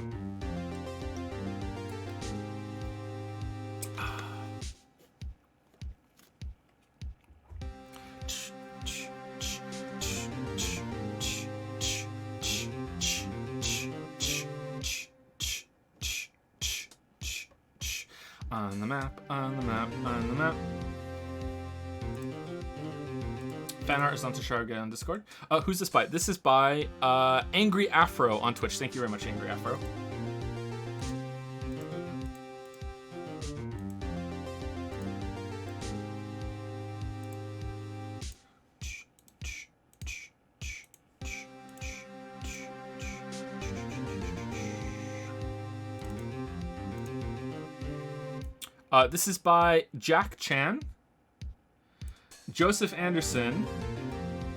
On the map, on the map, on the map. Fan art is on Tasharga on Discord. Who's this by? This is by Angry Afro on Twitch. Thank you very much, Angry Afro. This is by Jack Chan, Joseph Anderson.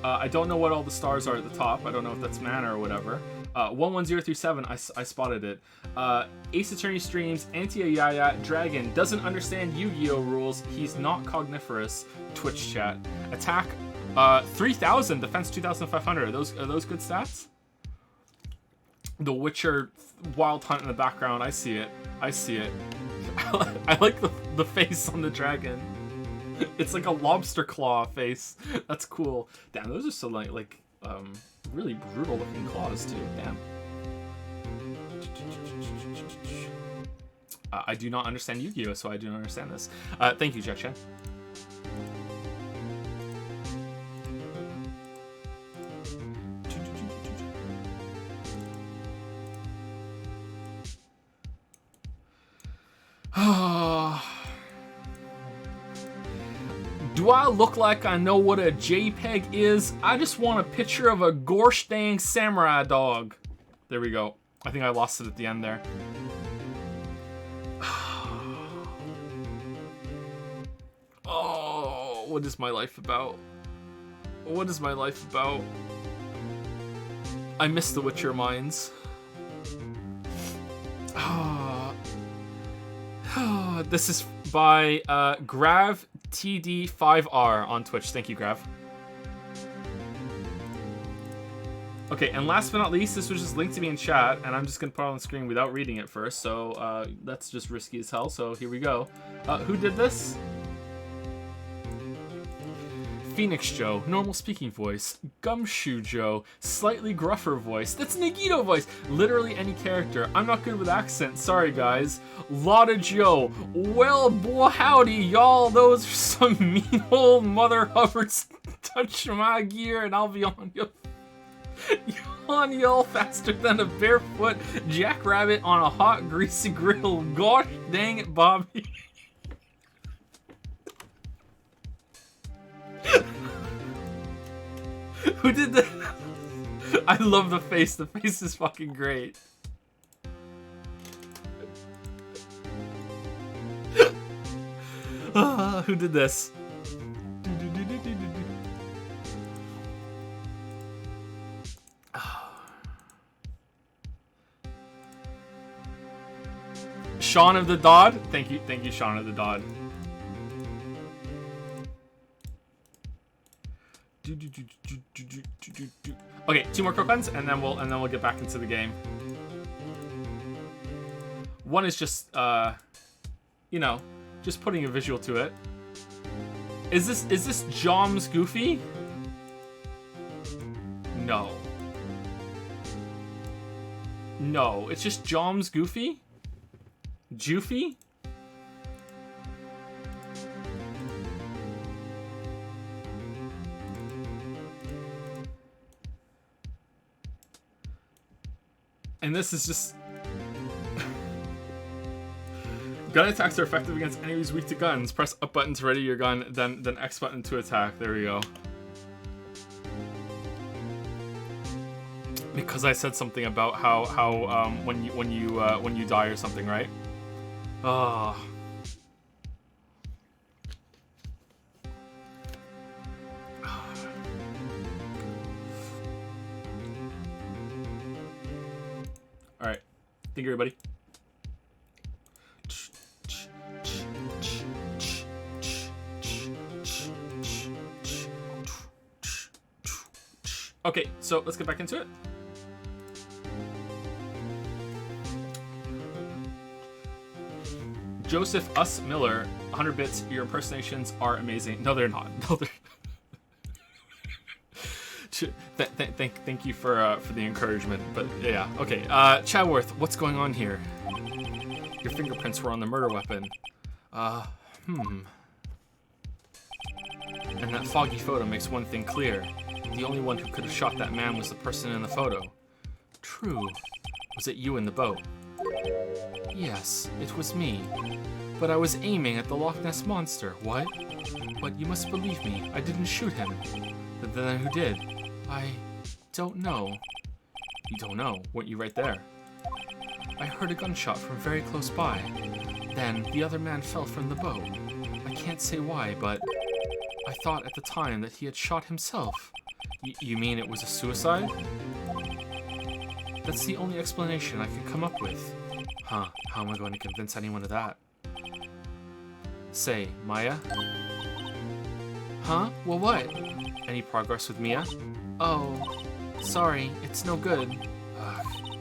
I don't know what all the stars are at the top. I don't know if that's mana or whatever. 11037, I spotted it. Ace Attorney streams, Anti-Yaya, Dragon, doesn't understand Yu-Gi-Oh! Rules, he's not cogniferous, Twitch chat. Attack 3000, defense 2500. Are those good stats? The Witcher Wild Hunt in the background, I see it. I see it. I like the face on the dragon. It's like a lobster claw face. That's cool. Damn, those are so like really brutal looking claws too. Damn. I do not understand Yu-Gi-Oh, so I do not understand this. Thank you, Jack Chen. Do I look like I know what a JPEG is? I just want a picture of a gosh dang samurai dog. There we go. I think I lost it at the end there. Oh, what is my life about? What is my life about? I miss the Witcher mines. This is by Grav TD5R on Twitch. Thank you, Grav. Okay, and last but not least, this was just linked to me in chat, and I'm just gonna put it on the screen without reading it first, so that's just risky as hell, so here we go. Who did this? Phoenix Joe, normal speaking voice. Gumshoe Joe, slightly gruffer voice. That's Nagito voice. Literally any character. I'm not good with accents, sorry guys. Lotta Joe, well boy howdy y'all, those are some mean old Mother Hubbards. Touch my gear and I'll be on y'all faster than a barefoot jackrabbit on a hot greasy grill. Gosh dang it, Bobby. Who did that? I love the face. The face is fucking great. Who did this? Shaun of the Dod? Thank you, Shaun of the Dod. Okay, 2 more quick ones, and then we'll get back into the game. One is just you know, just putting a visual to it. Is this Joms Goofy? No. No, it's just Joms Goofy? Joofy? And this is just... Gun attacks are effective against enemies weak to guns. Press up button to ready your gun, then X button to attack. There we go. Because I said something about how when you die or something, right? Oh. All right, thank you, everybody. Okay, so let's get back into it. Joseph Us Miller, 100 bits. Your impersonations are amazing. No, they're not. No, they're. Thank you for the encouragement. But yeah, okay. Chadworth, what's going on here? Your fingerprints were on the murder weapon. And that foggy photo makes one thing clear. The only one who could have shot that man was the person in the photo. True. Was it you in the boat? Yes, it was me. But I was aiming at the Loch Ness Monster. What? But you must believe me, I didn't shoot him. Then who did? I don't know. You don't know? Weren't you right there? I heard a gunshot from very close by. Then the other man fell from the boat. I can't say why, but I thought at the time that he had shot himself. You mean it was a suicide? That's the only explanation I could come up with. Huh, how am I going to convince anyone of that? Say, Maya? Huh? Well, what? Any progress with Mia? Oh, sorry, it's no good. Ugh.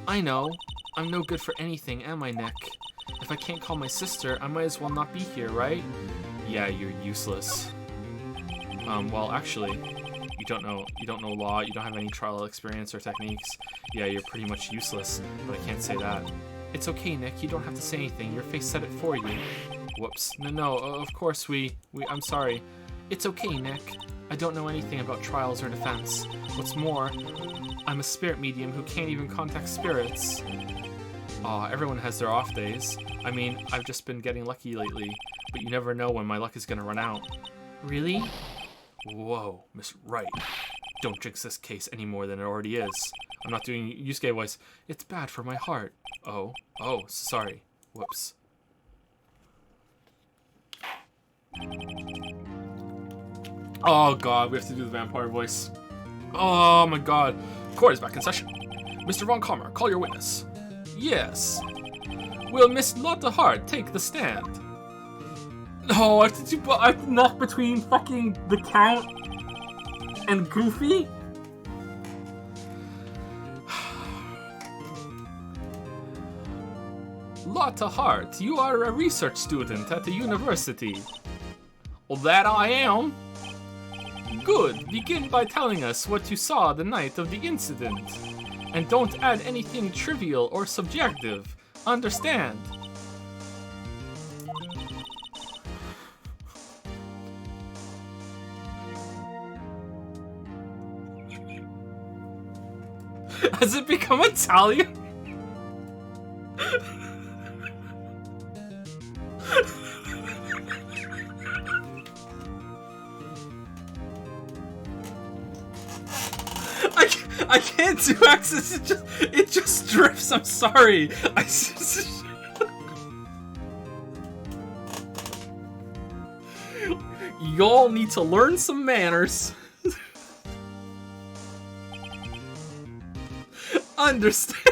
I know. I'm no good for anything, am I, Nick? If I can't call my sister, I might as well not be here, right? Yeah, you're useless. Well, actually, you don't know law, you don't have any trial experience or techniques. Yeah, you're pretty much useless, but I can't say that. It's okay, Nick, you don't have to say anything. Your face said it for you. Whoops. No, of course I'm sorry. It's okay, Nick. I don't know anything about trials or defense. What's more, I'm a spirit medium who can't even contact spirits. Aw, everyone has their off days. I mean, I've just been getting lucky lately, but you never know when my luck is gonna run out. Really? Whoa, Miss Wright. Don't jinx this case any more than it already is. I'm not doing Yusuke voice. It's bad for my heart. Oh, sorry. Whoops. Oh god, we have to do the vampire voice. Oh my god. Court is back in session. Mr. Von Calmer, call your witness. Yes. Will Miss Lotta Hart take the stand? No, I have to knock between fucking the Count and Goofy? Lotta Hart, you are a research student at the university. Well, that I am. Good. Begin by telling us what you saw the night of the incident. And don't add anything trivial or subjective. Understand? Has it become Italian? can't do access. It just drifts. I'm sorry. Y'all need to learn some manners. Understand?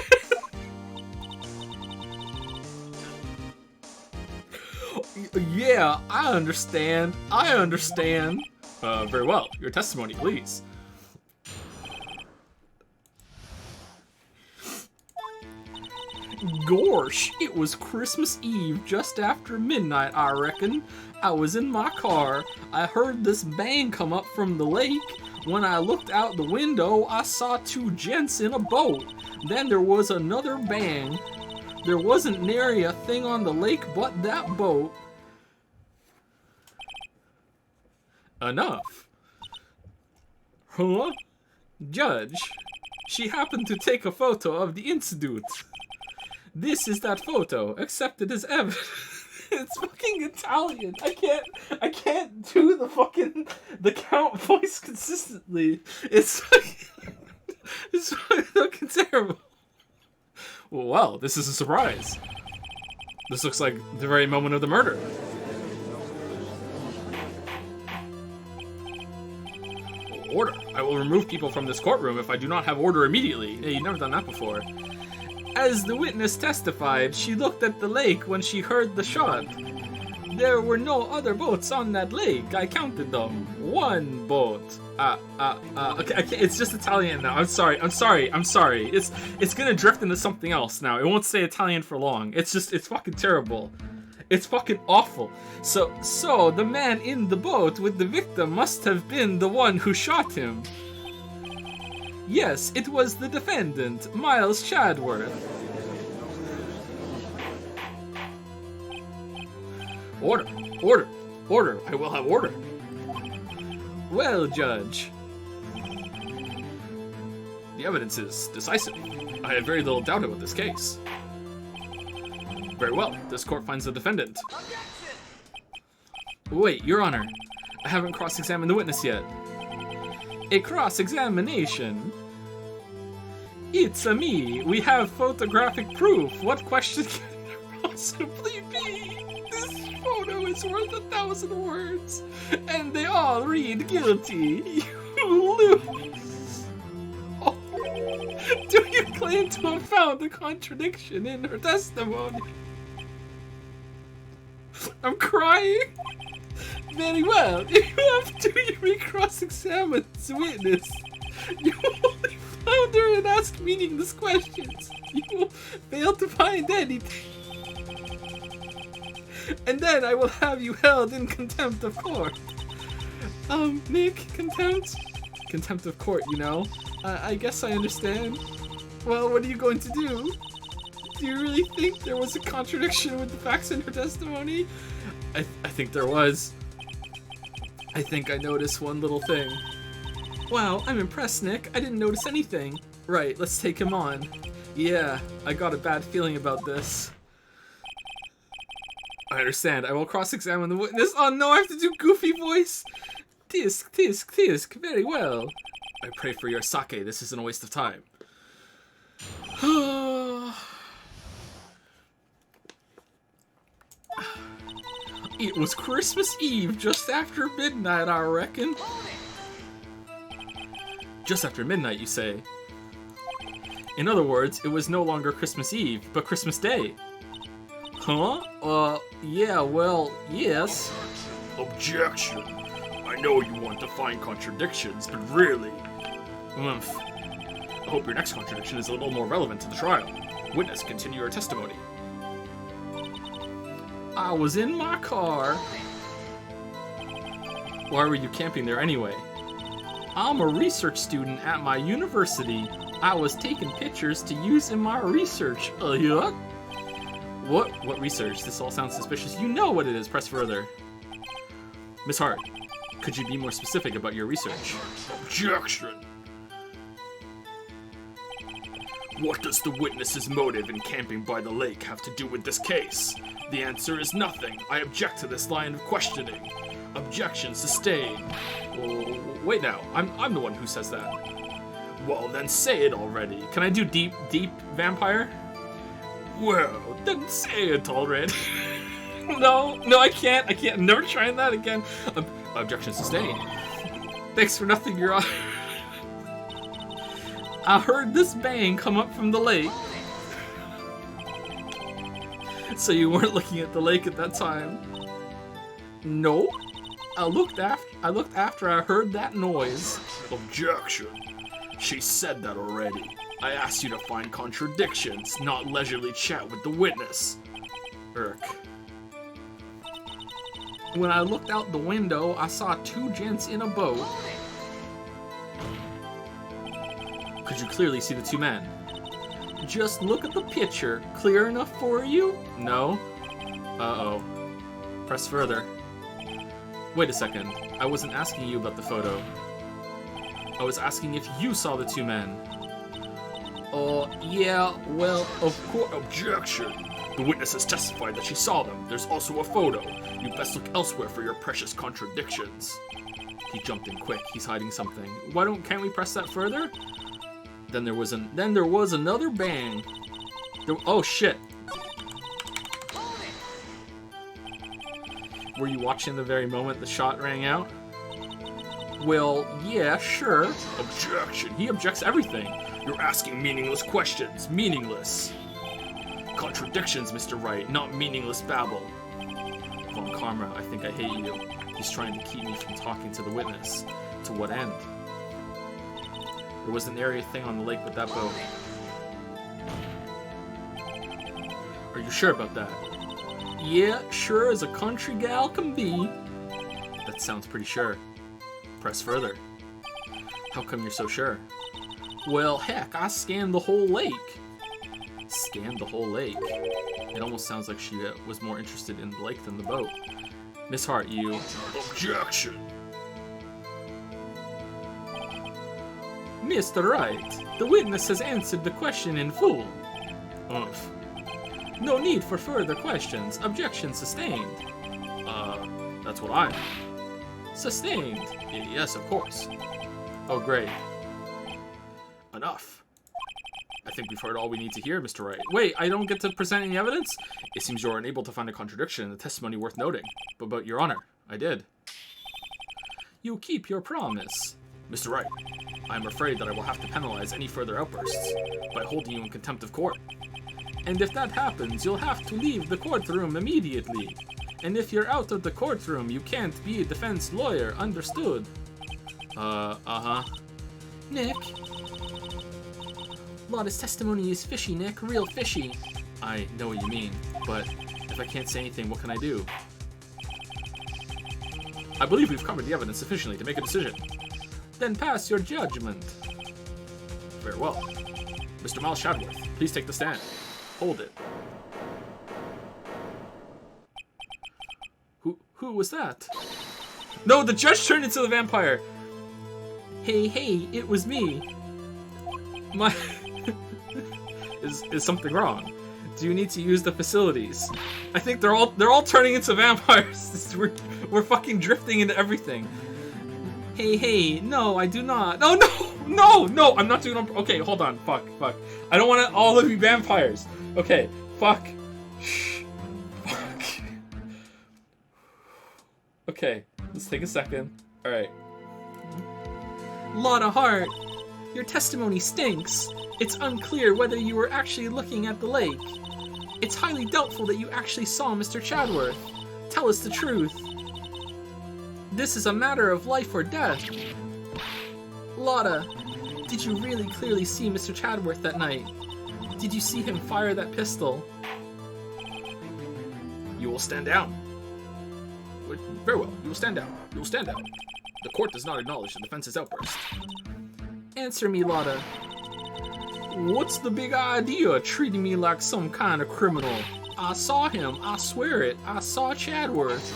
Yeah, I understand. I understand. Very well. Your testimony, please. Gorsh, it was Christmas Eve, just after midnight, I reckon. I was in my car. I heard this bang come up from the lake. When I looked out the window, I saw two gents in a boat. Then there was another bang. There wasn't nary a thing on the lake but that boat. Enough. Huh? Judge, she happened to take a photo of the incident. This is that photo, accepted as evidence. It's fucking Italian. I can't do the Count voice consistently. It's fucking terrible. Well, this is a surprise. This looks like the very moment of the murder. Order. I will remove people from this courtroom if I do not have order immediately. Hey, you've never done that before. As the witness testified, she looked at the lake when she heard the shot. There were no other boats on that lake. I counted them. One boat. Okay, it's just Italian now. I'm sorry. It's gonna drift into something else now. It won't stay Italian for long. It's fucking terrible. It's fucking awful. So the man in the boat with the victim must have been the one who shot him. Yes, it was the defendant, Miles Chadworth. Order. I will have order. Well, Judge. The evidence is decisive. I have very little doubt about this case. Very well. This court finds the defendant. Wait, Your Honor. I haven't cross-examined the witness yet. A cross-examination? It's a me. We have photographic proof. What question can there possibly be? This photo is worth 1,000 words, and they all read guilty. You lose. Oh. Do you claim to have found a contradiction in her testimony? I'm crying. Very well. If you have to re-cross-examine the witness, you only found her and asked meaningless questions. You will fail to find anything. And then I will have you held in contempt of court. Nick, contempt? Contempt of court, you know? I guess I understand. Well, what are you going to do? Do you really think there was a contradiction with the facts in her testimony? I think there was. I think I noticed one little thing. Wow, I'm impressed, Nick. I didn't notice anything. Right, let's take him on. Yeah, I got a bad feeling about this. I understand. I will cross-examine the witness. Oh no, I have to do goofy voice. Tisk, tisk, tisk. Very well. I pray for your sake. This isn't a waste of time. It was Christmas Eve, just after midnight, I reckon. Just after midnight, you say? In other words, it was no longer Christmas Eve, but Christmas Day. Huh? Yeah, well, yes. Objection. I know you want to find contradictions, but really... Oomph. I hope your next contradiction is a little more relevant to the trial. Witness, continue your testimony. I was in my car. Why were you camping there anyway? I'm a research student at my university. I was taking pictures to use in my research. Yeah? What research? This all sounds suspicious. You know what it is. Press further. Miss Hart, could you be more specific about your research? Objection. What does the witness's motive in camping by the lake have to do with this case? The answer is nothing. I object to this line of questioning. Objection sustained. Oh, wait now. I'm the one who says that. Well, then say it already. Can I do deep vampire? Well, then say it already. No, I can't. I'm never trying that again. Objection sustained. Thanks for nothing, Your Honor. I heard this bang come up from the lake. So you weren't looking at the lake at that time? No. I looked after I heard that noise. Objection. She said that already. I asked you to find contradictions, not leisurely chat with the witness. Irk. When I looked out the window, I saw two gents in a boat. Could you clearly see the two men? Just look at the picture. Clear enough for you? No. Uh-oh. Press further. Wait a second. I wasn't asking you about the photo. I was asking if you saw the two men. Oh, yeah, well, of course. Objection. The witness has testified that she saw them. There's also a photo. You best look elsewhere for your precious contradictions. He jumped in quick. He's hiding something. Can't we press that further? Then there was another bang. Oh shit. Were you watching the very moment the shot rang out? Well, yeah, sure. Objection. He objects everything. You're asking meaningless questions. Meaningless. Contradictions, Mr. Wright, not meaningless babble. Von Karma, I think I hate you. He's trying to keep me from talking to the witness. To what end? There was an area thing on the lake with that boat. Are you sure about that? Yeah, sure as a country gal can be. That sounds pretty sure. Press further. How come you're so sure? Well, heck, I scanned the whole lake. Scanned the whole lake? It almost sounds like she was more interested in the lake than the boat. Miss Hart, you... Objection. Mr. Wright, the witness has answered the question in full. Umph. No need for further questions. Objection sustained. That's what I... Sustained. Yes, of course. Oh, great. Enough. I think we've heard all we need to hear, Mr. Wright. Wait, I don't get to present any evidence? It seems you're unable to find a contradiction in the testimony worth noting. But Your Honor, I did. You keep your promise. Mr. Wright, I am afraid that I will have to penalize any further outbursts by holding you in contempt of court. And if that happens, you'll have to leave the courtroom immediately. And if you're out of the courtroom, you can't be a defense lawyer, understood? Uh-huh. Nick? Lotta's testimony is fishy, Nick, real fishy. I know what you mean, but if I can't say anything, what can I do? I believe we've covered the evidence sufficiently to make a decision. Then pass your judgment. Very well. Mr. Miles Shadworth, please take the stand. Hold it. Who was that? No, the judge turned into the vampire. Hey, it was me. My... Is something wrong? Do you need to use the facilities? I think they're all turning into vampires. We're fucking drifting into everything. Hey, no, I do not. No, I'm not doing it. Okay, hold on. Fuck. I don't want to all of you vampires. Okay, fuck. Shh. Fuck. Okay, let's take a second. Alright. Lotta Hart, your testimony stinks. It's unclear whether you were actually looking at the lake. It's highly doubtful that you actually saw Mr. Chadworth. Tell us the truth. This is a matter of life or death. Lotta, did you really clearly see Mr. Chadworth that night? Did you see him fire that pistol? You will stand down. Very well, you will stand down. You will stand down. The court does not acknowledge the defense's outburst. Answer me, Lotta. What's the big idea treating me like some kind of criminal? I saw him, I swear it. I saw Chadworth.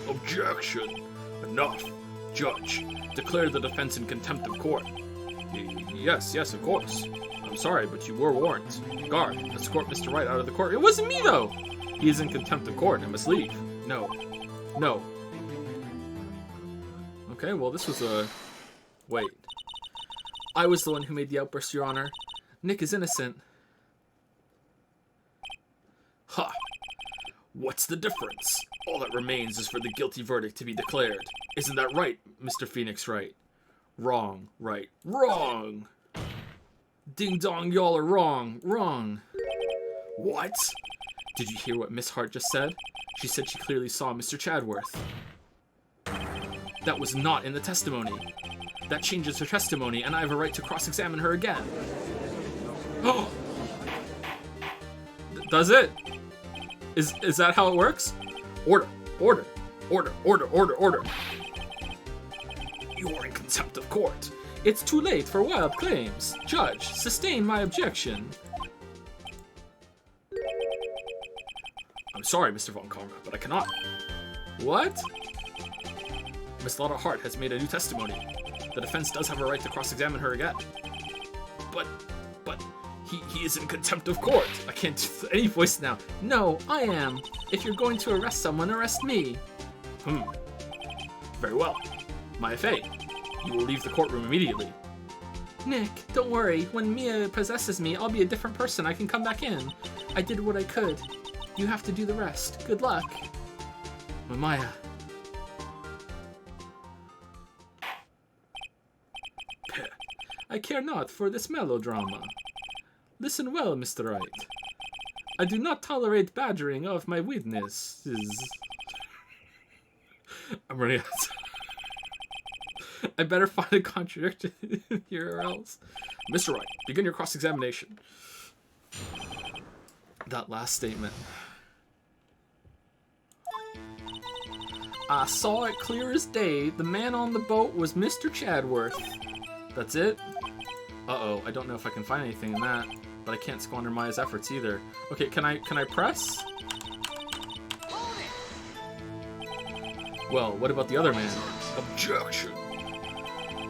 Objection. Enough. Judge, declare the defense in contempt of court. Yes, of course. I'm sorry, but you were warned. Guard, escort Mr. Wright out of the court. It wasn't me, though! He is in contempt of court and must leave. No. Okay, well, this was a... Wait. I was the one who made the outburst, Your Honor. Nick is innocent. Ha! What's the difference? All that remains is for the guilty verdict to be declared. Isn't that right, Mr. Phoenix Wright? Wrong, Wright. Wrong! Ding dong, y'all are wrong. Wrong. What? Did you hear what Miss Hart just said? She said she clearly saw Mr. Chadworth. That was not in the testimony. That changes her testimony, and I have a right to cross-examine her again. Oh, Does it? Is that how it works? Order, order, order, order, order, order. You are in contempt of court. It's too late for wild claims. Judge, sustain my objection. I'm sorry, Mr. Von Karma, but I cannot. What? Miss Lotta Hart has made a new testimony. The defense does have a right to cross-examine her again. But he is in contempt of court. I can't do any voice now. No, I am. If you're going to arrest someone, arrest me. Very well. My FA, you will leave the courtroom immediately. Nick, don't worry. When Mia possesses me, I'll be a different person. I can come back in. I did what I could. You have to do the rest. Good luck. Maya. I care not for this melodrama. Listen well, Mr. Wright. I do not tolerate badgering of my witnesses. I'm running out. I better find a contradiction here or else. Mr. Wright, begin your cross-examination. That last statement. I saw it clear as day. The man on the boat was Mr. Chadworth. That's it? Uh-oh, I don't know if I can find anything in that, but I can't squander Maya's efforts either. Okay, can I press? Well, what about the other man? Objection.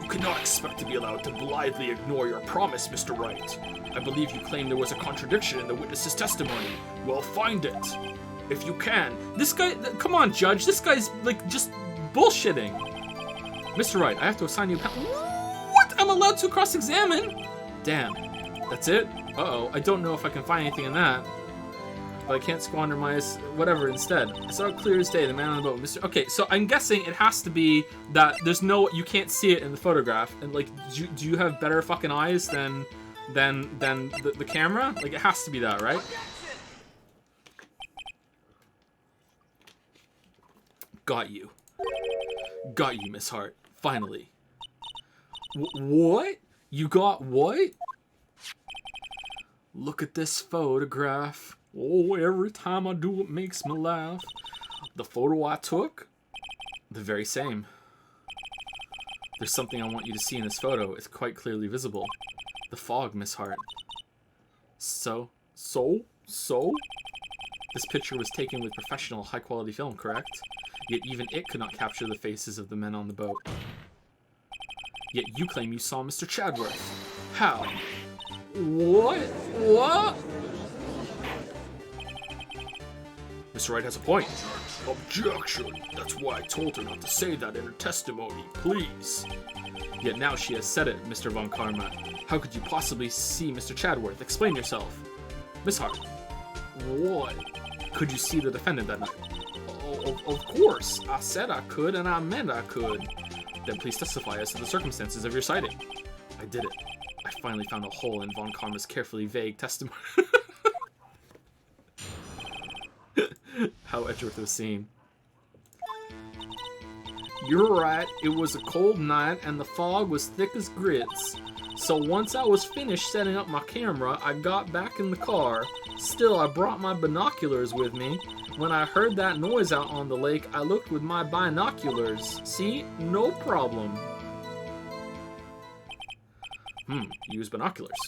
You cannot expect to be allowed to blithely ignore your promise, Mr. Wright. I believe you claim there was a contradiction in the witness's testimony. Well, find it. If you can. This guy, come on, Judge. This guy's, like, just bullshitting. Mr. Wright, I have to assign you a What? I'm allowed to cross-examine? Damn. That's it? Uh-oh. I don't know if I can find anything in that. But I can't squander my whatever instead. I saw it clear as day, the man on the boat, Mr. Okay, so I'm guessing it has to be that there's no, you can't see it in the photograph. And, like, do you have better fucking eyes than the camera? Like, it has to be that, right? Got you. Got you, Miss Hart. Finally. What? You got what? Look at this photograph. Oh, every time I do it makes me laugh. The photo I took? The very same. There's something I want you to see in this photo. It's quite clearly visible. The fog, Miss Hart. So? This picture was taken with professional, high-quality film, correct? Yet even it could not capture the faces of the men on the boat. Yet you claim you saw Mr. Chadworth. How? What? Mr. Wright has a point. Objection. That's why I told her not to say that in her testimony. Please. Yet now she has said it, Mr. Von Karma. How could you possibly see Mr. Chadworth? Explain yourself. Miss Hart. What? Could you see the defendant that night? Of course. I said I could, and I meant I could. Then please testify as to the circumstances of your sighting. I did it. I finally found a hole in Von Karma's carefully vague testimony. How Edgeworth was seen. You're right. It was a cold night, and the fog was thick as grits. So once I was finished setting up my camera, I got back in the car. Still, I brought my binoculars with me. When I heard that noise out on the lake, I looked with my binoculars. See? No problem. Use binoculars.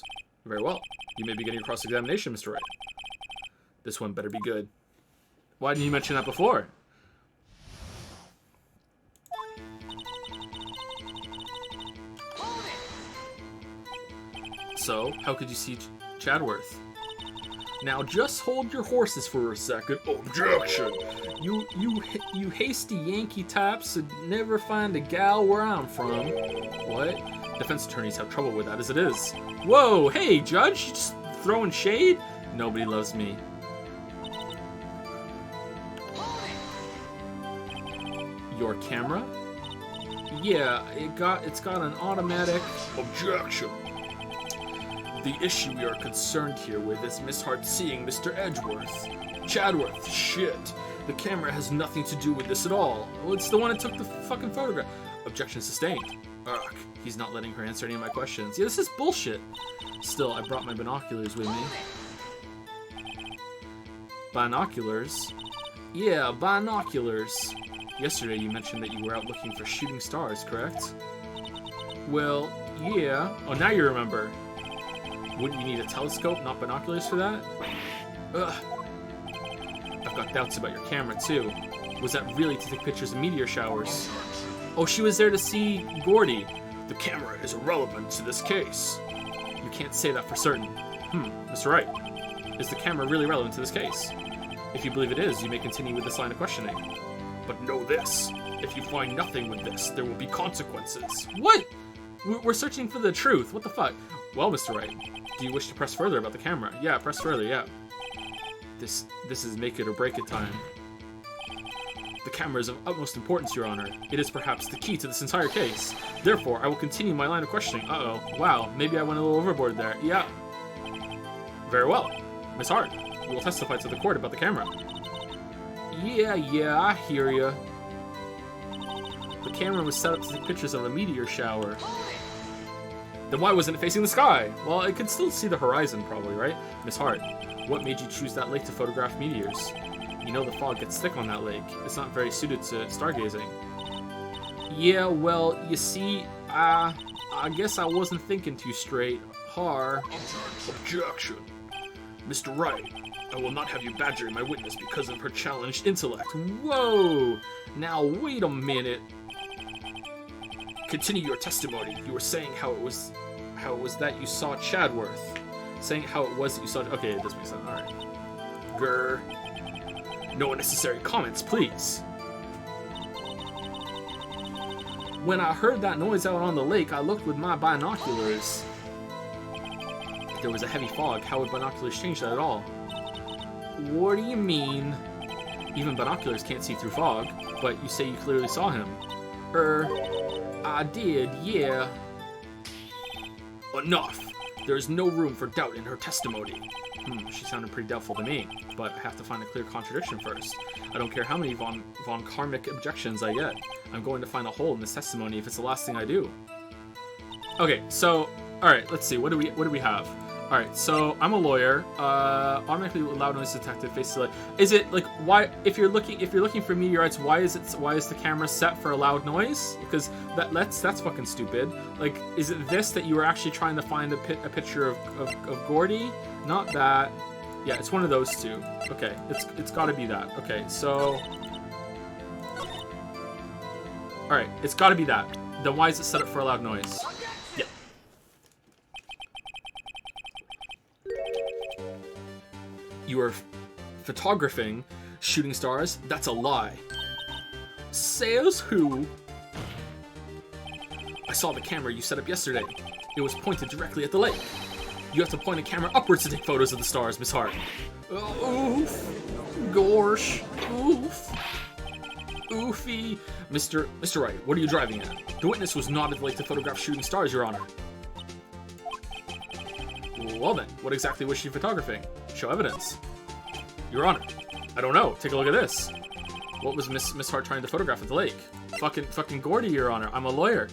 Very well. You may begin your cross-examination, Mr. Wright. This one better be good. Why didn't you mention that before? So, how could you see Chadworth? Now just hold your horses for a second. Objection! You hasty Yankee types would never find a gal where I'm from. What? Defense attorneys have trouble with that as it is. Whoa, hey, Judge, you just throwing shade? Nobody loves me. Your camera? Yeah, it's got an automatic... Objection. The issue we are concerned here with is Miss Hart seeing Mr. Chadworth, shit. The camera has nothing to do with this at all. Well, it's the one that took the fucking photograph. Objection sustained. Ugh, he's not letting her answer any of my questions. Yeah, this is bullshit. Still, I brought my binoculars with me. Binoculars? Yeah, binoculars. Yesterday you mentioned that you were out looking for shooting stars, correct? Well, yeah. Oh, now you remember. Wouldn't you need a telescope, not binoculars for that? Ugh. I've got doubts about your camera, too. Was that really to take pictures of meteor showers? Oh, she was there to see Gordy. The camera is irrelevant to this case. You can't say that for certain. Mr. Wright, is the camera really relevant to this case? If you believe it is, you may continue with this line of questioning. But know this, if you find nothing with this, there will be consequences. What? We're searching for the truth. What the fuck? Well, Mr. Wright, do you wish to press further about the camera? Yeah, press further, yeah. This is make it or break it time. The camera is of utmost importance, Your Honor. It is perhaps the key to this entire case. Therefore, I will continue my line of questioning. Uh-oh. Wow, maybe I went a little overboard there. Yeah. Very well. Miss Hart, you will testify to the court about the camera. Yeah, I hear ya. The camera was set up to take pictures of a meteor shower. Then why wasn't it facing the sky? Well, it could still see the horizon, probably, right? Miss Hart, what made you choose that lake to photograph meteors? You know the fog gets thick on that lake. It's not very suited to stargazing. Yeah, well, you see, I guess I wasn't thinking too straight. Objection. Mr. Wright, I will not have you badgering my witness because of her challenged intellect. Whoa! Now, wait a minute. Continue your testimony. You were saying how it was that you saw Chadworth. Saying how it was that you saw... Okay, this makes sense. Alright. Grr. No unnecessary comments, please. When I heard that noise out on the lake, I looked with my binoculars. If there was a heavy fog, how would binoculars change that at all? What do you mean? Even binoculars can't see through fog, but you say you clearly saw him. I did, yeah. Enough! There is no room for doubt in her testimony. She sounded pretty doubtful to me, but I have to find a clear contradiction first. I don't care how many von Karmic objections I get. I'm going to find a hole in this testimony if it's the last thing I do. Okay, so, alright, let's see, what do we have? Alright, so I'm a lawyer. Automatically loud noise detected face delay. Is it like why if you're looking for meteorites, why is the camera set for a loud noise? Because that's fucking stupid. Like, is it this that you were actually trying to find a picture of Gordy? Not that. Yeah, it's one of those two. Okay, it's got to be that. Okay, so alright, it's got to be that. Then why is it set up for a loud noise? Yeah. You are photographing shooting stars? That's a lie. Says who? I saw the camera you set up yesterday. It was pointed directly at the lake. You have to point a camera upwards to take photos of the stars, Miss Hart. Oof. Gorsh. Oof. Oofy. Mr. Wright, what are you driving at? The witness was not at the lake to photograph shooting stars, Your Honor. Well then, what exactly was she photographing? Show evidence. Your Honor, I don't know. Take a look at this. What was Miss Hart trying to photograph at the lake? Fucking Gordy, Your Honor. I'm a lawyer.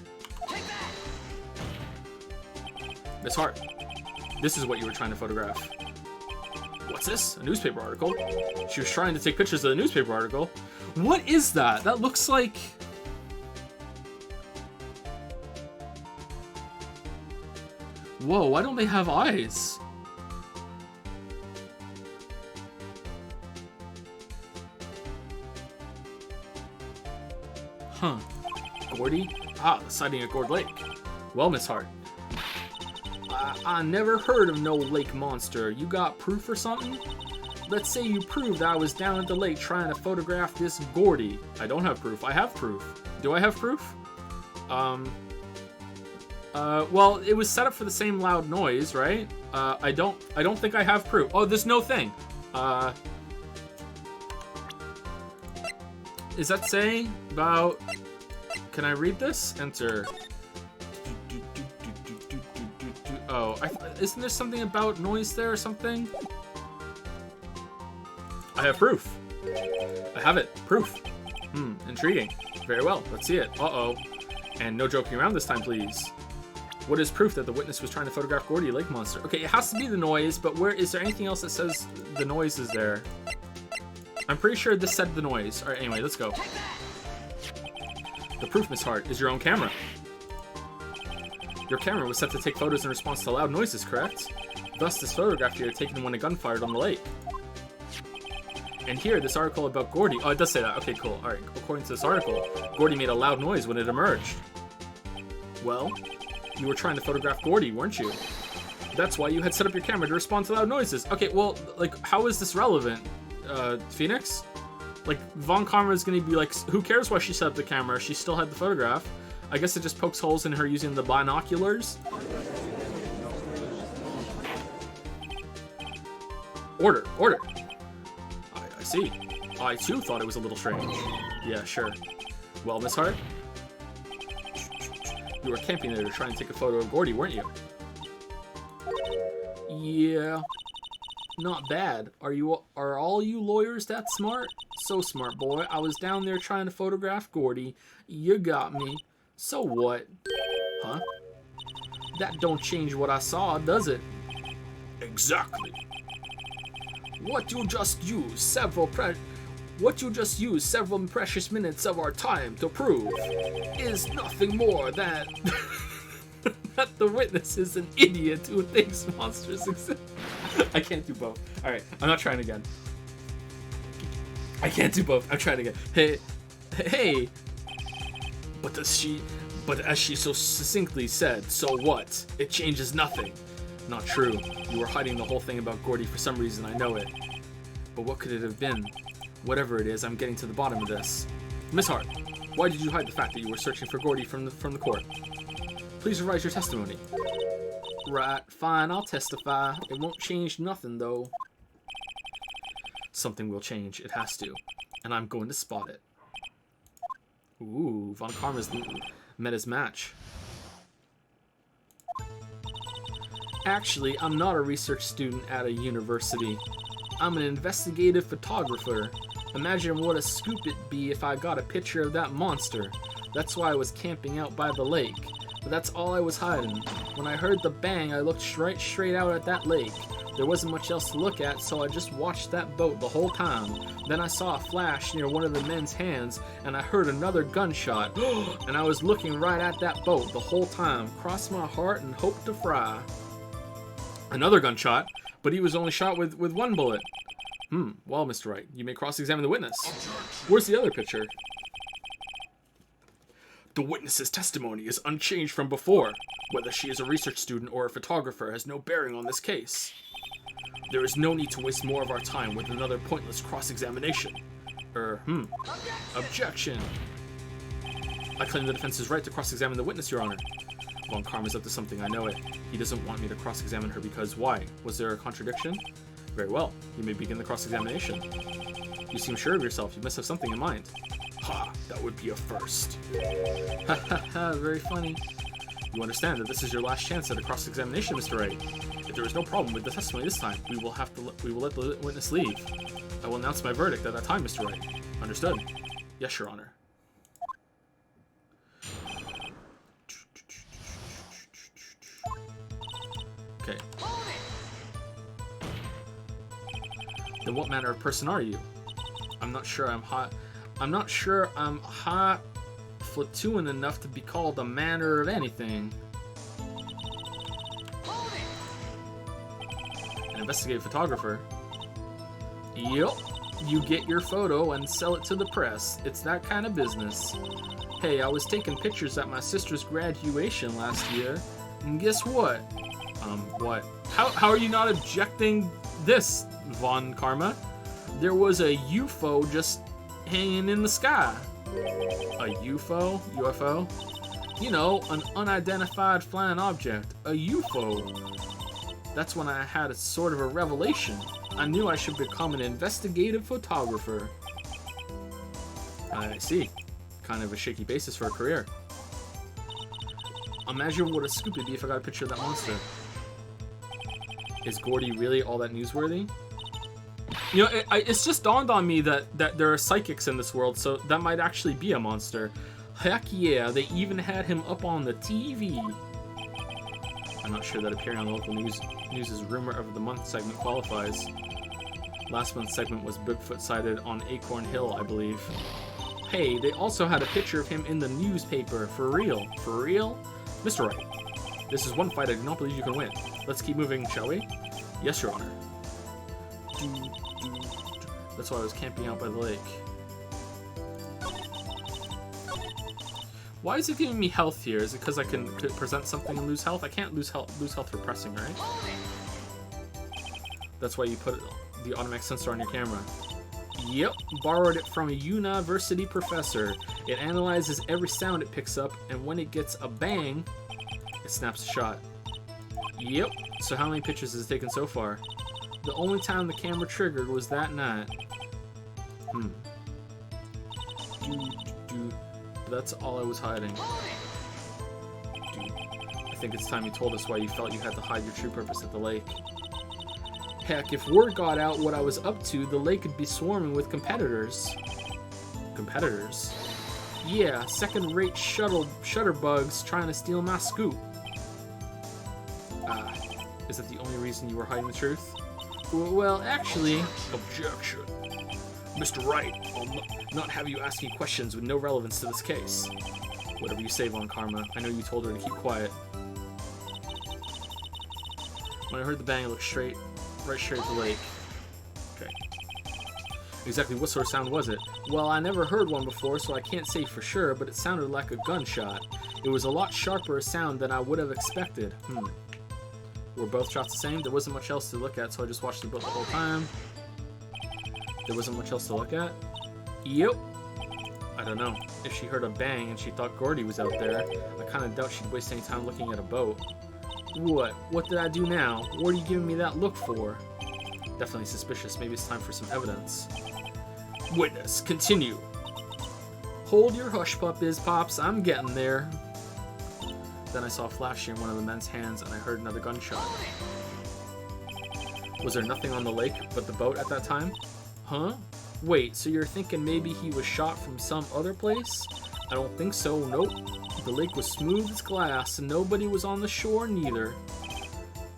Miss Hart, this is what you were trying to photograph. What's this? A newspaper article? She was trying to take pictures of the newspaper article. What is that? That looks like... Whoa, why don't they have eyes? Huh. Gordy? Ah, the sighting at Gord Lake. Well, Miss Hart. I never heard of no lake monster. You got proof or something? Let's say you proved I was down at the lake trying to photograph this Gordy. I don't have proof. I have proof. Do I have proof? Well, it was set up for the same loud noise, right? I don't think I have proof. Oh, there's no thing. Is that saying about... Can I read this? Enter. Oh, isn't there something about noise there or something? I have proof. I have it. Proof. Intriguing. Very well. Let's see it. Uh-oh. And no joking around this time, please. What is proof that the witness was trying to photograph Gordy, lake monster? Okay, it has to be the noise, but where is there anything else that says the noise is there? I'm pretty sure this said the noise. All right, anyway, let's go. The proof, Miss Hart, is your own camera. Your camera was set to take photos in response to loud noises, correct? Thus, this photograph here taken when a gun fired on the lake. And here, this article about Gordy... Oh, it does say that. Okay, cool. All right, according to this article, Gordy made a loud noise when it emerged. Well, you were trying to photograph Gordy, weren't you? That's why you had set up your camera to respond to loud noises. Okay, well, like, how is this relevant, Phoenix? Like, Von Karma is going to be like, who cares why she set up the camera? She still had the photograph. I guess it just pokes holes in her using the binoculars. Order. I see. I, too, thought it was a little strange. Yeah, sure. Well, Miss Hart? You were camping there trying to take a photo of Gordy, weren't you? Yeah. Not bad. Are all you lawyers that smart? So smart, boy. I was down there trying to photograph Gordy. You got me. So what? Huh? That don't change what I saw, does it? Exactly. What you just used several precious minutes of our time to prove is nothing more than that the witness is an idiot who thinks monsters exist. I can't do both. All right, I'm not trying again. I can't do both. I'm trying again. Hey. But as she so succinctly said, so what? It changes nothing. Not true. You were hiding the whole thing about Gordy for some reason, I know it. But what could it have been? Whatever it is, I'm getting to the bottom of this. Miss Hart, why did you hide the fact that you were searching for Gordy from the court? Please revise your testimony. Right, fine, I'll testify. It won't change nothing, though. Something will change. It has to. And I'm going to spot it. Ooh, Von Karma's met his match. Actually, I'm not a research student at a university. I'm an investigative photographer. Imagine what a scoop it'd be if I got a picture of that monster. That's why I was camping out by the lake. But that's all I was hiding. When I heard the bang, I looked straight out at that lake. There wasn't much else to look at, so I just watched that boat the whole time. Then I saw a flash near one of the men's hands, and I heard another gunshot. And I was looking right at that boat the whole time. Cross my heart and hope to fry. Another gunshot, but he was only shot with one bullet. Well, Mr. Wright, you may cross-examine the witness. Where's the other picture? The witness's testimony is unchanged from before. Whether she is a research student or a photographer has no bearing on this case. There is no need to waste more of our time with another pointless cross-examination. Objection. I claim the defense's right to cross-examine the witness, Your Honor. Von Karma's up to something, I know it. He doesn't want me to cross-examine her because why? Was there a contradiction? Very well. You may begin the cross-examination. You seem sure of yourself. You must have something in mind. Ha! That would be a first. Ha ha ha, very funny. You understand that this is your last chance at a cross-examination, Mr. Wright. If there is no problem with the testimony this time, we will let the witness leave. I will announce my verdict at that time, Mr. Wright. Understood? Yes, Your Honor. Okay. Then what manner of person are you? I'm not sure I'm hot flatulent enough to be called a manner of anything. An investigative photographer. Yep. You get your photo and sell it to the press. It's that kind of business. Hey, I was taking pictures at my sister's graduation last year, and guess what? What? How are you not objecting this, Von Karma? There was a UFO just hanging in the sky. A UFO? UFO? You know, an unidentified flying object, a UFO. That's when I had a sort of a revelation. I knew I should become an investigative photographer. I see. Kind of a shaky basis for a career. Imagine what a scoop it'd be if I got a picture of that monster. Is Gordy really all that newsworthy? You know, it's just dawned on me that there are psychics in this world, so that might actually be a monster. Heck yeah, they even had him up on the TV. I'm not sure that appearing on the local news' Rumor of the Month segment qualifies. Last month's segment was Bigfoot sighted on Acorn Hill, I believe. Hey, they also had a picture of him in the newspaper. For real? For real? Mr. Wright, this is one fight I do not believe you can win. Let's keep moving, shall we? Yes, Your Honor. That's why I was camping out by the lake. Why is it giving me health here? Is it because I can present something and lose health? I can't lose health for pressing, right? That's why you put the automatic sensor on your camera. Yep, borrowed it from a university professor. It analyzes every sound it picks up, and when it gets a bang, it snaps a shot. Yep, so how many pictures has it taken so far? The only time the camera triggered was that night. That's all I was hiding. I think it's time you told us why you felt you had to hide your true purpose at the lake. Heck, if word got out what I was up to, the lake could be swarming with competitors. Competitors? Yeah, second-rate shutterbugs trying to steal my scoop. Is that the only reason you were hiding the truth? Well, actually... Objection. Mr. Wright, I'll not have you asking questions with no relevance to this case. Whatever you say, Von Karma. I know you told her to keep quiet. When I heard the bang, I looked right straight at the lake. Okay. Exactly what sort of sound was it? Well, I never heard one before, so I can't say for sure, but it sounded like a gunshot. It was a lot sharper a sound than I would have expected. Were both shots the same? There wasn't much else to look at, so I just watched the boat the whole time. There wasn't much else to look at? Yep. I don't know. If she heard a bang and she thought Gordy was out there, I kind of doubt she'd waste any time looking at a boat. What? What did I do now? What are you giving me that look for? Definitely suspicious. Maybe it's time for some evidence. Witness, continue. Hold your hush puppies, Pops. I'm getting there. Then I saw a flash in one of the men's hands and I heard another gunshot. Was there nothing on the lake but the boat at that time? Huh? Wait, so you're thinking maybe he was shot from some other place? I don't think so, nope. The lake was smooth as glass and nobody was on the shore neither.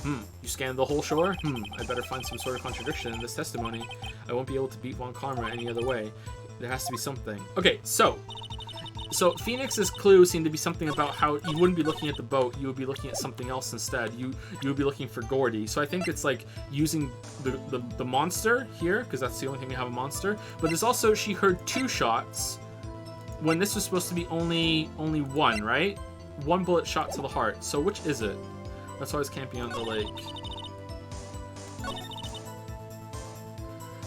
You scanned the whole shore? I better find some sort of contradiction in this testimony. I won't be able to beat Von Karma any other way. There has to be something. Okay, so Phoenix's clue seemed to be something about how you wouldn't be looking at the boat, you would be looking at something else instead. You would be looking for Gordy. So I think it's like using the monster here, because that's the only thing we have a monster. But there's also, she heard 2 shots when this was supposed to be only one, right? 1 bullet shot to the heart. So which is it? That's why I was camping on the lake.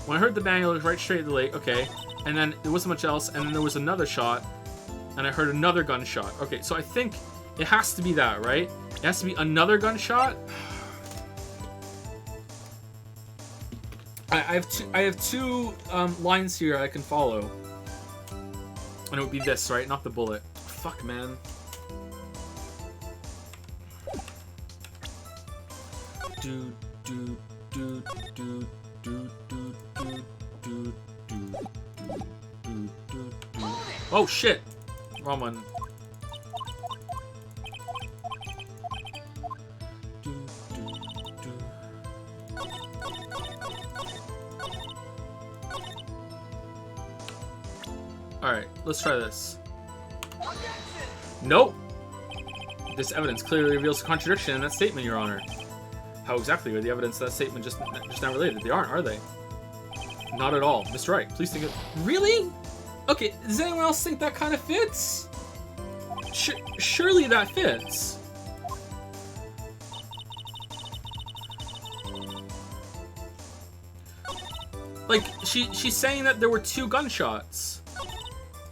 When I heard the bang, I looked right straight at the lake. Okay. And then there wasn't much else. And then there was another shot. And I heard another gunshot. Okay, so I think it has to be that, right? It has to be another gunshot. I have two lines here I can follow. And it would be this, right? Not the bullet. Fuck, man. Oh shit! Wrong one. Alright, let's try this. Nope! This evidence clearly reveals a contradiction in that statement, Your Honor. How exactly are the evidence of that statement just not related? They aren't, are they? Not at all. Mr. Wright, please think of... Really? Okay, does anyone else think that kind of fits? Surely that fits. Like, she's saying that there were 2 gunshots.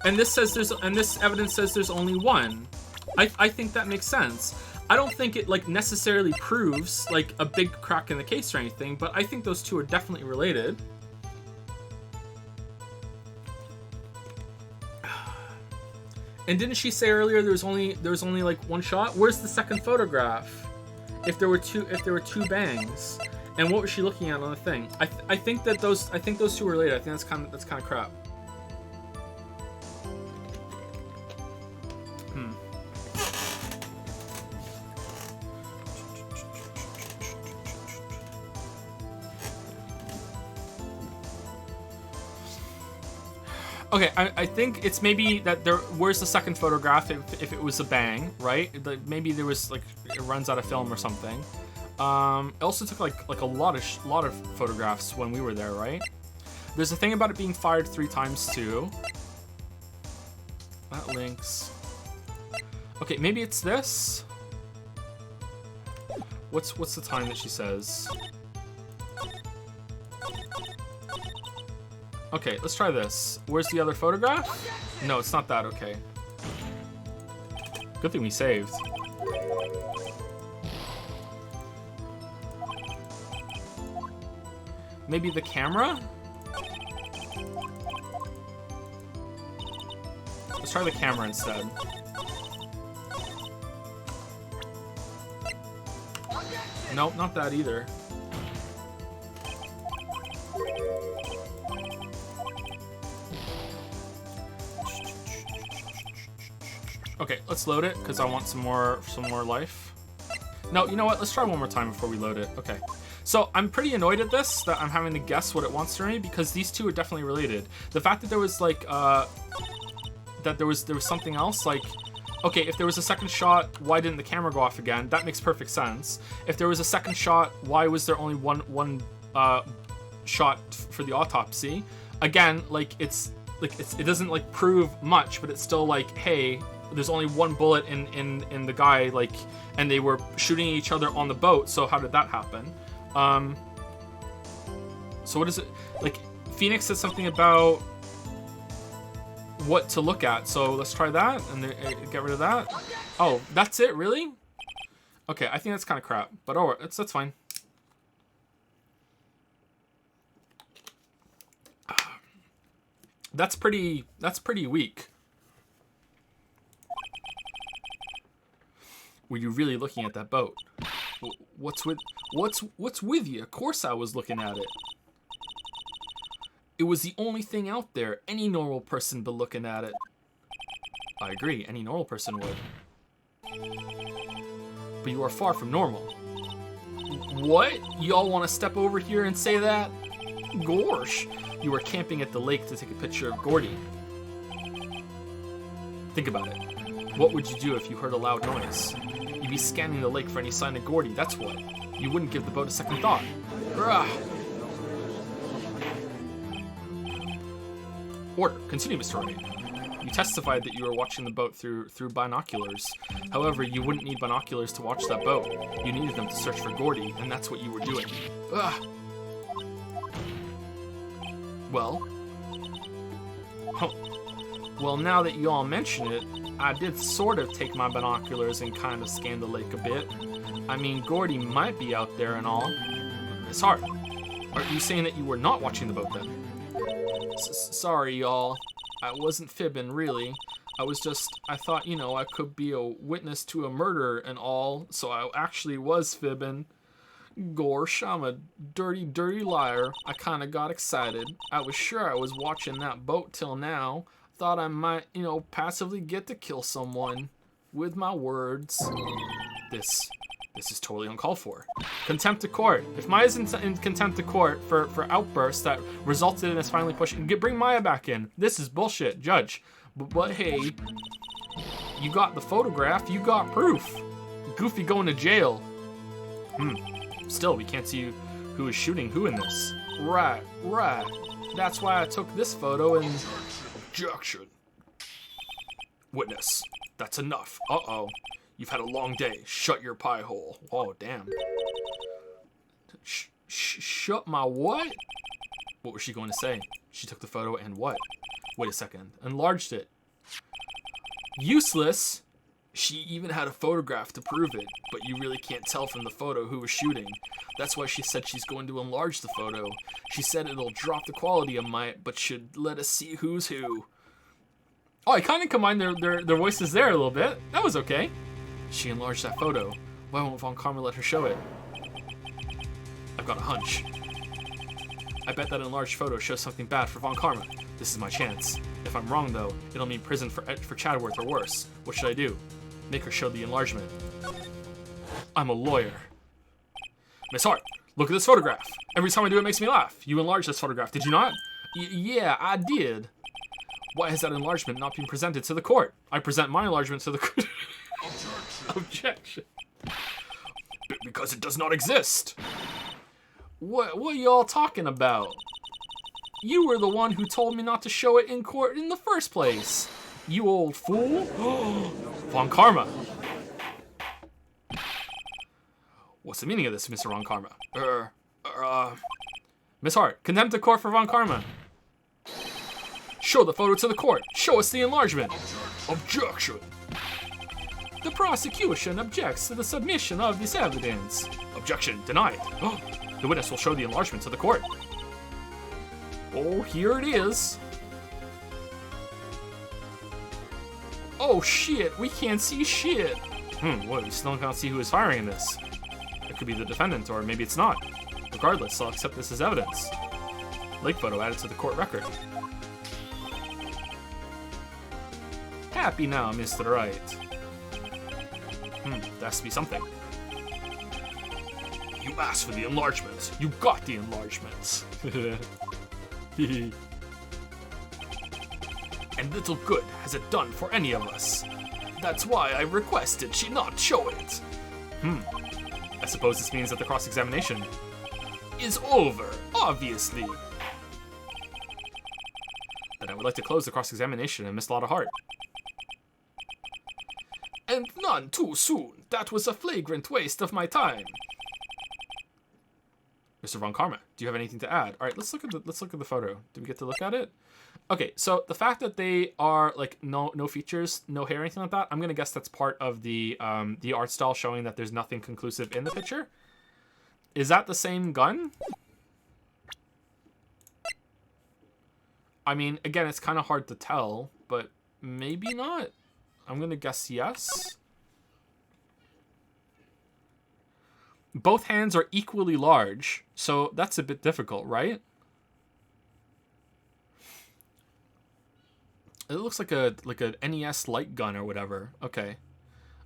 And this evidence says there's only 1. I think that makes sense. I don't think it like necessarily proves like a big crack in the case or anything, but I think those two are definitely related. And didn't she say earlier there was only like one shot? Where's the second photograph? If there were two bangs, and what was she looking at on the thing? I think those two are related. I think that's kind of crap. Okay, I think it's maybe that where's the second photograph if it was a bang, right? Like maybe there was like it runs out of film or something. It also took like a lot of photographs when we were there, right? There's a thing about it being fired 3 times too. That links. Okay, maybe it's this. What's the time that she says? Okay, let's try this. Where's the other photograph? No, it's not that. Okay. Good thing we saved. Maybe the camera? Let's try the camera instead. Nope, not that either. Okay, let's load it because I want some more life. No, you know what? Let's try one more time before we load it. Okay. So I'm pretty annoyed at this, that I'm having to guess what it wants from me, because these two are definitely related. The fact that there was like that there was something else, like, okay, if there was a second shot, why didn't the camera go off again? That makes perfect sense. If there was a second shot, why was there only one shot for the autopsy? Again, like it doesn't like prove much, but it's still like, hey, there's only one bullet in the guy, like, and they were shooting each other on the boat, so how did that happen? So what is it? Like, Phoenix said something about what to look at, so let's try that and get rid of that. Oh, that's it, really? Okay, I think that's kind of crap, but oh, that's fine. That's pretty weak. Were you really looking at that boat? What's with you? Of course I was looking at it. It was the only thing out there. Any normal person be looking at it. I agree, any normal person would. But you are far from normal. What? Y'all want to step over here and say that? Gosh, you were camping at the lake to take a picture of Gordy. Think about it. What would you do if you heard a loud noise? You'd be scanning the lake for any sign of Gordy, that's what. You wouldn't give the boat a second thought. Ugh. Order. Continue, Mr. Wright. You testified that you were watching the boat through binoculars. However, you wouldn't need binoculars to watch that boat. You needed them to search for Gordy, and that's what you were doing. Ugh. Well? Huh. Well, now that you all mention it, I did sort of take my binoculars and kind of scan the lake a bit. I mean, Gordy might be out there and all. It's hard. Are you saying that you were not watching the boat then? Sorry, y'all. I wasn't fibbing, really. I thought, you know, I could be a witness to a murder and all, so I actually was fibbing. Gosh, I'm a dirty, dirty liar. I kind of got excited. I was sure I was watching that boat till now. Thought I might, you know, passively get to kill someone with my words. This is totally uncalled for. Contempt of court. If Maya's in contempt of court for outbursts that resulted in us finally pushing, bring Maya back in. This is bullshit, Judge. But hey, you got the photograph, you got proof. Goofy going to jail. Still, we can't see who is shooting who in this. Right. That's why I took this photo and... Objection. Witness. That's enough. Uh-oh. You've had a long day. Shut your pie hole. Oh, damn. Shut my what? What was she going to say? She took the photo and what? Wait a second. Enlarged it. Useless? She even had a photograph to prove it, but you really can't tell from the photo who was shooting. That's why she said she's going to enlarge the photo. She said it'll drop the quality of mine, but should let us see who's who. Oh, I kind of combined their voices there a little bit. That was okay. She enlarged that photo. Why won't Von Karma let her show it? I've got a hunch. I bet that enlarged photo shows something bad for Von Karma. This is my chance. If I'm wrong, though, it'll mean prison for Chadworth or worse. What should I do? Make her show the enlargement. I'm a lawyer. Miss Hart, look at this photograph. Every time I do it makes me laugh. You enlarged this photograph, did you not? Yeah, I did. Why has that enlargement not been presented to the court? I present my enlargement to the court. Objection. Because it does not exist. What are y'all talking about? You were the one who told me not to show it in court in the first place. You old fool. Von Karma. What's the meaning of this, Mr. Von Karma? Miss Hart, contempt of court for Von Karma. Show the photo to the court. Show us the enlargement. Objection. The prosecution objects to the submission of this evidence. Objection denied. The witness will show the enlargement to the court. Oh, here it is. Oh shit, we can't see shit. What, we still can't see who is firing in this. It could be the defendant, or maybe it's not. Regardless, I'll accept this as evidence. Lake photo added to the court record. Happy now, Mr. Wright. That has to be something. You asked for the enlargement. You got the enlargement. And little good has it done for any of us. That's why I requested she not show it. I suppose this means that the cross-examination is over, obviously. Then I would like to close the cross-examination and Miss Lotta Hart. And none too soon. That was a flagrant waste of my time. Mr. Von Karma, do you have anything to add? All right, let's look at the photo. Did we get to look at it? Okay, so the fact that they are like no features, no hair, anything like that, I'm gonna guess that's part of the art style showing that there's nothing conclusive in the picture. Is that the same gun? I mean, again, it's kind of hard to tell, but maybe not. I'm gonna guess yes. Both hands are equally large, so that's a bit difficult, right? It looks like a NES light gun or whatever. Okay.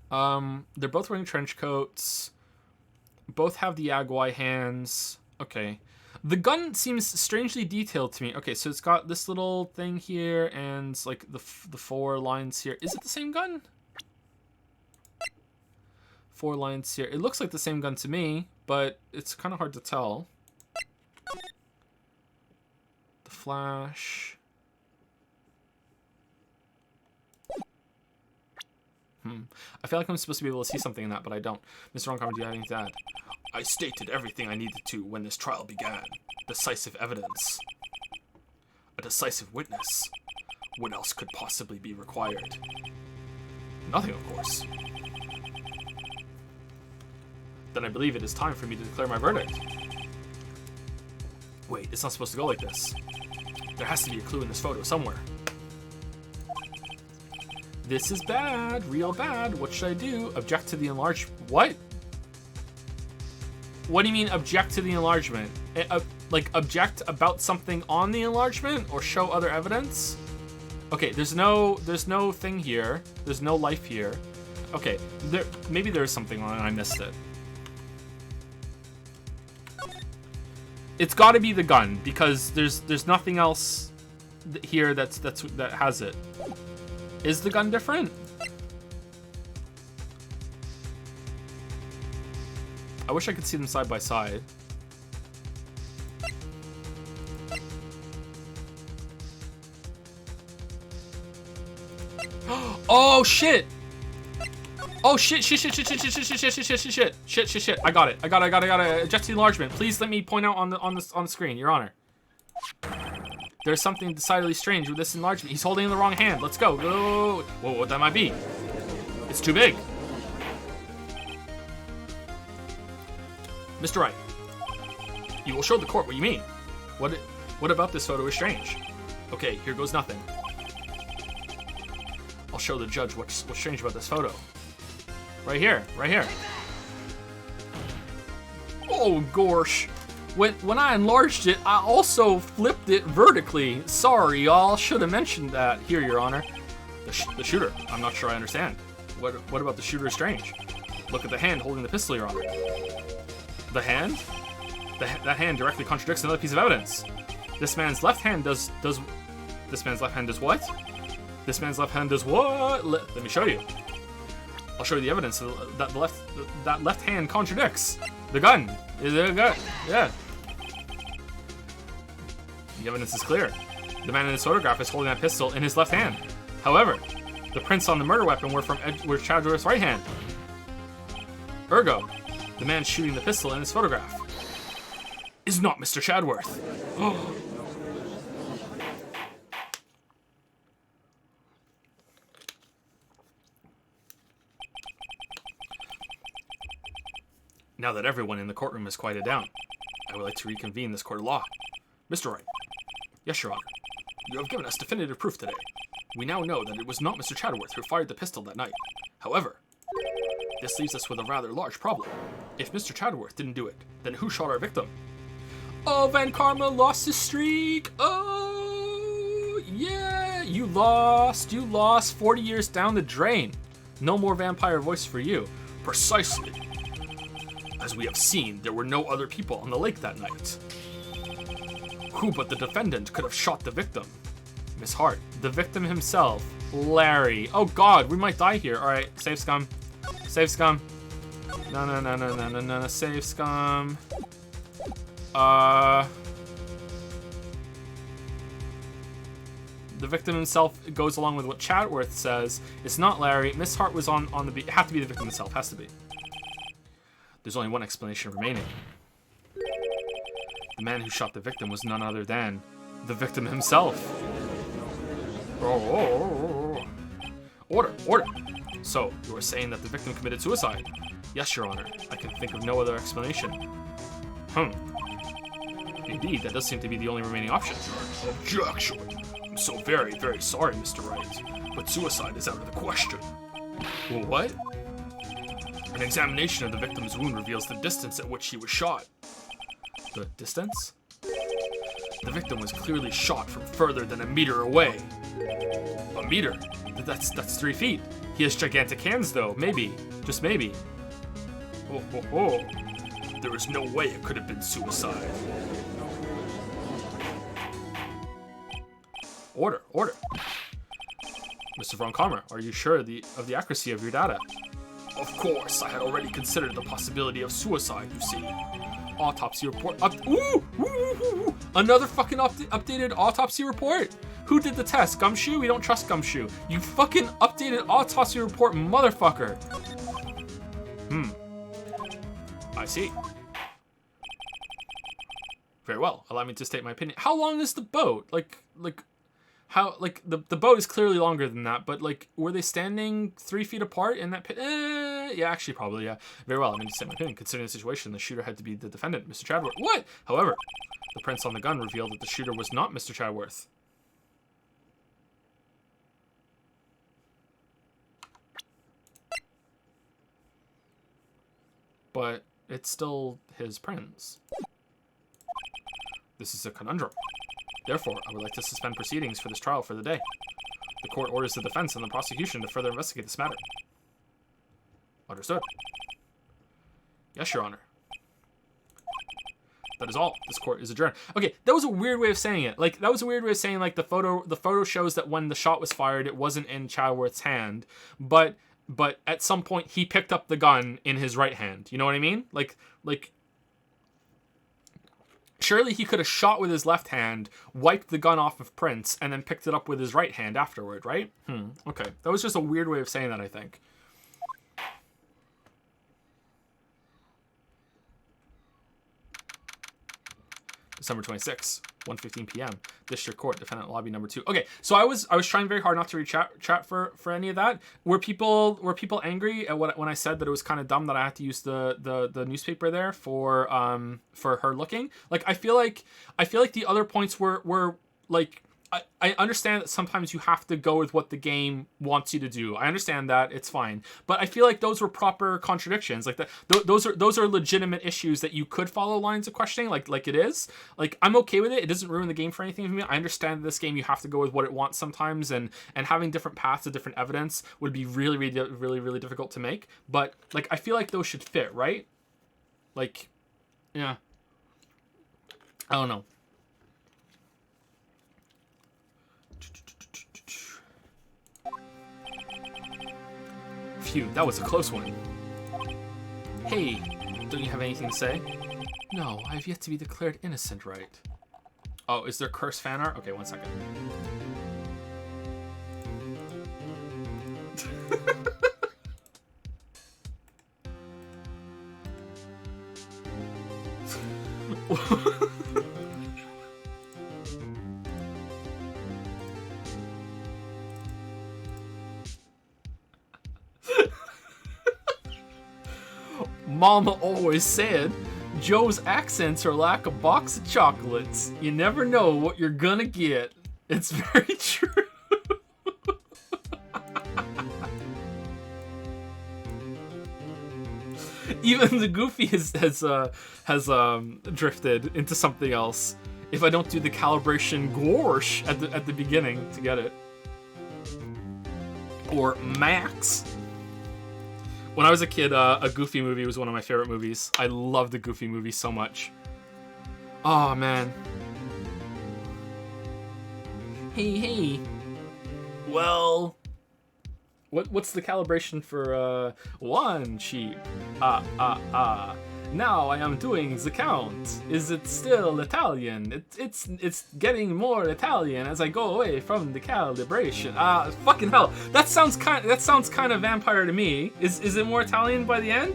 They're both wearing trench coats. Both have the Agwai hands. Okay. The gun seems strangely detailed to me. Okay, so it's got this little thing here and like the 4 lines here. Is it the same gun? 4 lines here. It looks like the same gun to me, but it's kind of hard to tell. The flash. I feel like I'm supposed to be able to see something in that, but I don't. Mr. Von Karma, do you have anything to add? I stated everything I needed to when this trial began. Decisive evidence. A decisive witness. What else could possibly be required? Nothing, of course. Then I believe it is time for me to declare my verdict. Wait, it's not supposed to go like this. There has to be a clue in this photo somewhere. This is bad, real bad. What should I do? Object to the enlarged... What? What do you mean object to the enlargement? Like object about something on the enlargement or show other evidence? Okay, there's no thing here. There's no life here. Okay, maybe there's something on it and I missed it. It's got to be the gun because there's nothing else here that has it. Is the gun different? I wish I could see them side by side. Oh shit! Oh shit! Shit! I got it. Object to the enlargement. Please let me point out on the screen, Your Honor. There's something decidedly strange with this enlargement. He's holding in the wrong hand. Let's go. Whoa, what that might be? It's too big. Mr. Wright, you will show the court what you mean. What about this photo is strange? Okay, here goes nothing. I'll show the judge what's strange about this photo. Right here, right here. Oh gosh. When I enlarged it, I also flipped it vertically. Sorry, y'all. Should have mentioned that. Here, Your Honor. The shooter. I'm not sure I understand. What about the shooter is strange? Look at the hand holding the pistol, Your Honor. The hand? That hand directly contradicts another piece of evidence. This man's left hand does this man's left hand does what? This man's left hand does what? Let me show you. I'll show you the evidence that that left hand contradicts. The gun. Is it a gun? Yeah. The evidence is clear. The man in this photograph is holding that pistol in his left hand. However, the prints on the murder weapon were Chadworth's right hand. Ergo, the man shooting the pistol in this photograph is not Mr. Chadworth. Now that everyone in the courtroom has quieted down, I would like to reconvene this court of law. Mr. Wright. Yes, Your Honor. You have given us definitive proof today. We now know that it was not Mr. Chadworth who fired the pistol that night. However, this leaves us with a rather large problem. If Mr. Chadworth didn't do it, then who shot our victim? Oh, Van Karma lost his streak. Oh, yeah. You lost. 40 years down the drain. No more vampire voice for you. Precisely. As we have seen, there were no other people on the lake that night. Who but the defendant could have shot the victim? Miss Hart. The victim himself. Larry. Oh god, we might die here. Alright, save scum. Save scum. No. Save scum. The victim himself goes along with what Chadworth says. It's not Larry. Miss Hart was on the beat. It had to be the victim himself. Has to be. There's only one explanation remaining. The man who shot the victim was none other than the victim himself. Order. So, you are saying that the victim committed suicide? Yes, Your Honor. I can think of no other explanation. Indeed, that does seem to be the only remaining option. Objection! I'm so very, very sorry, Mr. Wright, but suicide is out of the question. What? An examination of the victim's wound reveals the distance at which he was shot. The distance? The victim was clearly shot from further than a meter away. A meter? That's 3 feet. He has gigantic hands, though. Maybe. Just maybe. There is no way it could have been suicide. Order. Mr. Von Kammer, are you sure of the accuracy of your data? Of course, I had already considered the possibility of suicide, you see. Autopsy report. Another fucking updated autopsy report? Who did the test? Gumshoe? We don't trust Gumshoe. You fucking updated autopsy report, motherfucker. I see. Very well. Allow me to state my opinion. How long is the boat? The boat is clearly longer than that, but were they standing 3 feet apart in that pit? Yeah, actually, probably, yeah. Very well, I mean, to say my opinion. Considering the situation, the shooter had to be the defendant, Mr. Chadworth. What? However, the prints on the gun revealed that the shooter was not Mr. Chadworth. But it's still his prints. This is a conundrum. Therefore, I would like to suspend proceedings for this trial for the day. The court orders the defense and the prosecution to further investigate this matter. Understood. Yes, Your Honor. That is all. This court is adjourned. Okay, that was a weird way of saying it. That was a weird way of saying the photo shows that when the shot was fired, it wasn't in Chadworth's hand, but at some point he picked up the gun in his right hand. You know what I mean? Surely he could have shot with his left hand, wiped the gun off of prints, and then picked it up with his right hand afterward, right? Okay. That was just a weird way of saying that, I think. December 26, 1:15 p.m. District Court, defendant lobby number 2. Okay, so I was trying very hard not to read chat for any of that. Were people angry at when I said that it was kind of dumb that I had to use the newspaper there for her looking? Like I feel like the other points were like, I understand that sometimes you have to go with what the game wants you to do. I understand that, it's fine. But I feel like those were proper contradictions. Like those are legitimate issues that you could follow lines of questioning, like it is. Like I'm okay with it. It doesn't ruin the game for anything for me. I understand that this game you have to go with what it wants sometimes, and having different paths of different evidence would be really difficult to make. But like I feel like those should fit, right? Like, yeah. I don't know. Phew, that was a close one. Hey, don't you have anything to say? No, I have yet to be declared innocent, Wright. Oh, is there curse fan art? Okay, 1 second. Mama always said, Joe's accents are like a box of chocolates. You never know what you're gonna get. It's very true. Even the Goofy has drifted into something else. If I don't do the calibration gorsh at the beginning to get it. Or Max. When I was a kid, a Goofy movie was one of my favorite movies. I loved the Goofy movie so much. Oh, man. Hey. Well, what's the calibration for one sheep? Now I am doing the count. Is it still Italian? It's getting more Italian as I go away from the calibration. Fucking hell. That sounds kind of vampire to me. Is it more Italian by the end?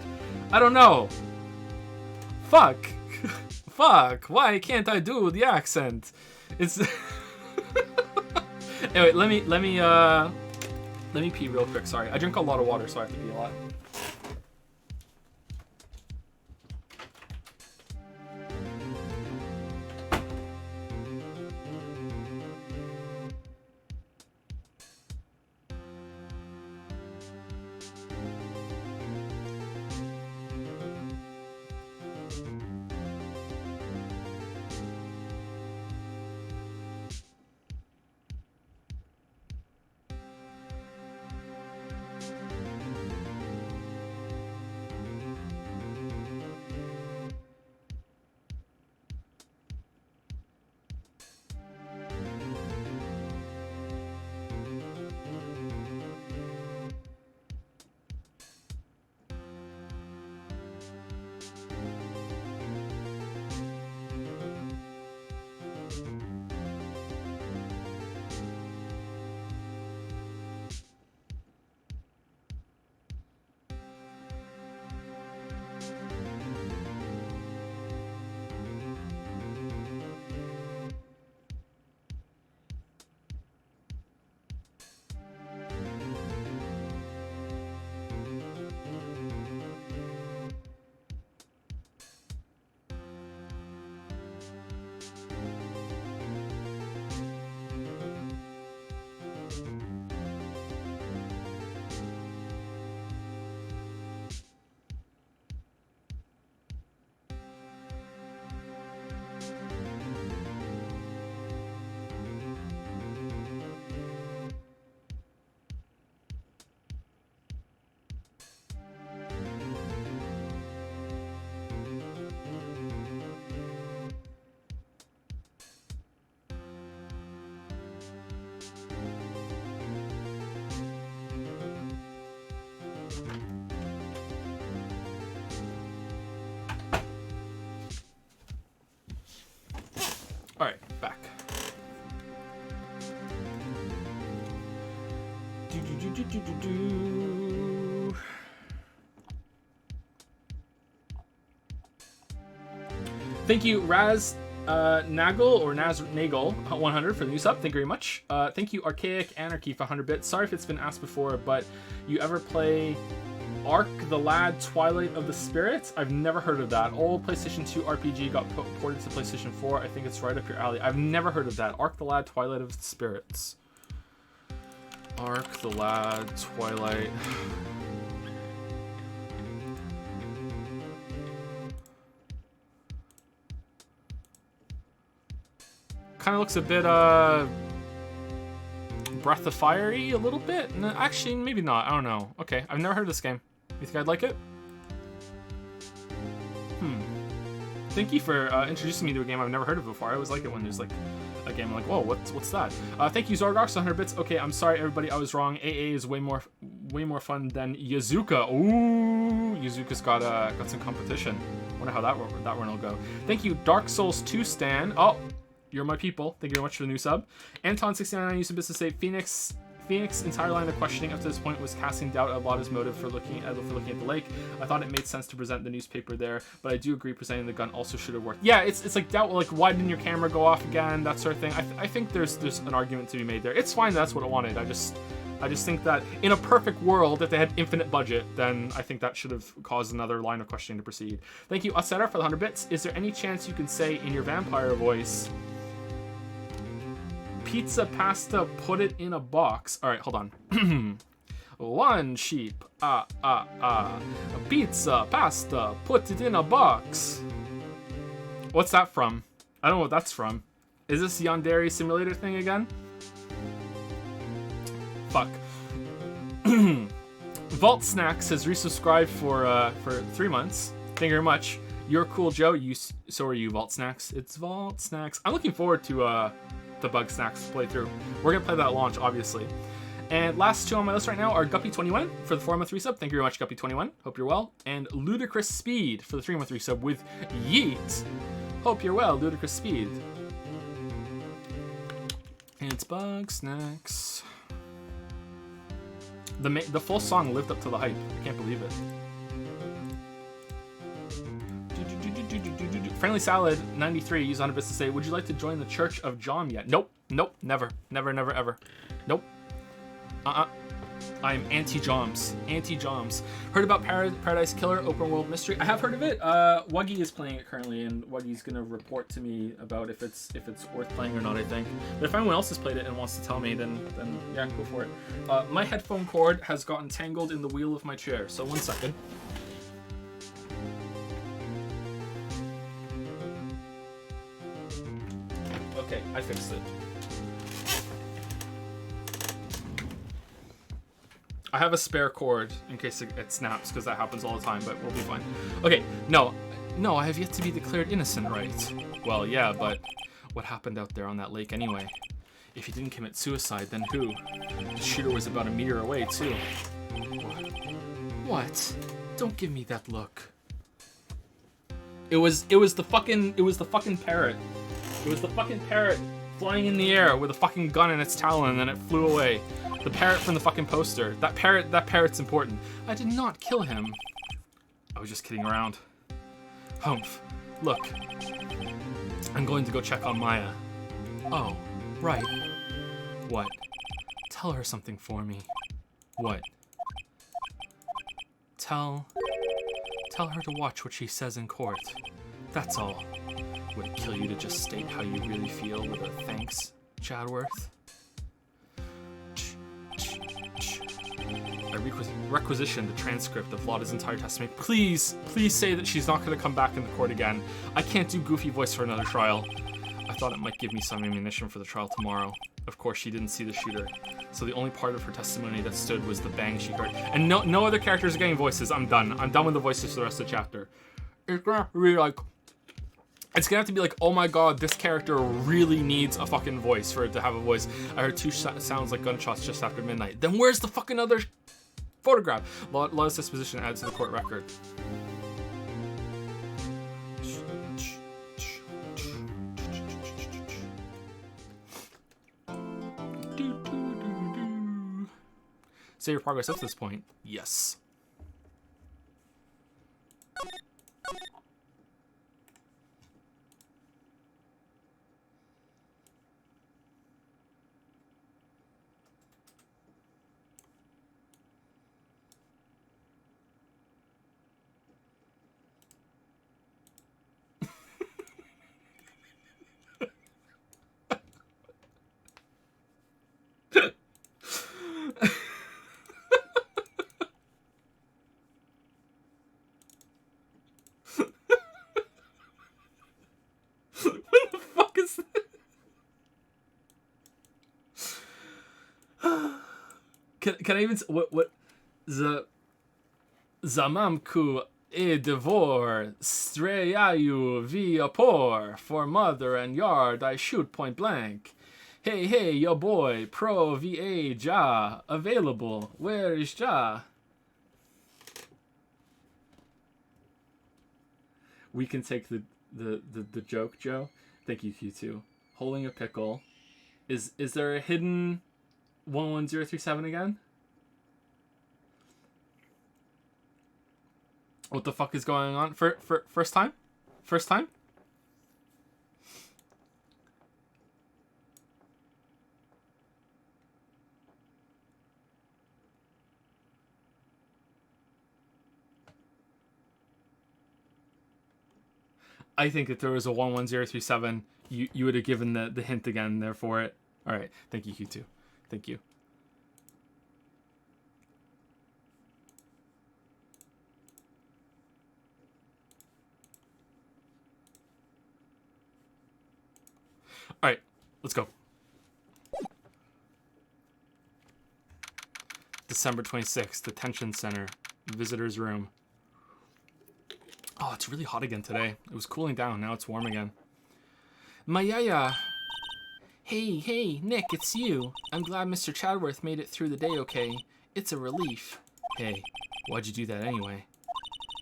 I don't know. Fuck. Why can't I do the accent? It's Anyway, let me pee real quick. Sorry. I drink a lot of water, so I have to pee a lot. Alright, back. Thank you, Raz Nagel or Nagel 100 for the new sub. Thank you very much. Thank you Archaic Anarchy for 100 bits. Sorry if it's been asked before, but you ever play Ark the Lad Twilight of the Spirits? I've never heard of that. Old PlayStation 2 RPG got ported to PlayStation 4. I think it's right up your alley. I've never heard of that. Ark the Lad Twilight of the Spirits. Ark the Lad Twilight. Kind of looks a bit Breath of Fire-y a little bit. No, actually, maybe not. I don't know. Okay, I've never heard of this game. You think I'd like it? Thank you for introducing me to a game I've never heard of before. I always like it when there's like a game I'm like, whoa, what's that? Thank you, Zorgox, 100 bits. Okay, I'm sorry, everybody, I was wrong. AA is way more fun than Yazuka. Ooh, Yazuka's got some competition. Wonder how that one will go. Thank you, Dark Souls 2 Stan. Oh, you're my people. Thank you very much for the new sub. Anton69 used to business say Phoenix's entire line of questioning up to this point was casting doubt about his motive for looking at the lake. I thought it made sense to present the newspaper there, but I do agree presenting the gun also should have worked. Yeah, it's like doubt, like why didn't your camera go off again, that sort of thing. I think there's an argument to be made there. It's fine, that's what it wanted. I just think that in a perfect world, if they had infinite budget, then I think that should have caused another line of questioning to proceed. Thank you, Asera, for the 100 bits. Is there any chance you can say in your vampire voice, pizza pasta, put it in a box? All right, hold on. One sheep, pizza pasta, put it in a box. What's that from? I don't know what that's from. Is this Yandere Simulator thing again? Fuck. Vault Snacks has resubscribed for 3 months. Thank you very much. You're cool, Joe. So are you, Vault Snacks. It's Vault Snacks. I'm looking forward to the Bug Snacks playthrough. We're gonna play that at launch, obviously. And last two on my list right now are Guppy21 for the 4-month resub. Thank you very much, Guppy21. Hope you're well. And Ludicrous Speed for the 3-month resub with Yeet. Hope you're well, Ludicrous Speed. And it's Bug Snacks. The full song lived up to the hype. I can't believe it. Friendly Salad 93 used 100 bits to say, would you like to join the Church of Jom yet? Nope, never, ever. Nope. I'm anti-Joms. Heard about Paradise Killer open world mystery? I have heard of it. Wuggy is playing it currently, and Wuggy's gonna report to me about if it's worth playing or not, I think. But if anyone else has played it and wants to tell me, then yeah, go for it. My headphone cord has gotten tangled in the wheel of my chair, so 1 second. Okay, I fixed it. I have a spare cord in case it snaps, because that happens all the time, but we'll be fine. Okay, no, I have yet to be declared innocent, right? Well, yeah, but what happened out there on that lake anyway? If he didn't commit suicide, then who? The shooter was about a meter away, too. What? Don't give me that look. It was the fucking parrot. It was the fucking parrot flying in the air with a fucking gun in its talon, and then it flew away. The parrot from the fucking poster. That parrot's important. I did not kill him. I was just kidding around. Humph. Look. I'm going to go check on Maya. Oh, right. What? Tell her something for me. What? Tell her to watch what she says in court. That's all. Would it kill you to just state how you really feel with a thanks, Chadworth? I requisitioned the transcript of Lotta's entire testimony. Please say that she's not going to come back in the court again. I can't do goofy voice for another trial. I thought it might give me some ammunition for the trial tomorrow. Of course, she didn't see the shooter, so the only part of her testimony that stood was the bang she heard. And no other characters are getting voices. I'm done. I'm done with the voices for the rest of the chapter. It's gonna be like... It's gonna have to be like, oh my god, this character really needs a fucking voice for it to have a voice. I heard 2 sounds like gunshots just after midnight. Then where's the fucking other photograph? Lotta's disposition added to the court record. Save your progress up to this point. Yes. Can I even what the Zamamku e devor streyayu via por for mother and yard I shoot point blank. Hey, your boy, Pro VA Ja, available. Where is Ja? We can take the joke, Joe. Thank you, Q2. Holding a pickle. Is there a hidden 11037 again? What the fuck is going on? First time? First time? I think if there was a 11037, you would have given the hint again there for it. All right. Thank you, Q2. Thank you. All right. Let's go. December 26th, Detention Center, Visitor's Room. Oh, it's really hot again today. It was cooling down. Now it's warm again. Mayaya. Hey, Nick, it's you. I'm glad Mr. Chadworth made it through the day okay. It's a relief. Hey, why'd you do that anyway?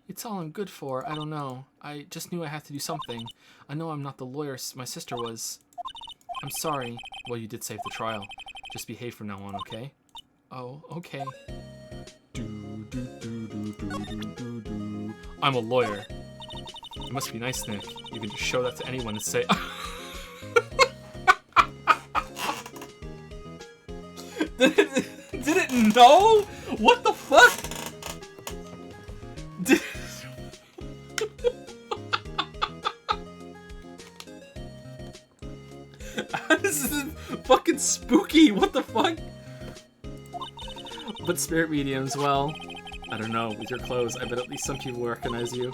It's all I'm good for. I don't know. I just knew I had to do something. I know I'm not the lawyer my sister was. I'm sorry. Well, you did save the trial. Just behave from now on, okay? Oh, okay. I'm a lawyer. It must be nice, Nick. You can just show that to anyone and say... Did it know? What the fuck? This is fucking spooky. What the fuck? But spirit mediums, well, I don't know. With your clothes, I bet at least some people will recognize you.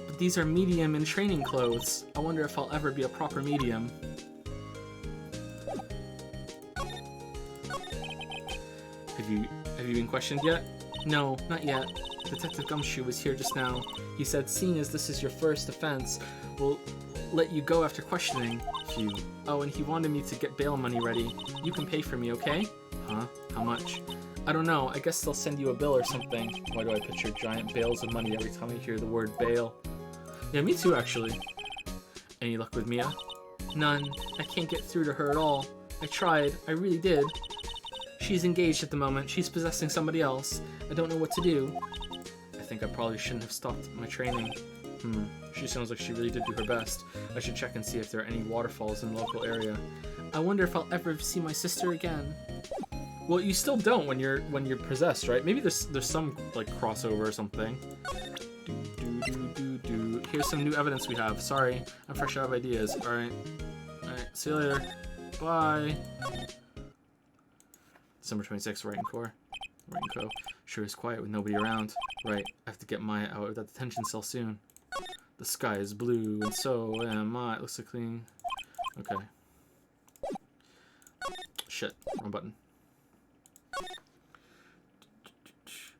But these are medium and training clothes. I wonder if I'll ever be a proper medium. Have you been questioned yet? No, not yet. Detective Gumshoe was here just now. He said, seeing as this is your first offense, we'll let you go after questioning. Phew. Oh, and he wanted me to get bail money ready. You can pay for me, okay? Huh? How much? I don't know. I guess they'll send you a bill or something. Why do I picture giant bales of money every time I hear the word bail? Yeah, me too, actually. Any luck with Mia? None. I can't get through to her at all. I tried. I really did. She's engaged at the moment. She's possessing somebody else. I don't know what to do. I think I probably shouldn't have stopped my training. She sounds like she really did do her best. I should check and see if there are any waterfalls in the local area. I wonder if I'll ever see my sister again. Well, you still don't when you're possessed, right? Maybe there's some like crossover or something. Here's some new evidence we have. Sorry, I'm fresh out of ideas. All right. See you later. Bye. December 26th, Wright and Co. Sure is quiet with nobody around. Right, I have to get Maya out of that detention cell soon. The sky is blue, and so am I. It looks like clean. Okay. Shit, wrong button.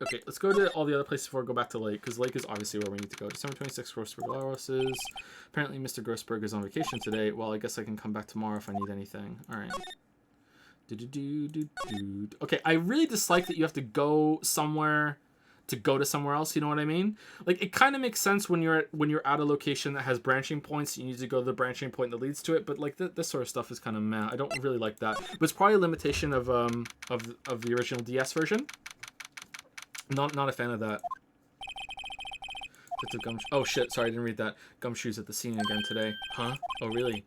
Okay, let's go to all the other places before we go back to Lake, because Lake is obviously where we need to go. December 26th, Grossberg is. Apparently Mr. Grossberg is on vacation today. Well, I guess I can come back tomorrow if I need anything. Alright. Okay, I really dislike that you have to go somewhere to go to somewhere else, you know what I mean? Like, it kind of makes sense when you're at a location that has branching points, you need to go to the branching point that leads to it, but like this sort of stuff is kind of meh. I don't really like that. But it's probably a limitation of the original DS version. Not a fan of that. Oh shit, sorry, I didn't read that. Gumshoe's at the scene again today. Huh? Oh really?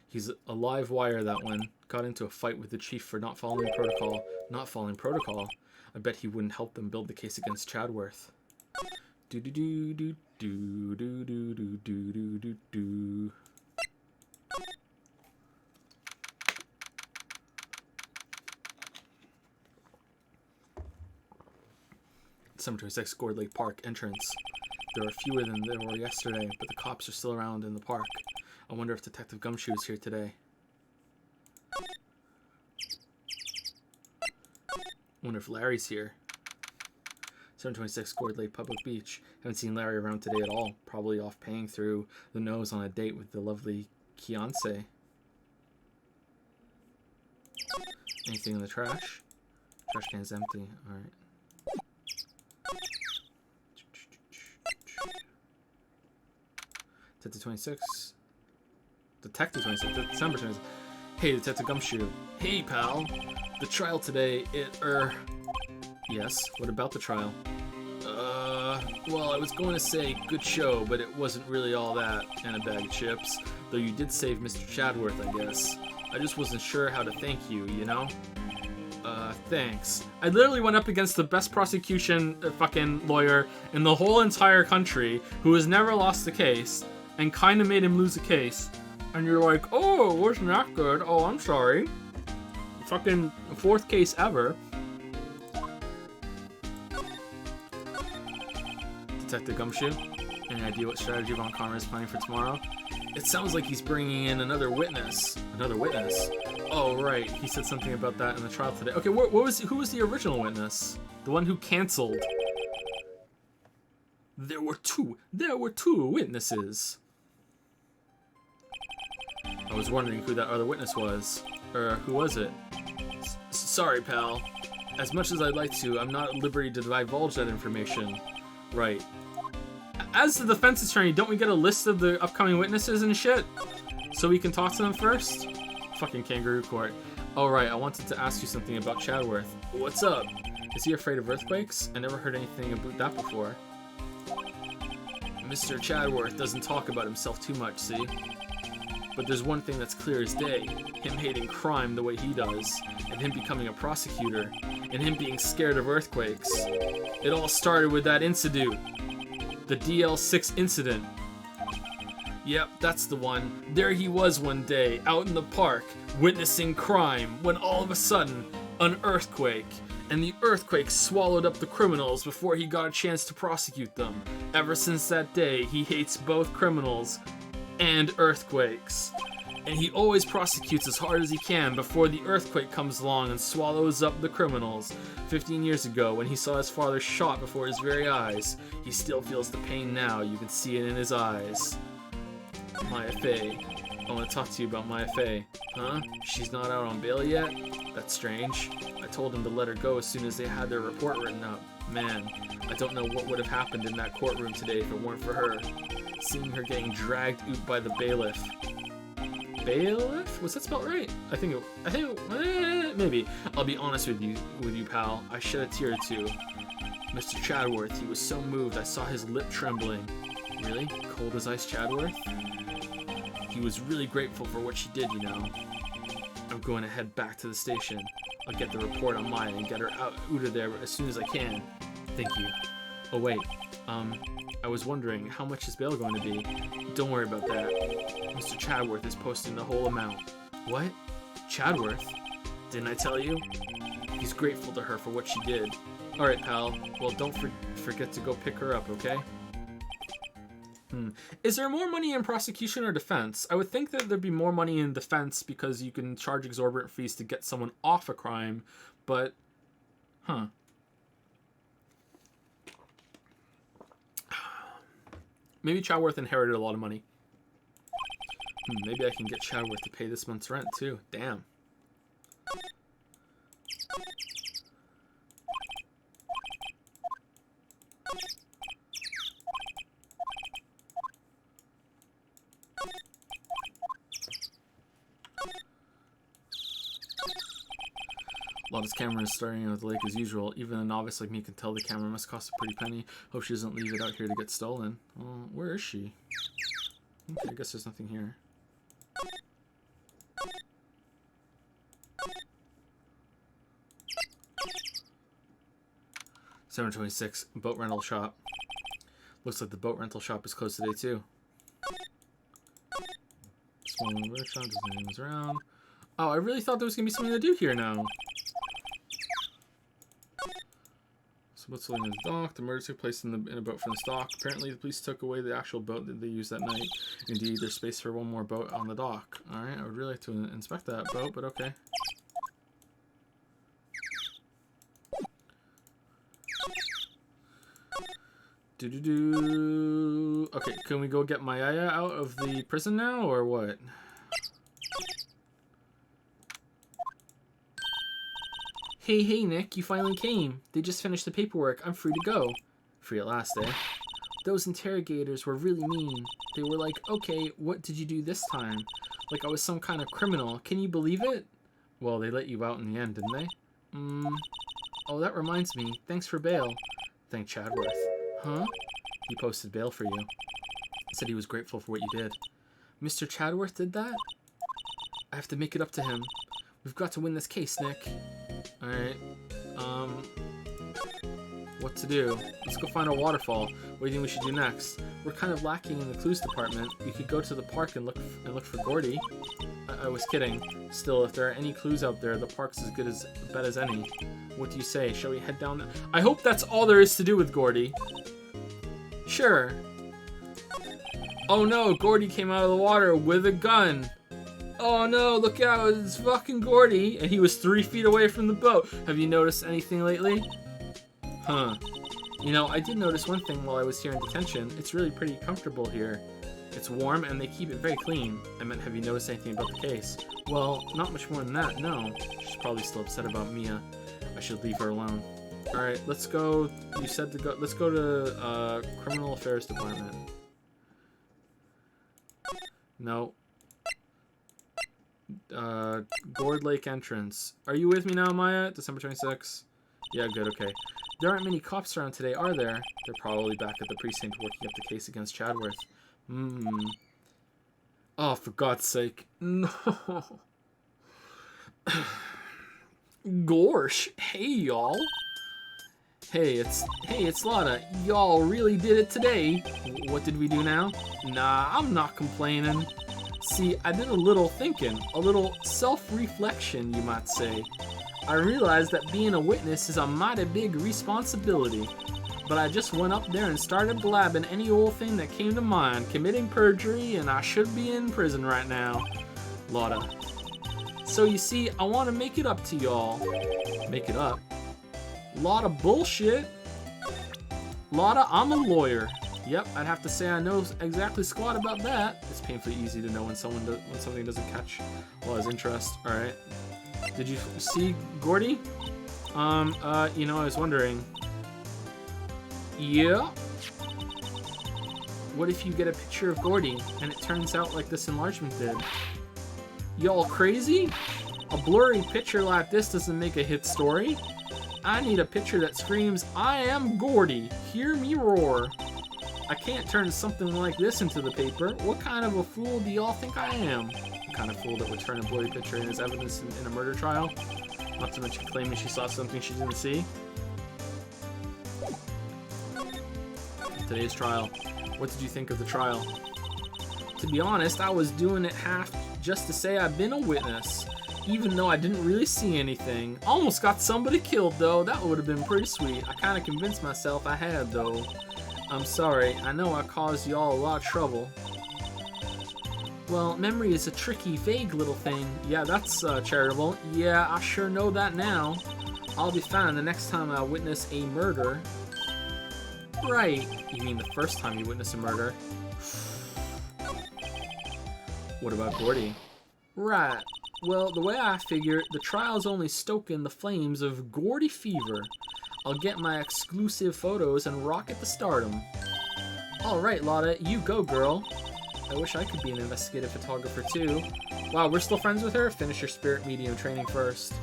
He's a live wire, that one. Got into a fight with the chief for not following protocol. Not following protocol? I bet he wouldn't help them build the case against Chadworth. December 26th, Gourd Lake Park entrance. There are fewer than there were yesterday, but the cops are still around in the park. I wonder if Detective Gumshoe is here today. Wonder if Larry's here. 726 Gourd Lake Public Beach. Haven't seen Larry around today at all. Probably off paying through the nose on a date with the lovely Kiance. Anything in the trash? Trash can's empty. Alright. Detective 26. Detective 26. December 26. Hey, Detective Gumshoe. Hey, pal. The trial today, Yes, what about the trial? Well, I was going to say good show, but it wasn't really all that, and a bag of chips. Though you did save Mr. Chadworth, I guess. I just wasn't sure how to thank you, you know? Thanks. I literally went up against the best prosecution fucking lawyer in the whole entire country, who has never lost a case, and kind of made him lose a case. And you're like, oh, it wasn't that good. Oh, I'm sorry. Fucking fourth case ever. Detective Gumshoe, any idea what strategy Von Conner is planning for tomorrow? It sounds like he's bringing in another witness. Another witness? Oh, right. He said something about that in the trial today. Okay, who was the original witness? The one who canceled. There were two witnesses. I was wondering who that other witness was. Who was it? Sorry, pal. As much as I'd like to, I'm not at liberty to divulge that information. Right. As the defense attorney, don't we get a list of the upcoming witnesses and shit? So we can talk to them first? Fucking Kangaroo Court. Oh, right, I wanted to ask you something about Chadworth. What's up? Is he afraid of earthquakes? I never heard anything about that before. Mr. Chadworth doesn't talk about himself too much, see? But there's one thing that's clear as day. Him hating crime the way he does, and him becoming a prosecutor, and him being scared of earthquakes. It all started with that incident. The DL6 incident. Yep, that's the one. There he was one day, out in the park, witnessing crime, when all of a sudden, an earthquake. And the earthquake swallowed up the criminals before he got a chance to prosecute them. Ever since that day, he hates both criminals and earthquakes. And he always prosecutes as hard as he can before the earthquake comes along and swallows up the criminals. 15 years ago, when he saw his father shot before his very eyes, he still feels the pain now. You can see it in his eyes. Maya Fey. I want to talk to you about Maya Fey. Huh? She's not out on bail yet? That's strange. I told him to let her go as soon as they had their report written up. Man, I don't know what would have happened in that courtroom today if it weren't for her. Seeing her getting dragged out by the bailiff. Bailiff? Was that spelled right? Maybe. I'll be honest with you, pal. I shed a tear or two. Mr. Chadworth, he was so moved I saw his lip trembling. Really? Cold as ice Chadworth? He was really grateful for what she did, you know. I'm going to head back to the station. I'll get the report on Maya and get her out of there as soon as I can. Thank you. Oh wait, I was wondering, how much is bail going to be? Don't worry about that. Mr. Chadworth is posting the whole amount. What? Chadworth? Didn't I tell you? He's grateful to her for what she did. Alright, pal. Well, don't forget to go pick her up, okay? Is there more money in prosecution or defense? I would think that there'd be more money in defense because you can charge exorbitant fees to get someone off a crime, but... Huh. Maybe Chadworth inherited a lot of money. Maybe I can get Chadworth to pay this month's rent, too. Damn. Lotta's camera is staring at the lake as usual. Even a novice like me can tell the camera must cost a pretty penny. Hope she doesn't leave it out here to get stolen. Where is she? Okay, I guess there's nothing here. $726 boat rental shop. Looks like the boat rental shop is closed today too. Small workshop, doesn't anything's around. Oh, I really thought there was gonna be something to do here now. So what's in the dock? The murder took place in a boat from the dock. Apparently the police took away the actual boat that they used that night. Indeed, there's space for one more boat on the dock. Alright, I would really like to inspect that boat, but okay. Okay, can we go get Mayaya out of the prison now, or what? Hey, Nick, you finally came. They just finished the paperwork. I'm free to go. Free at last, eh? Those interrogators were really mean. They were like, okay, what did you do this time? Like I was some kind of criminal. Can you believe it? Well, they let you out in the end, didn't they? Oh, that reminds me. Thanks for bail. Thank Chadworth. Huh? He posted bail for you. Said he was grateful for what you did. Mr. Chadworth did that? I have to make it up to him. We've got to win this case, Nick. Alright. What to do? Let's go find a waterfall. What do you think we should do next? We're kind of lacking in the clues department. We could go to the park and look for Gordy. I was kidding. Still, if there are any clues out there, the park's as good as bet as any. What do you say? Shall we head down? I hope that's all there is to do with Gordy. Sure. Oh no, Gordy came out of the water with a gun. Oh no, look out, it's fucking Gordy. And he was 3 feet away from the boat. Have you noticed anything lately? Huh. You know, I did notice one thing while I was here in detention. It's really pretty comfortable here. It's warm and they keep it very clean. I meant, have you noticed anything about the case? Well, not much more than that, no. She's probably still upset about Mia. I should leave her alone. Alright, let's go. You said to go. Let's go to Criminal Affairs Department. No. Gourd Lake entrance. Are you with me now, Maya? December 26th? Yeah, good, okay. There aren't many cops around today, are there? They're probably back at the precinct working up the case against Chadworth. Oh, for God's sake. No. Gorsh. Hey, y'all. Hey, it's Lotta. Y'all really did it today. What did we do now? Nah, I'm not complaining. See, I did a little thinking, a little self-reflection, you might say. I realized that being a witness is a mighty big responsibility. But I just went up there and started blabbing any old thing that came to mind, committing perjury, and I should be in prison right now. Lotta. So you see, I want to make it up to y'all. Make it up? Lot of bullshit. Lotta, I'm a lawyer. Yep, I'd have to say I know exactly squat about that. It's painfully easy to know when something doesn't catch his interest. All right. Did you see Gordy? You know, I was wondering. Yeah. What if you get a picture of Gordy and it turns out like this enlargement did? Y'all crazy? A blurry picture like this doesn't make a hit story. I need a picture that screams, I am Gordy, hear me roar. I can't turn something like this into the paper. What kind of a fool do y'all think I am? The kind of fool that would turn a blurry picture in as evidence in a murder trial? Not to mention claiming she saw something she didn't see. Today's trial. What did you think of the trial? To be honest, I was doing it half just to say I've been a witness. Even though I didn't really see anything. Almost got somebody killed though, that would have been pretty sweet. I kinda convinced myself I had though. I'm sorry, I know I caused y'all a lot of trouble. Well, memory is a tricky, vague little thing. Yeah, that's charitable. Yeah, I sure know that now. I'll be fine the next time I witness a murder. Right. You mean the first time you witness a murder? What about Gordy? Right. Well, the way I figure it, the trial's only stoking the flames of Gordy fever. I'll get my exclusive photos and rocket to stardom. Alright, Lotta, you go, girl. I wish I could be an investigative photographer, too. Wow, we're still friends with her? Finish your spirit medium training first.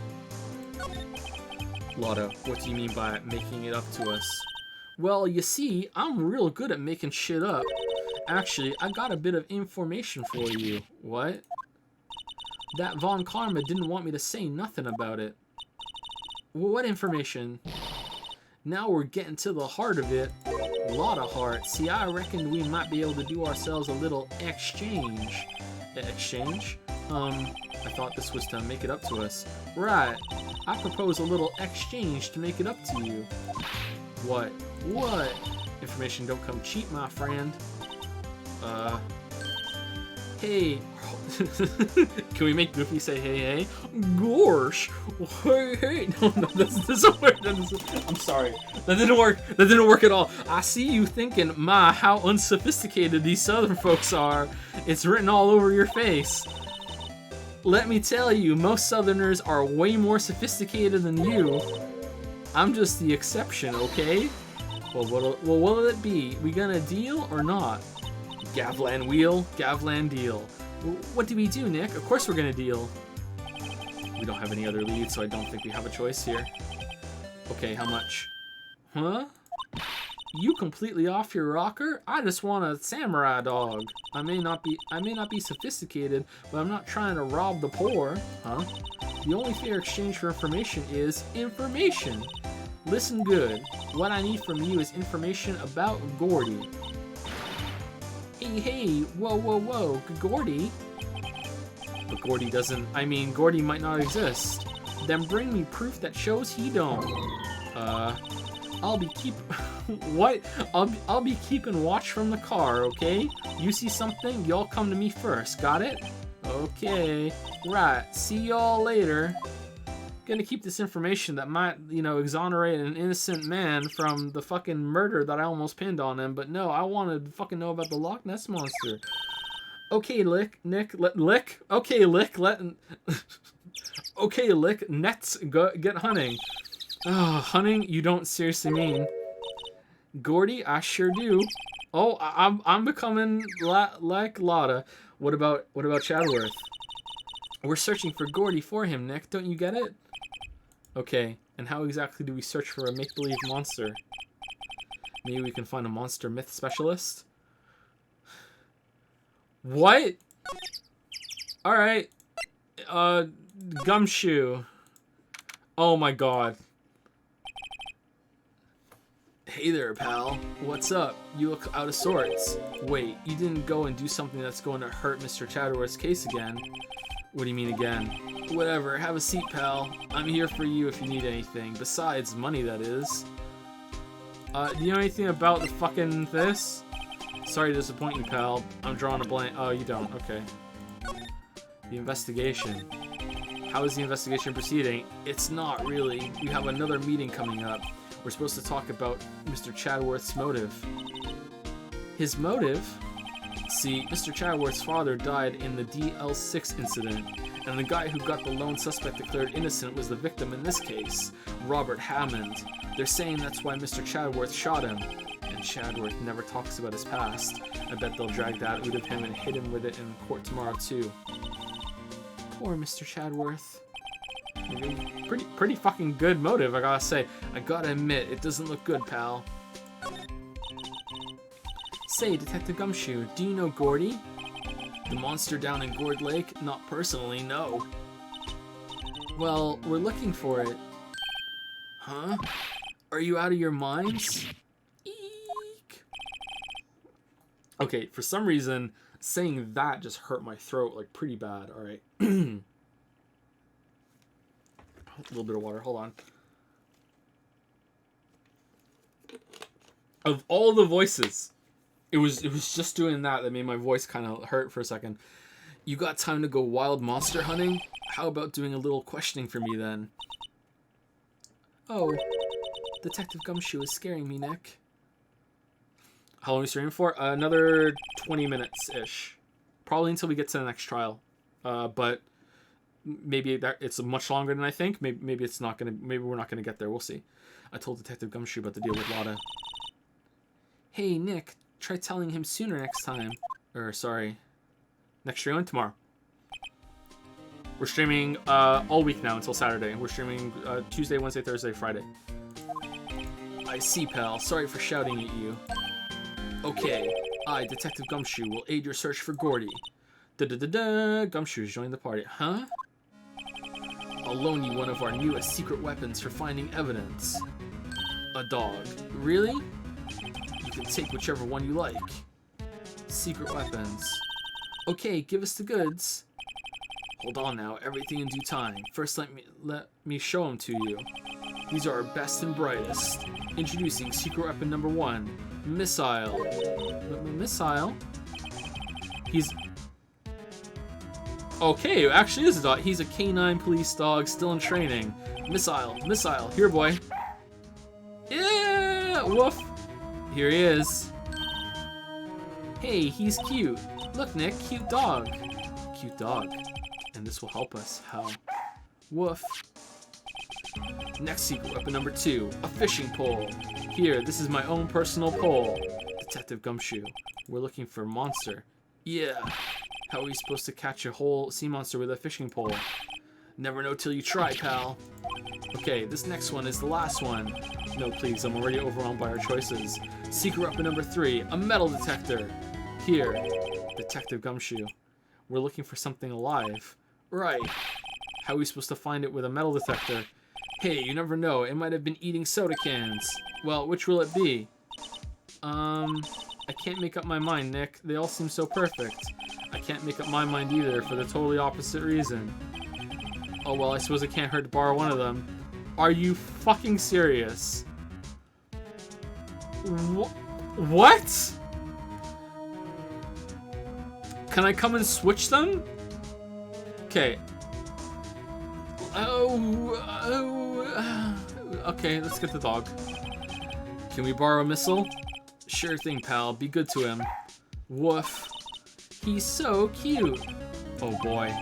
Lotta, what do you mean by making it up to us? Well, you see, I'm real good at making shit up. Actually, I got a bit of information for you. What? That Von Karma didn't want me to say nothing about it. What information? Now we're getting to the heart of it. Lot of heart. See, I reckoned we might be able to do ourselves a little exchange. Exchange? I thought this was to make it up to us. Right. I propose a little exchange to make it up to you. What? What? Information don't come cheap, my friend. Hey. Can we make Goofy say hey hey? Gorsh. Hey hey. No, that doesn't work. I'm sorry. That didn't work. That didn't work at all. I see you thinking, ma, how unsophisticated these southern folks are. It's written all over your face. Let me tell you, most southerners are way more sophisticated than you. I'm just the exception, okay? Well, what'll it be? We gonna deal or not? Gavlan wheel, Gavlan deal. What do we do, Nick? Of course we're gonna deal. We don't have any other leads, so I don't think we have a choice here. Okay, how much? Huh? You completely off your rocker? I just want a samurai dog. I may not be sophisticated, but I'm not trying to rob the poor, huh? The only fair exchange for information is information. Listen good. What I need from you is information about Gordy. Hey, whoa, Gordy? But Gordy doesn't, Gordy might not exist. Then bring me proof that shows he don't. I'll be keeping watch from the car, okay? You see something, y'all come to me first, got it? Okay, right, see y'all later. Gonna keep this information that might, exonerate an innocent man from the fucking murder that I almost pinned on him, but no, I wanted to fucking know about the Loch Ness Monster. Okay, Lick, Nets, go get hunting. Hunting, you don't seriously mean. Gordy, I sure do. Oh, I'm becoming like Lotta. What about Chadworth? We're searching for Gordy for him, Nick. Don't you get it? Okay, and how exactly do we search for a make-believe monster? Maybe we can find a monster myth specialist? What? Alright. Gumshoe. Oh my god. Hey there, pal. What's up? You look out of sorts. Wait, you didn't go and do something that's going to hurt Mr. Chadworth's case again. What do you mean again? Whatever, have a seat, pal. I'm here for you if you need anything. Besides, money, that is. Do you know anything about the fucking this? Sorry to disappoint you, pal. I'm drawing a blank. Oh, you don't. Okay. The investigation. How is the investigation proceeding? It's not really. We have another meeting coming up. We're supposed to talk about Mr. Chadworth's motive. His motive? See, Mr. Chadworth's father died in the DL6 incident, and the guy who got the lone suspect declared innocent was the victim in this case, Robert Hammond. They're saying that's why Mr. Chadworth shot him, and Chadworth never talks about his past. I bet they'll drag that out of him and hit him with it in court tomorrow too. Poor Mr. Chadworth. Pretty fucking good motive, I gotta say. I gotta admit, it doesn't look good, pal. Say, Detective Gumshoe, do you know Gordy? The monster down in Gourd Lake? Not personally, no. Well, we're looking for it. Huh? Are you out of your minds? Eek. Okay, for some reason, saying that just hurt my throat, like, pretty bad. Alright. A little bit of water, hold on. Of all the voices, it was just doing that made my voice kind of hurt for a second. You got time to go wild monster hunting? How about doing a little questioning for me then? Oh, Detective Gumshoe is scaring me, Nick. How long are we streaming for? Another 20 minutes-ish. Probably until we get to the next trial. But maybe it's much longer than I think. Maybe it's not gonna. Maybe we're not gonna get there. We'll see. I told Detective Gumshoe about the deal with Lotta. Hey, Nick. Try telling him sooner next time. Sorry. Next stream tomorrow. We're streaming all week now until Saturday. We're streaming Tuesday, Wednesday, Thursday, Friday. I see, pal. Sorry for shouting at you. Okay. I, Detective Gumshoe, will aid your search for Gordy. Da-da-da-da. Gumshoe's joined the party. Huh? I'll loan you one of our newest secret weapons for finding evidence. A dog. Really? You can take whichever one you like. Secret weapons. Okay, give us the goods. Hold on now, everything in due time. First, let me show them to you. These are our best and brightest. Introducing secret weapon number 1, Missile. Missile? Okay, it actually is a dog. He's a canine police dog, still in training. Missile, missile. Here, boy. Yeah, woof. Here he is. Hey, he's cute. Look, Nick, cute dog. Cute dog. And this will help us. How? Woof. Next secret weapon number 2, a fishing pole. Here, this is my own personal pole. Detective Gumshoe. We're looking for monster. Yeah. How are we supposed to catch a whole sea monster with a fishing pole? Never know till you try, pal. Okay, this next one is the last one. No, please, I'm already overwhelmed by our choices. Secret weapon number 3, a metal detector. Here, Detective Gumshoe. We're looking for something alive. Right. How are we supposed to find it with a metal detector? Hey, you never know. It might have been eating soda cans. Well, which will it be? I can't make up my mind, Nick. They all seem so perfect. I can't make up my mind either for the totally opposite reason. Oh, well, I suppose it can't hurt to borrow one of them. Are you fucking serious? What? Can I come and switch them? Okay. Okay, let's get the dog. Can we borrow a missile? Sure thing, pal. Be good to him. Woof. He's so cute. Oh boy.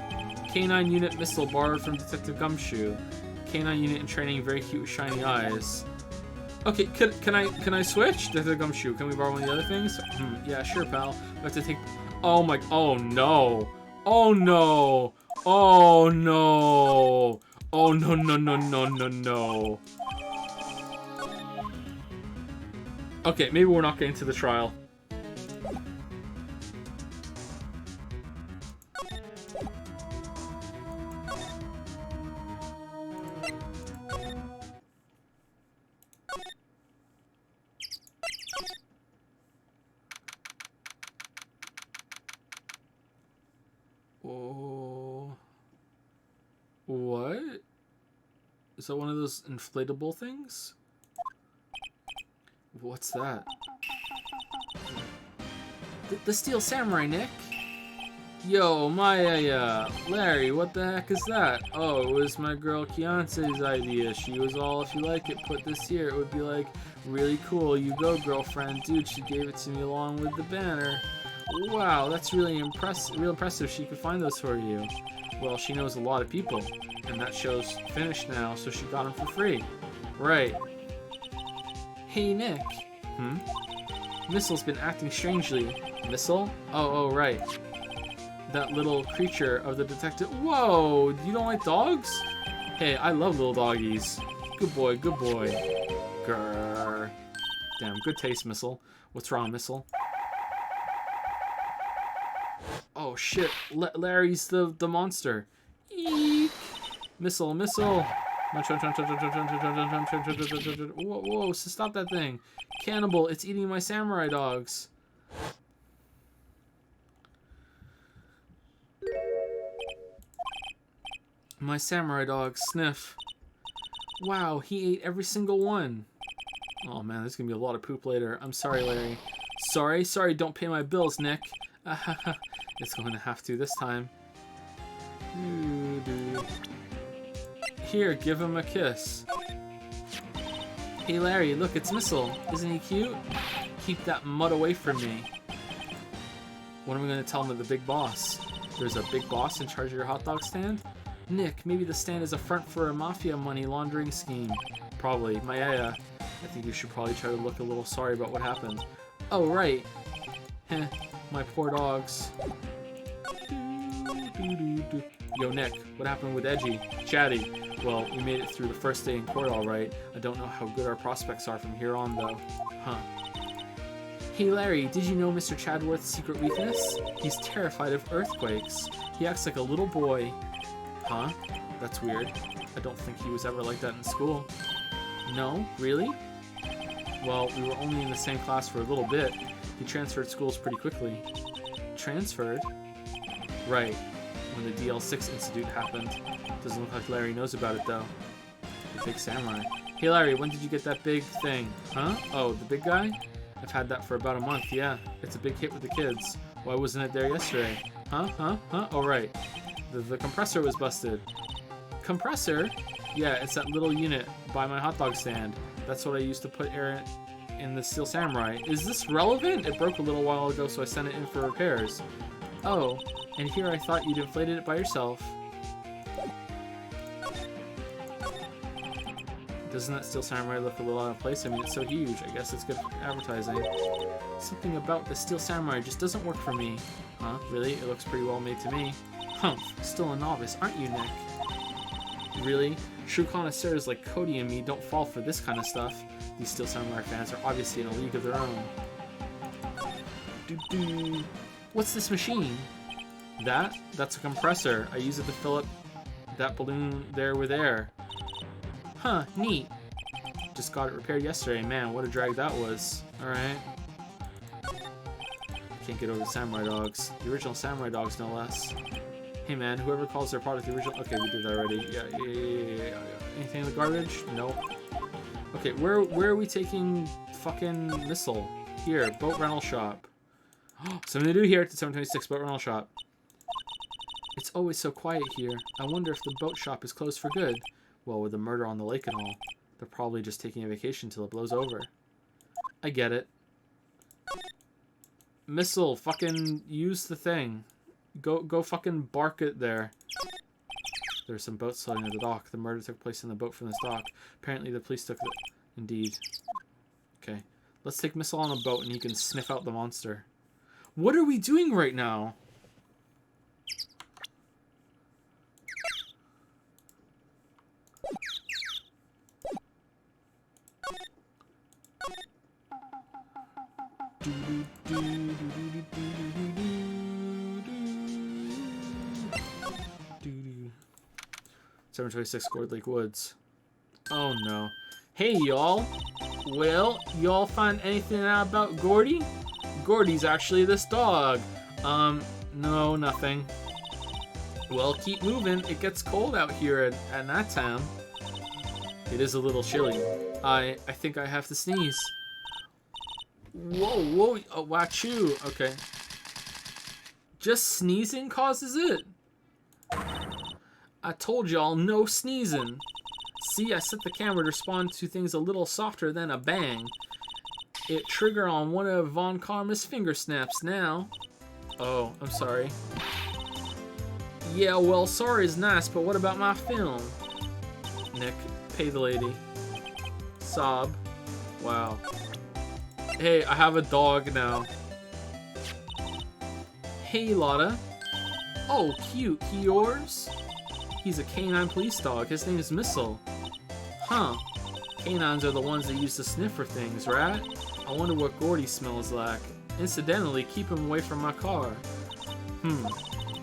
Canine unit missile borrowed from Detective Gumshoe. Canine unit in training, very cute with shiny eyes. Okay, can I switch? Detective Gumshoe, can we borrow one of the other things? Yeah, sure, pal. We have to take. Oh my. Oh no. Oh no. Oh no. Oh no no no no no no. Okay, maybe we're not getting to the trial. Oh. What? Is that one of those inflatable things? What's that? The Steel Samurai, Nick. Yo, Larry, what the heck is that? Oh, it was my girl Keonce's idea. She was all, if you like it, put this here. It would be like, really cool. You go, girlfriend. Dude, she gave it to me along with the banner. Wow, that's really impressive. She could find those for you. Well, she knows a lot of people, and that show's finished now, so she got them for free. Right. Hey, Nick. Missile's been acting strangely. Missile? Oh, right. That little creature of the detective. Whoa, you don't like dogs? Hey, I love little doggies. Good boy, good boy. Grrr. Damn, good taste, Missile. What's wrong, Missile? Oh shit, Larry's the monster. Eek. Missile. Whoa, stop that thing. Cannibal, it's eating my samurai dogs. My samurai dogs, sniff. Wow, he ate every single one. Oh man, there's gonna be a lot of poop later. I'm sorry, Larry. Sorry, don't pay my bills, Nick. It's going to have to this time. Here, give him a kiss. Hey Larry, look, it's Missile. Isn't he cute? Keep that mud away from me. What am I going to tell him to the big boss? There's a big boss in charge of your hot dog stand? Nick, maybe the stand is a front for a mafia money laundering scheme. Probably. I think you should probably try to look a little sorry about what happened. Oh, right. Heh, my poor dogs. Yo, Nick, what happened with Edgy? Chatty. Well, we made it through the first day in court all right. I don't know how good our prospects are from here on, though. Huh. Hey, Larry, did you know Mr. Chadworth's secret weakness? He's terrified of earthquakes. He acts like a little boy. Huh? That's weird. I don't think he was ever like that in school. No? Really? Well, we were only in the same class for a little bit. He transferred schools pretty quickly. Transferred? Right. When the DL6 incident happened. Doesn't look like Larry knows about it, though. The big samurai. Hey, Larry, when did you get that big thing? Huh? Oh, the big guy? I've had that for about a month, yeah. It's a big hit with the kids. Why wasn't it there yesterday? Huh? Oh, right. The compressor was busted. Compressor? Yeah, it's that little unit by my hot dog stand. That's what I used to put air in the Steel Samurai. Is this relevant? It broke a little while ago, so I sent it in for repairs. Oh, and here I thought you'd inflated it by yourself. Doesn't that Steel Samurai look a little out of place? I mean, it's so huge. I guess it's good advertising. Something about the Steel Samurai just doesn't work for me. Huh? Really? It looks pretty well made to me. Humph. Still a novice, aren't you, Nick? Really? True connoisseurs like Cody and me don't fall for this kind of stuff. These Steel Samurai fans are obviously in a league of their own. Doo-doo. What's this machine? That's a compressor. I use it to fill up that balloon there with air. Huh, neat. Just got it repaired yesterday. Man, what a drag that was. Alright. Can't get over the samurai dogs. The original samurai dogs, no less. Hey man, whoever calls their product the original... Okay, we did that already. Yeah. Anything in the garbage? Nope. Okay, where are we taking fucking Missile? Here, boat rental shop. Something to do here at the 726 boat rental shop. It's always so quiet here. I wonder if the boat shop is closed for good. Well, with the murder on the lake and all, they're probably just taking a vacation till it blows over. I get it. Missile, fucking use the thing. Go fucking bark it there. There's some boats floating at the dock. The murder took place in the boat from this dock. Apparently the police took the... Indeed. Okay. Let's take Missile on a boat and he can sniff out the monster. What are we doing right now? Do 726 Gourd Lake Woods. Oh no. Hey y'all. Well, y'all find anything out about Gordy? Gordy's actually this dog. No, nothing. Well, keep moving. It gets cold out here at night time. It is a little chilly. I think I have to sneeze. Whoa, oh, wachoo. Okay. Just sneezing causes it? I told y'all, no sneezing. See, I set the camera to respond to things a little softer than a bang. It trigger on one of Von Karma's finger snaps now. Oh, I'm sorry. Yeah, well, sorry is nice, but what about my film? Nick, pay the lady. Sob. Wow. Hey, I have a dog now. Hey, Lotta. Oh, cute. He yours? He's a canine police dog. His name is Missile. Huh. Canines are the ones that use to sniff for things, right? I wonder what Gordy smells like. Incidentally, keep him away from my car. I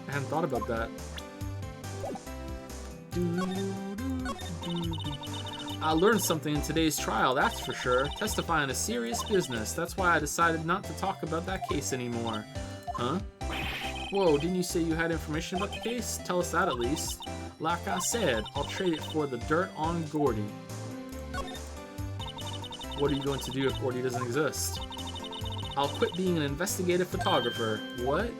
hadn't thought about that. I learned something in today's trial, that's for sure. Testifying is serious business. That's why I decided not to talk about that case anymore. Huh? Whoa, didn't you say you had information about the case? Tell us that at least. Like I said, I'll trade it for the dirt on Gordy. What are you going to do if Gordy doesn't exist? I'll quit being an investigative photographer. What?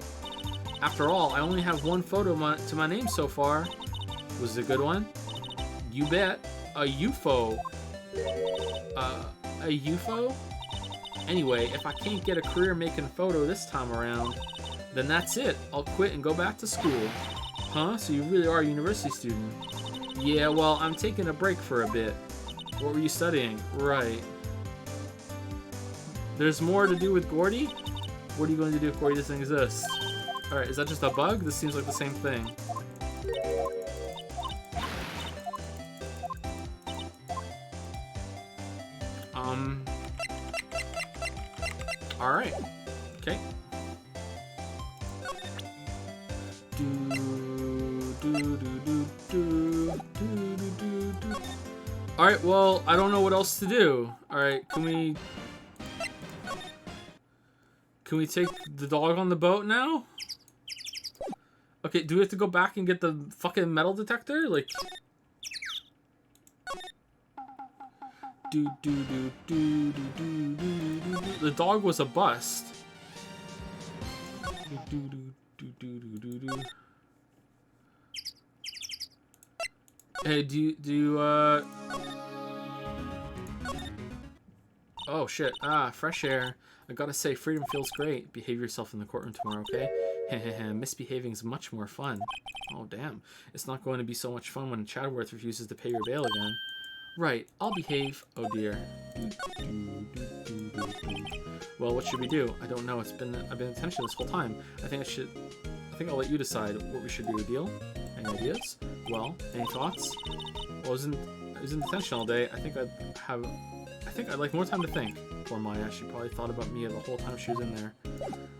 After all, I only have one photo to my name so far. Was it a good one? You bet. A UFO. A UFO? Anyway, if I can't get a career making photo this time around, then that's it. I'll quit and go back to school. Huh? So you really are a university student? Yeah, well, I'm taking a break for a bit. What were you studying? Right. There's more to do with Gordy? What are you going to do if Gordy doesn't exist? Alright, is that just a bug? This seems like the same thing. Alright. Okay. Alright, well, I don't know what else to do. Alright, can we take the dog on the boat now? Okay, do we have to go back and get the fucking metal detector? Like... The dog was a bust. Hey, do you, Oh, shit. Ah, fresh air. I gotta say, freedom feels great. Behave yourself in the courtroom tomorrow, okay? Heh. Misbehaving is much more fun. Oh, damn. It's not going to be so much fun when Chadworth refuses to pay your bail again. Right, I'll behave. Oh, dear. Well, what should we do? I don't know. I've been attention this whole time. I think I'll let you decide what we should do. Deal? Any ideas? Well, any thoughts? Well, I was in detention all day. I think I'd like more time to think. Poor Maya. She probably thought about me the whole time she was in there.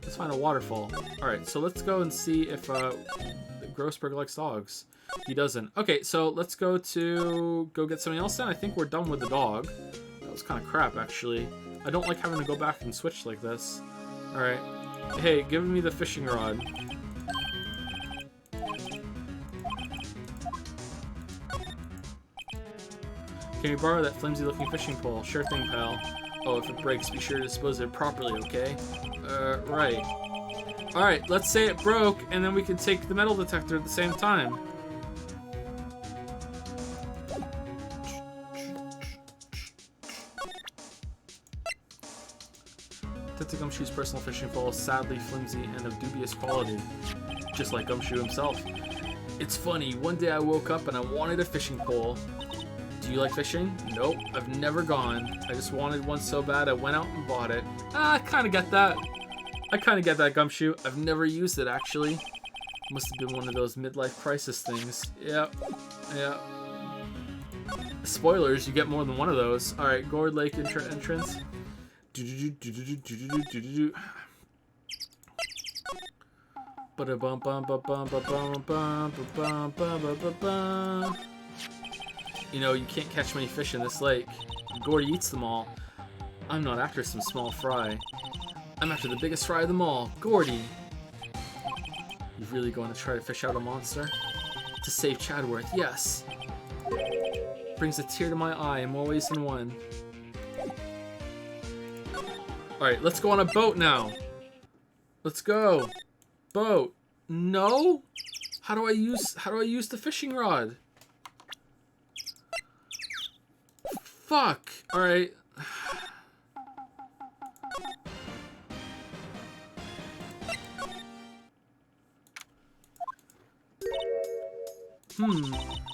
Let's find a waterfall. Alright, so let's go and see if Grossberg likes dogs. He doesn't. Okay, so let's go get something else then. I think we're done with the dog. That was kind of crap, actually. I don't like having to go back and switch like this. Alright. Hey, give me the fishing rod. Can you borrow that flimsy-looking fishing pole? Sure thing, pal. Oh, if it breaks, be sure to dispose of it properly, okay? Right. Alright, let's say it broke, and then we can take the metal detector at the same time. Detective Gumshoe's personal fishing pole is sadly flimsy and of dubious quality. Just like Gumshoe himself. It's funny, one day I woke up and I wanted a fishing pole. Do you like fishing? Nope, I've never gone. I just wanted one so bad I went out and bought it. I kinda get that. Gumshoe. I've never used it, actually. Must have been one of those midlife crisis things. Yep. Spoilers, you get more than one of those. Alright, Gourd Lake entrance. You know, you can't catch many fish in this lake. Gordy eats them all. I'm not after some small fry. I'm after the biggest fry of them all, Gordy. You really going to try to fish out a monster? To save Chadworth, yes. Brings a tear to my eye in more ways than one. Alright, let's go on a boat now. Let's go. Boat. No? How do I use the fishing rod? Fuck. Alright.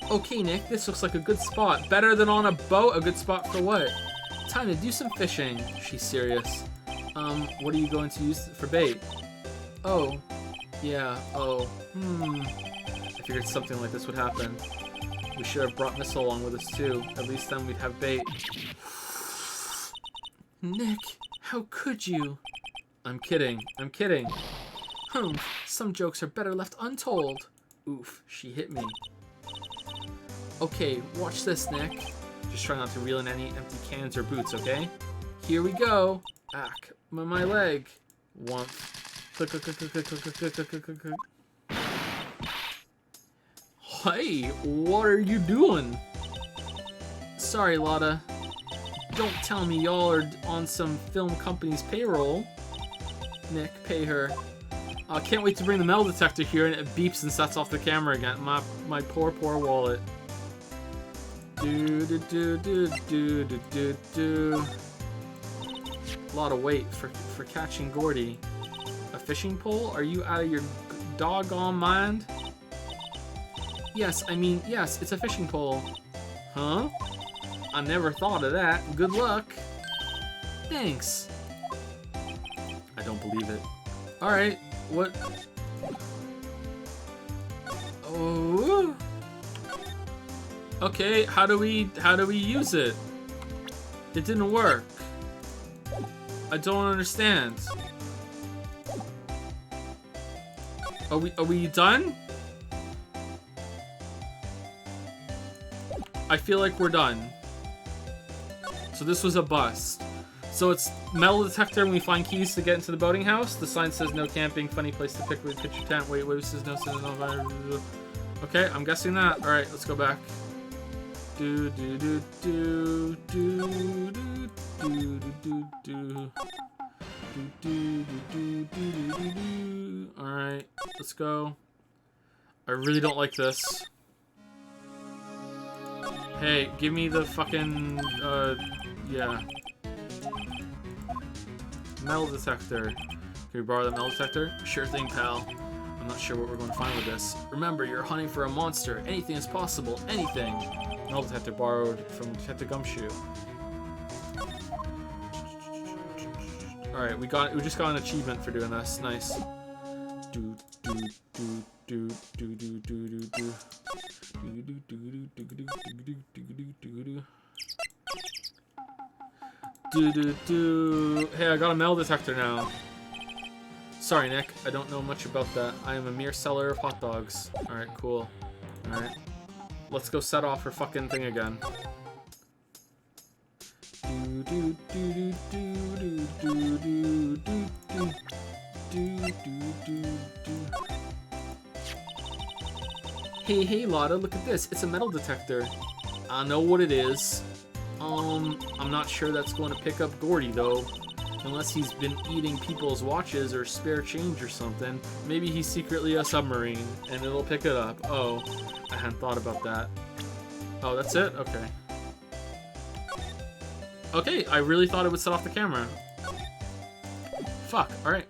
Okay, Nick, this looks like a good spot. Better than on a boat? A good spot for what? Time to do some fishing. She's serious. What are you going to use for bait? Oh. Yeah, oh. I figured something like this would happen. We should have brought Missile along with us too. At least then we'd have bait. Nick, how could you? I'm kidding. Some jokes are better left untold. Oof, she hit me. Okay, watch this, Nick. Just try not to reel in any empty cans or boots, okay? Here we go. Ack, my leg. Womp. Click, click, click, click, click, click, click, click, click, click. Hey, what are you doing? Sorry, Lotta. Don't tell me y'all are on some film company's payroll. Nick, pay her. I can't wait to bring the metal detector here and it beeps and sets off the camera again. My poor wallet. A lot of weight for catching Gordy. A fishing pole? Are you out of your doggone mind? Yes, yes, it's a fishing pole. Huh? I never thought of that. Good luck. Thanks. I don't believe it. Alright, what? Oh. Okay, how do we use it? It didn't work. I don't understand. Are we done? I feel like we're done. So this was a bust. So it's metal detector and we find keys to get into the boating house. The sign says no camping, funny place to pitch your tent. Wait, it says no. Okay, I'm guessing that. Alright, let's go back. Alright, let's go. I really don't like this. Hey, give me the fucking, yeah. Metal detector. Can we borrow the metal detector? Sure thing, pal. I'm not sure what we're going to find with this. Remember, you're hunting for a monster. Anything is possible. Anything. Metal detector borrowed from Detective Gumshoe. Alright, we just got an achievement for doing this. Nice. Do do do do do do do do do. Hey, I got a metal detector now. Sorry, Nick. I don't know much about that. I am a mere seller of hot dogs. Alright, cool. Alright. Let's go set off her fucking thing again. Hey, Lotta, look at this. It's a metal detector. I know what it is. I'm not sure that's going to pick up Gordy, though. Unless he's been eating people's watches or spare change or something. Maybe he's secretly a submarine, and it'll pick it up. Oh, I hadn't thought about that. Oh, that's it? Okay. Okay, I really thought it would set off the camera. Fuck, alright.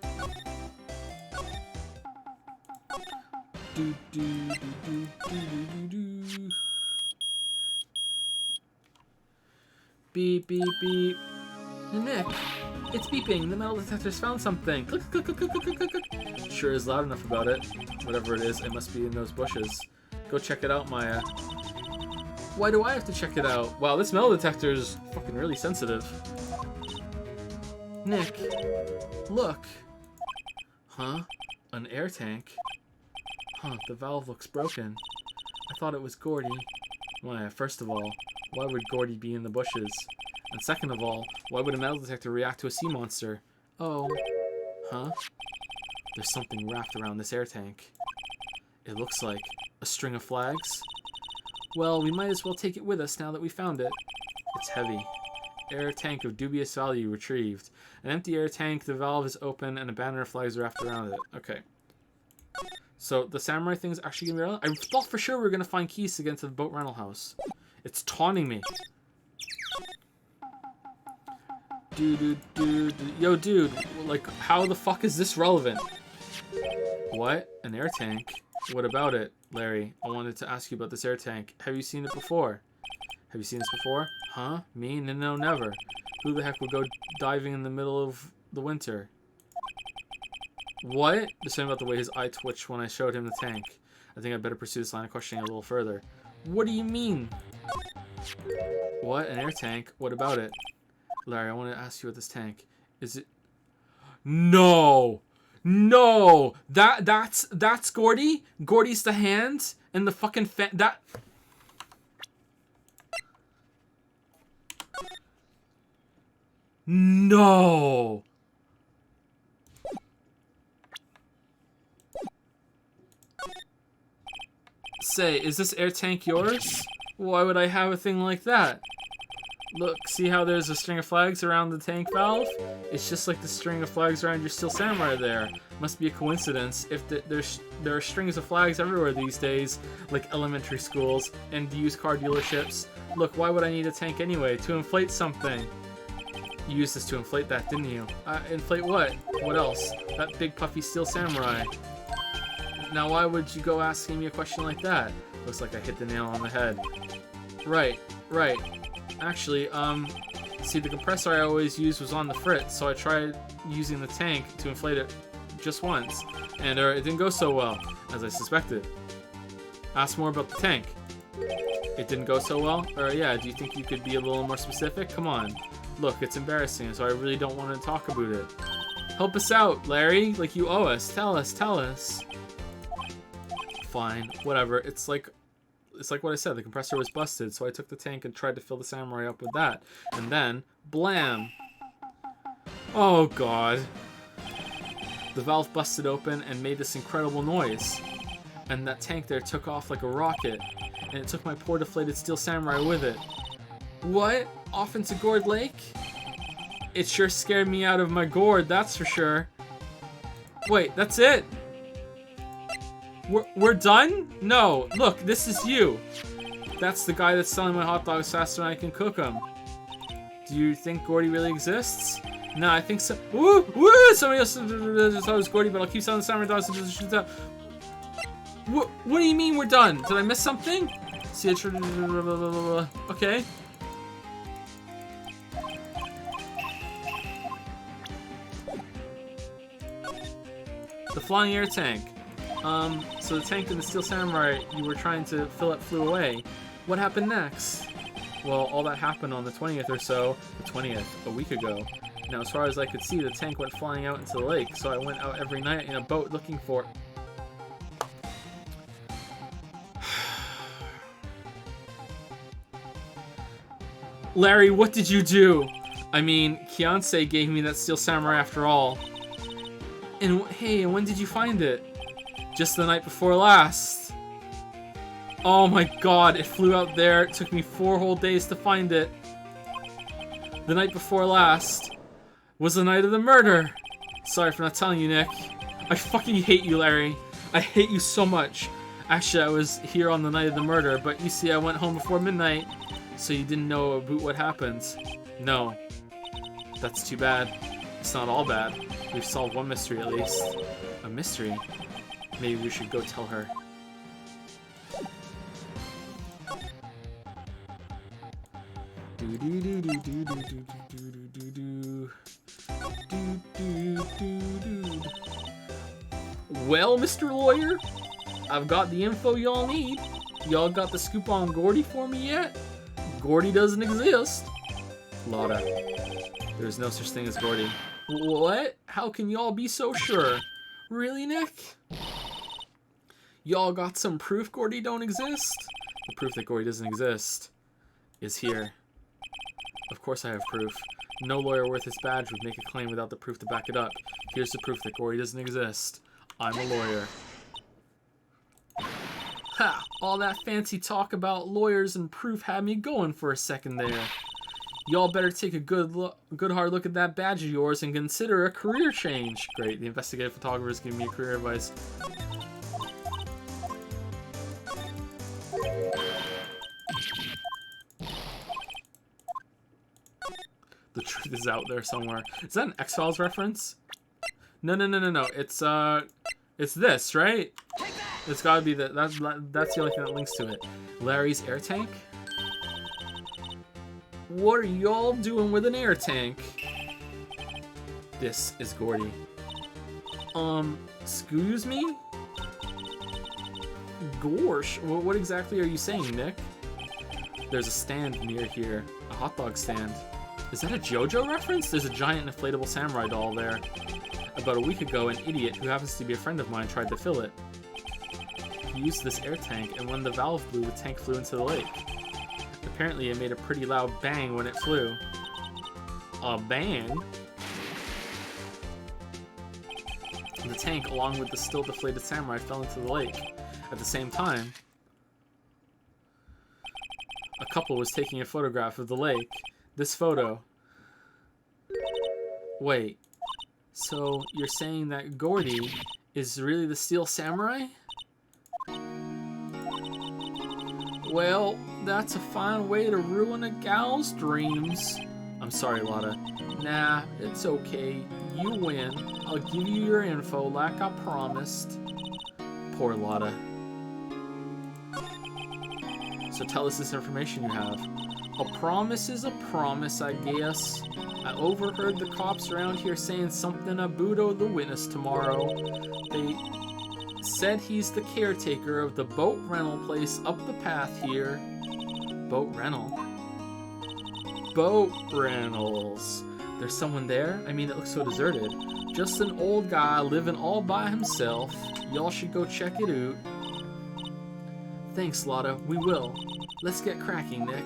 Beep, beep, beep. Nick, it's beeping. The metal detector's found something. Click, click, click, click, click, click, click. Sure is loud enough about it. Whatever it is, it must be in those bushes. Go check it out, Maya. Why do I have to check it out? Wow, this metal detector is fucking really sensitive. Nick, look. Huh? An air tank? Huh, the valve looks broken. I thought it was Gordy. Why, first of all, why would Gordy be in the bushes? And second of all, why would a metal detector react to a sea monster? Oh. Huh? There's something wrapped around this air tank. It looks like a string of flags. Well, we might as well take it with us now that we found it. It's heavy. Air tank of dubious value retrieved. An empty air tank, the valve is open, and a banner of flags wrapped around it. Okay. So, the samurai thing is actually going to be real? I thought for sure we were going to find keys to get into the boat rental house. It's taunting me. Yo, dude, like, how the fuck is this relevant? What? An air tank? What about it, Larry? I wanted to ask you about this air tank. Have you seen it before? Have you seen this before? Huh? Me? No, never. Who the heck would go diving in the middle of the winter? What? There's something about the way his eye twitched when I showed him the tank. I think I'd better pursue this line of questioning a little further. What do you mean? What? An air tank? What about it? Larry, I want to ask you about this tank. Is it... No! No! That's Gordy? Gordy's the hand? And the fucking that... No! Say, is this air tank yours? Why would I have a thing like that? Look, see how there's a string of flags around the tank valve? It's just like the string of flags around your Steel Samurai there. Must be a coincidence if there are strings of flags everywhere these days, like elementary schools and used car dealerships. Look, why would I need a tank anyway? To inflate something. You used this to inflate that, didn't you? Inflate what? What else? That big puffy Steel Samurai. Now why would you go asking me a question like that? Looks like I hit the nail on the head. Right. Actually, see, the compressor I always used was on the fritz, so I tried using the tank to inflate it just once, and it didn't go so well, as I suspected. Ask more about the tank. It didn't go so well? Or yeah, do you think you could be a little more specific? Come on. Look, it's embarrassing, so I really don't want to talk about it. Help us out, Larry, like you owe us. Tell us. Fine, whatever. It's like what I said, the compressor was busted, so I took the tank and tried to fill the samurai up with that. And then, blam! Oh god. The valve busted open and made this incredible noise. And that tank there took off like a rocket. And it took my poor deflated Steel Samurai with it. What? Off into Gourd Lake? It sure scared me out of my gourd, that's for sure. Wait, that's it? We're done? No, look, this is you. That's the guy that's selling my hot dogs faster than I can cook them. Do you think Gordy really exists? No, I think so. Woo! Woo! Somebody else thought it was Gordy, but I'll keep selling the samurai dogs until it shoots out. What do you mean we're done? Did I miss something? See, okay. The flying air tank. So the tank and the steel samurai you were trying to fill up flew away. What happened next? Well, all that happened on the 20th or so. The 20th, a week ago. Now, as far as I could see, the tank went flying out into the lake, so I went out every night in a boat looking for it. Larry, what did you do? I mean, Kianse gave me that steel samurai after all. And hey, and when did you find it? Just the night before last. Oh my god, it flew out there. It took me 4 whole days to find it. The night before last was the night of the murder. Sorry for not telling you, Nick. I fucking hate you, Larry. I hate you so much. Actually, I was here on the night of the murder, but you see, I went home before midnight, so you didn't know about what happened. No. That's too bad. It's not all bad. We've solved one mystery at least. A mystery? Maybe we should go tell her. Well, Mr. Lawyer, I've got the info y'all need. Y'all got the scoop on Gordy for me yet? Gordy doesn't exist. Lotta, there's no such thing as Gordy. What? How can y'all be so sure? Really, Nick? Y'all got some proof Gordy don't exist? The proof that Gordy doesn't exist is here. Of course I have proof. No lawyer worth his badge would make a claim without the proof to back it up. Here's the proof that Gordy doesn't exist. I'm a lawyer. Ha! All that fancy talk about lawyers and proof had me going for a second there. Y'all better take a good hard look at that badge of yours and consider a career change. Great, the investigative photographer is giving me career advice. The truth is out there somewhere. Is that an X-Files reference? No. It's this, right? It's gotta be that's the only thing that links to it. Larry's air tank? What are y'all doing with an air tank? This is Gordy. Excuse me? Gorsh, what exactly are you saying, Nick? There's a stand near here. A hot dog stand. Is that a JoJo reference? There's a giant inflatable samurai doll there. About a week ago, an idiot who happens to be a friend of mine tried to fill it. He used this air tank, and when the valve blew, the tank flew into the lake. Apparently, it made a pretty loud bang when it flew. A bang? The tank, along with the still deflated samurai, fell into the lake. At the same time, a couple was taking a photograph of the lake. This photo. Wait. So, you're saying that Gordy is really the steel samurai? Well, that's a fine way to ruin a gal's dreams. I'm sorry, Lotta. Nah, it's okay. You win. I'll give you your info like I promised. Poor Lotta. So tell us this information you have. A promise is a promise, I guess. I overheard the cops around here saying something about the witness tomorrow. They said he's the caretaker of the boat rental place up the path here. Boat rental? Boat rentals. There's someone there? I mean, it looks so deserted. Just an old guy living all by himself. Y'all should go check it out. Thanks, Lotta. We will. Let's get cracking, Nick.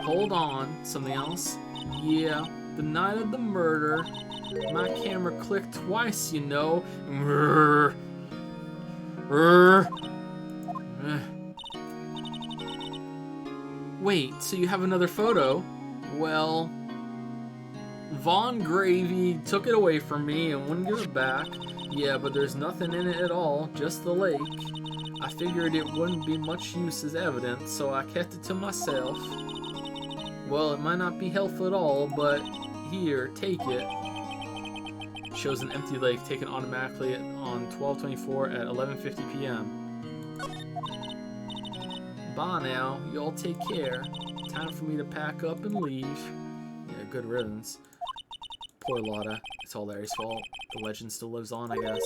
Hold on. Something else? Yeah, the night of the murder. My camera clicked twice, you know. Wait, so you have another photo? Well, Von Gravy took it away from me and wouldn't give it back. Yeah, but there's nothing in it at all, just the lake. I figured it wouldn't be much use as evidence, so I kept it to myself. Well, it might not be helpful at all, but here, take it. Shows an empty lake taken automatically on 12/24 at 11:50 p.m. Bye now, you all take care. Time for me to pack up and leave. Yeah, good riddance. Poor Lotta. It's all Larry's fault. The legend still lives on, I guess.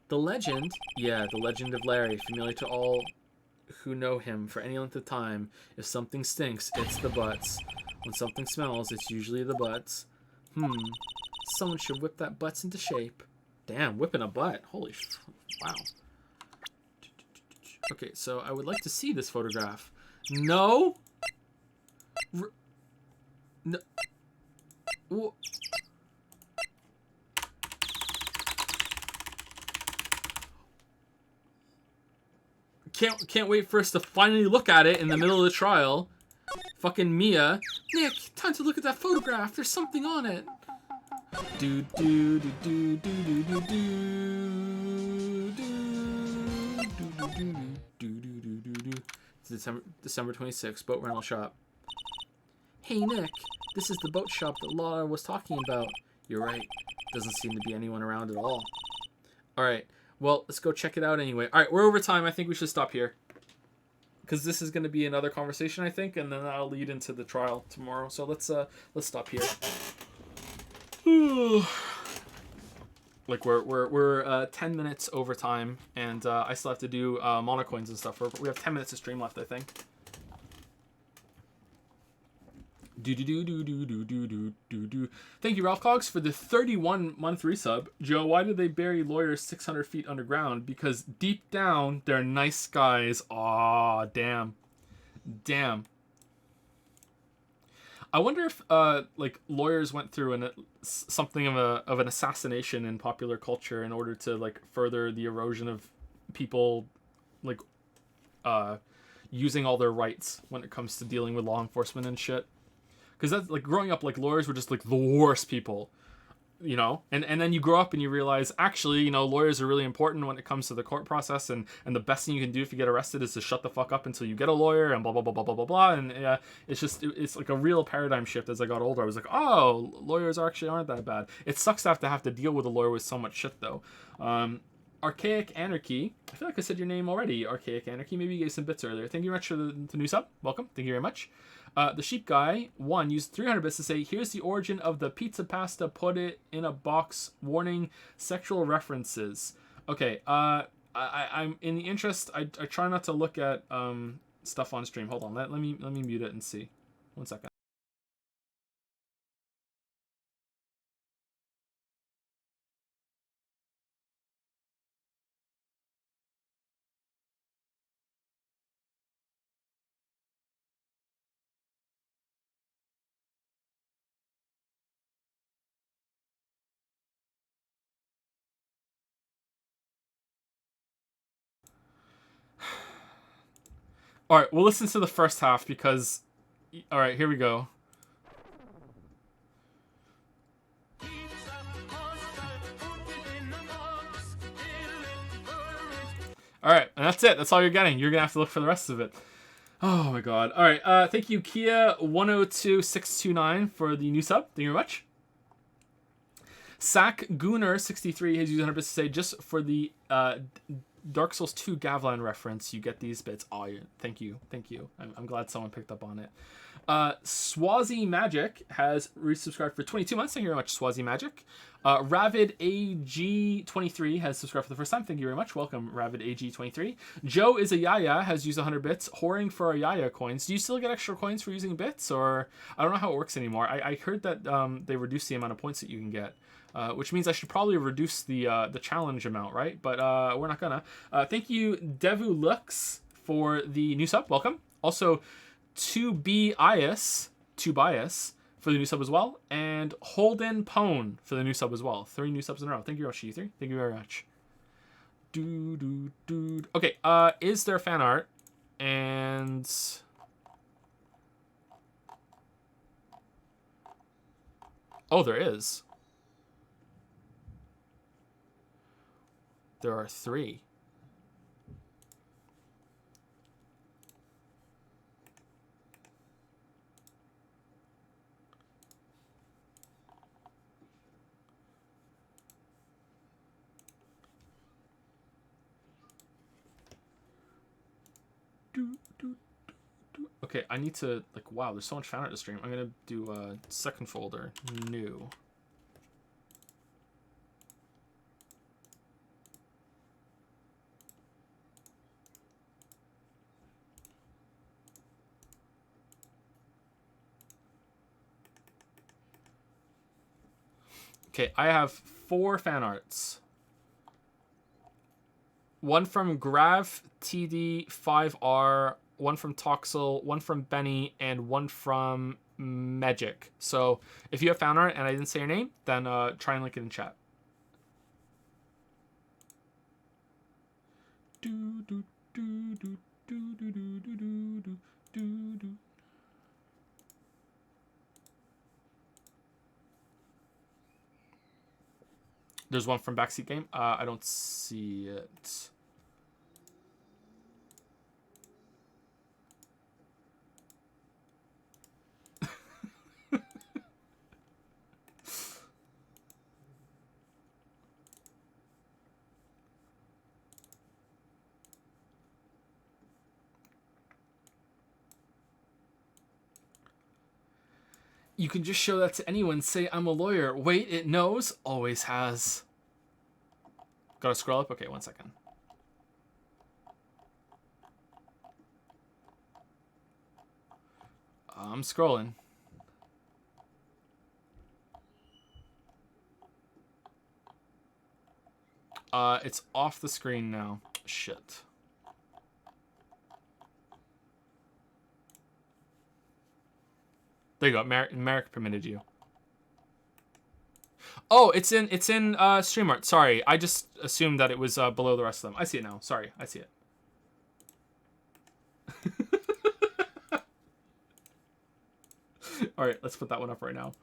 The legend? Yeah, the legend of Larry, familiar to all who know him for any length of time. If something stinks, it's the butts. When something smells, it's usually the butts. Someone should whip that butts into shape. Damn, whipping a butt. Holy wow. Okay, so I would like to see this photograph. No? No. Can't wait for us to finally look at it in the middle of the trial. Fucking Mia. Nick, time to look at that photograph. There's something on it. Do do do do do do do do. It's December 26th, boat rental shop. Hey Nick, this is the boat shop that Laura was talking about. You're right. Doesn't seem to be anyone around at all. Alright, well, let's go check it out anyway. Alright, we're over time. I think we should stop here. Because this is going to be another conversation, I think, and then that'll lead into the trial tomorrow. So let's stop here. Like we're 10 minutes over time, and I still have to do monocoins and stuff. We have 10 minutes of stream left, I think. Thank you, Ralph Cogs, for the 31-month resub. Joe, why did they bury lawyers 600 feet underground? Because deep down, they're nice guys. Aw, damn. Damn. I wonder if like lawyers went through something of an assassination in popular culture in order to like further the erosion of people like using all their rights when it comes to dealing with law enforcement and shit. Because that's like growing up, like lawyers were just like the worst people, you know, and then you grow up and you realize actually, you know, lawyers are really important when it comes to the court process, and the best thing you can do if you get arrested is to shut the fuck up until you get a lawyer and blah blah blah blah blah blah blah. And it's like a real paradigm shift. As I got older, I was like, oh, lawyers actually aren't that bad. It sucks to have to deal with a lawyer with so much shit though. Archaic Anarchy. I feel like I said your name already. Archaic Anarchy. Maybe you gave some bits earlier. Thank you very much for the new sub. Welcome. Thank you very much. The Sheep Guy 1 used 300 bits to say, here's the origin of the pizza pasta, put it in a box, warning, sexual references. Okay, I'm in the interest, I try not to look at stuff on stream. Hold on, let me mute it and see. 1 second. Alright, we'll listen to the first half because... Alright, here we go. Alright, and that's it. That's all you're getting. You're going to have to look for the rest of it. Oh my god. Alright, thank you, Kia102629 for the new sub. Thank you very much. Sack Gooner63 has used 100 bits to say, just for the... Dark Souls 2 Gavlan reference, you get these bits. Oh, yeah. Thank you. I'm glad someone picked up on it. Swazi Magic has resubscribed for 22 months. Thank you very much, Swazi Magic. Ravid AG23 has subscribed for the first time. Thank you very much. Welcome, Ravid AG23. Joe is a Yaya, has used 100 bits. Whoring for our Yaya coins. Do you still get extra coins for using bits? Or I don't know how it works anymore. I heard that they reduced the amount of points that you can get. Which means I should probably reduce the challenge amount, right? But we're not gonna. Thank you, Devu Lux, for the new sub. Welcome. Also, Tobias for the new sub as well, and Holden Pone for the new sub as well. 3 new subs in a row. Thank you very much, you 3. Thank you very much. Okay. Is there fan art? And oh, there is. There are 3. Okay, I need to, like, wow, there's so much fan art to stream. I'm gonna do a second folder, new. Okay, I have 4 fan arts. One from Grav TD5R, one from Toxel, one from Benny, and one from Magic. So if you have fan art and I didn't say your name, then try and link it in chat. There's one from Backseat Game. I don't see it. You can just show that to anyone. Say, I'm a lawyer. Wait, it knows? Always has. Gotta scroll up? Okay, 1 second. I'm scrolling. It's off the screen now. Shit. There you go. Merrick permitted you. Oh, it's in StreamArt. Sorry, I just assumed that it was below the rest of them. I see it now. Sorry, I see it. All right, let's put that one up right now.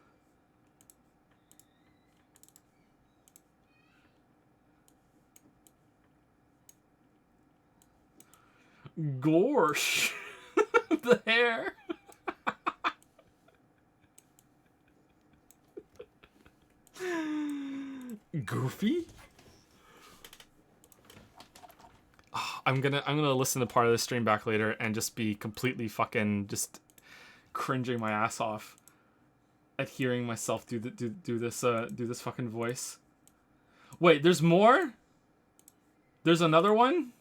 Gorsh. The hair. Goofy? Oh, I'm gonna listen to part of the stream back later and just be completely fucking just cringing my ass off at hearing myself do this fucking voice. Wait, there's more? There's another one?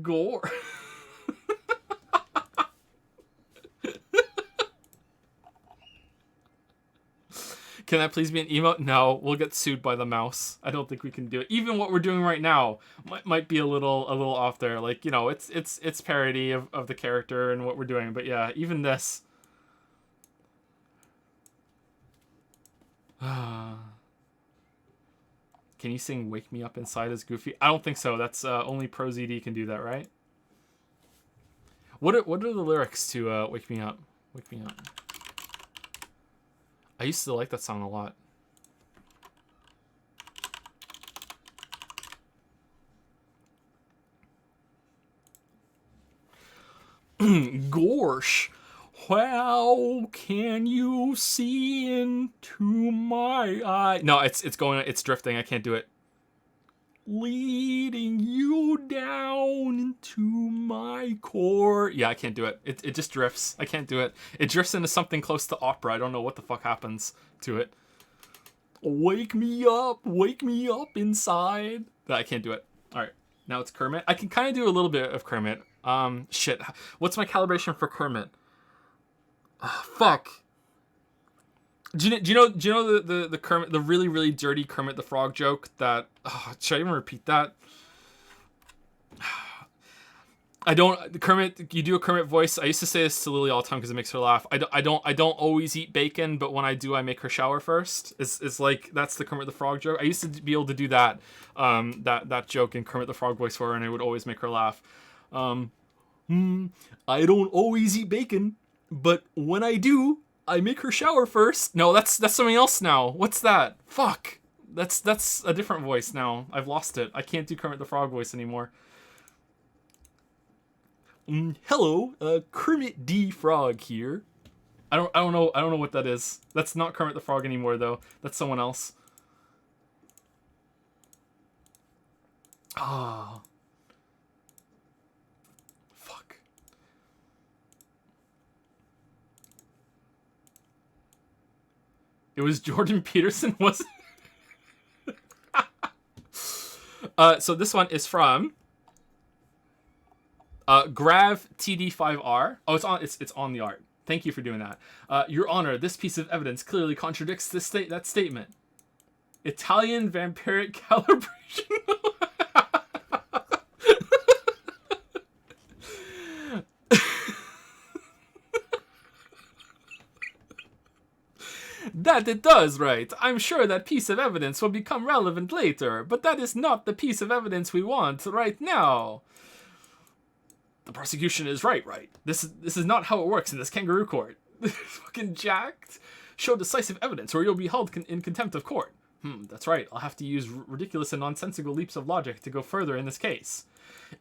Gore. Can that please be an emote? No, we'll get sued by the mouse. I don't think we can do it. Even what we're doing right now might be a little off there. Like, you know, it's parody of the character and what we're doing. But yeah, even this. Can you sing "Wake Me Up Inside" as Goofy? I don't think so. That's only ProZD can do that, right? What are the lyrics to "Wake Me Up"? Wake me up. I used to like that song a lot. Gorsh, how can you see into my eye? No, it's drifting. I can't do it. Leading you down into my core. Yeah, I can't do it. It just drifts. I can't do it. It drifts into something close to opera. I don't know what the fuck happens to it. Wake me up inside. I can't do it. All right, now it's Kermit. I can kind of do a little bit of Kermit. Shit. What's my calibration for Kermit? Fuck. Do you know the Kermit, the really, really dirty Kermit the Frog joke that, should I even repeat that? Kermit, you do a Kermit voice. I used to say this to Lily all the time because it makes her laugh. I don't always eat bacon, but when I do, I make her shower first. It's like, that's the Kermit the Frog joke. I used to be able to do that, that joke in Kermit the Frog voice for her, and it would always make her laugh. I don't always eat bacon, but when I do, I make her shower first. No, that's something else now. What's that? Fuck. That's a different voice now. I've lost it. I can't do Kermit the Frog voice anymore. Hello, Kermit D. Frog here. I don't know what that is. That's not Kermit the Frog anymore though. That's someone else. Ah. Fuck. It was Jordan Peterson, was it? So this one is from Grav TD5R. Oh, it's on the art. Thank you for doing that. Your Honor, this piece of evidence clearly contradicts that statement. Italian vampiric calibration. That it does, right. I'm sure that piece of evidence will become relevant later, but that is not the piece of evidence we want right now. The prosecution is right. This is not how it works in this kangaroo court. Fucking jacked. Show decisive evidence or you'll be held in contempt of court. That's right. I'll have to use ridiculous and nonsensical leaps of logic to go further in this case.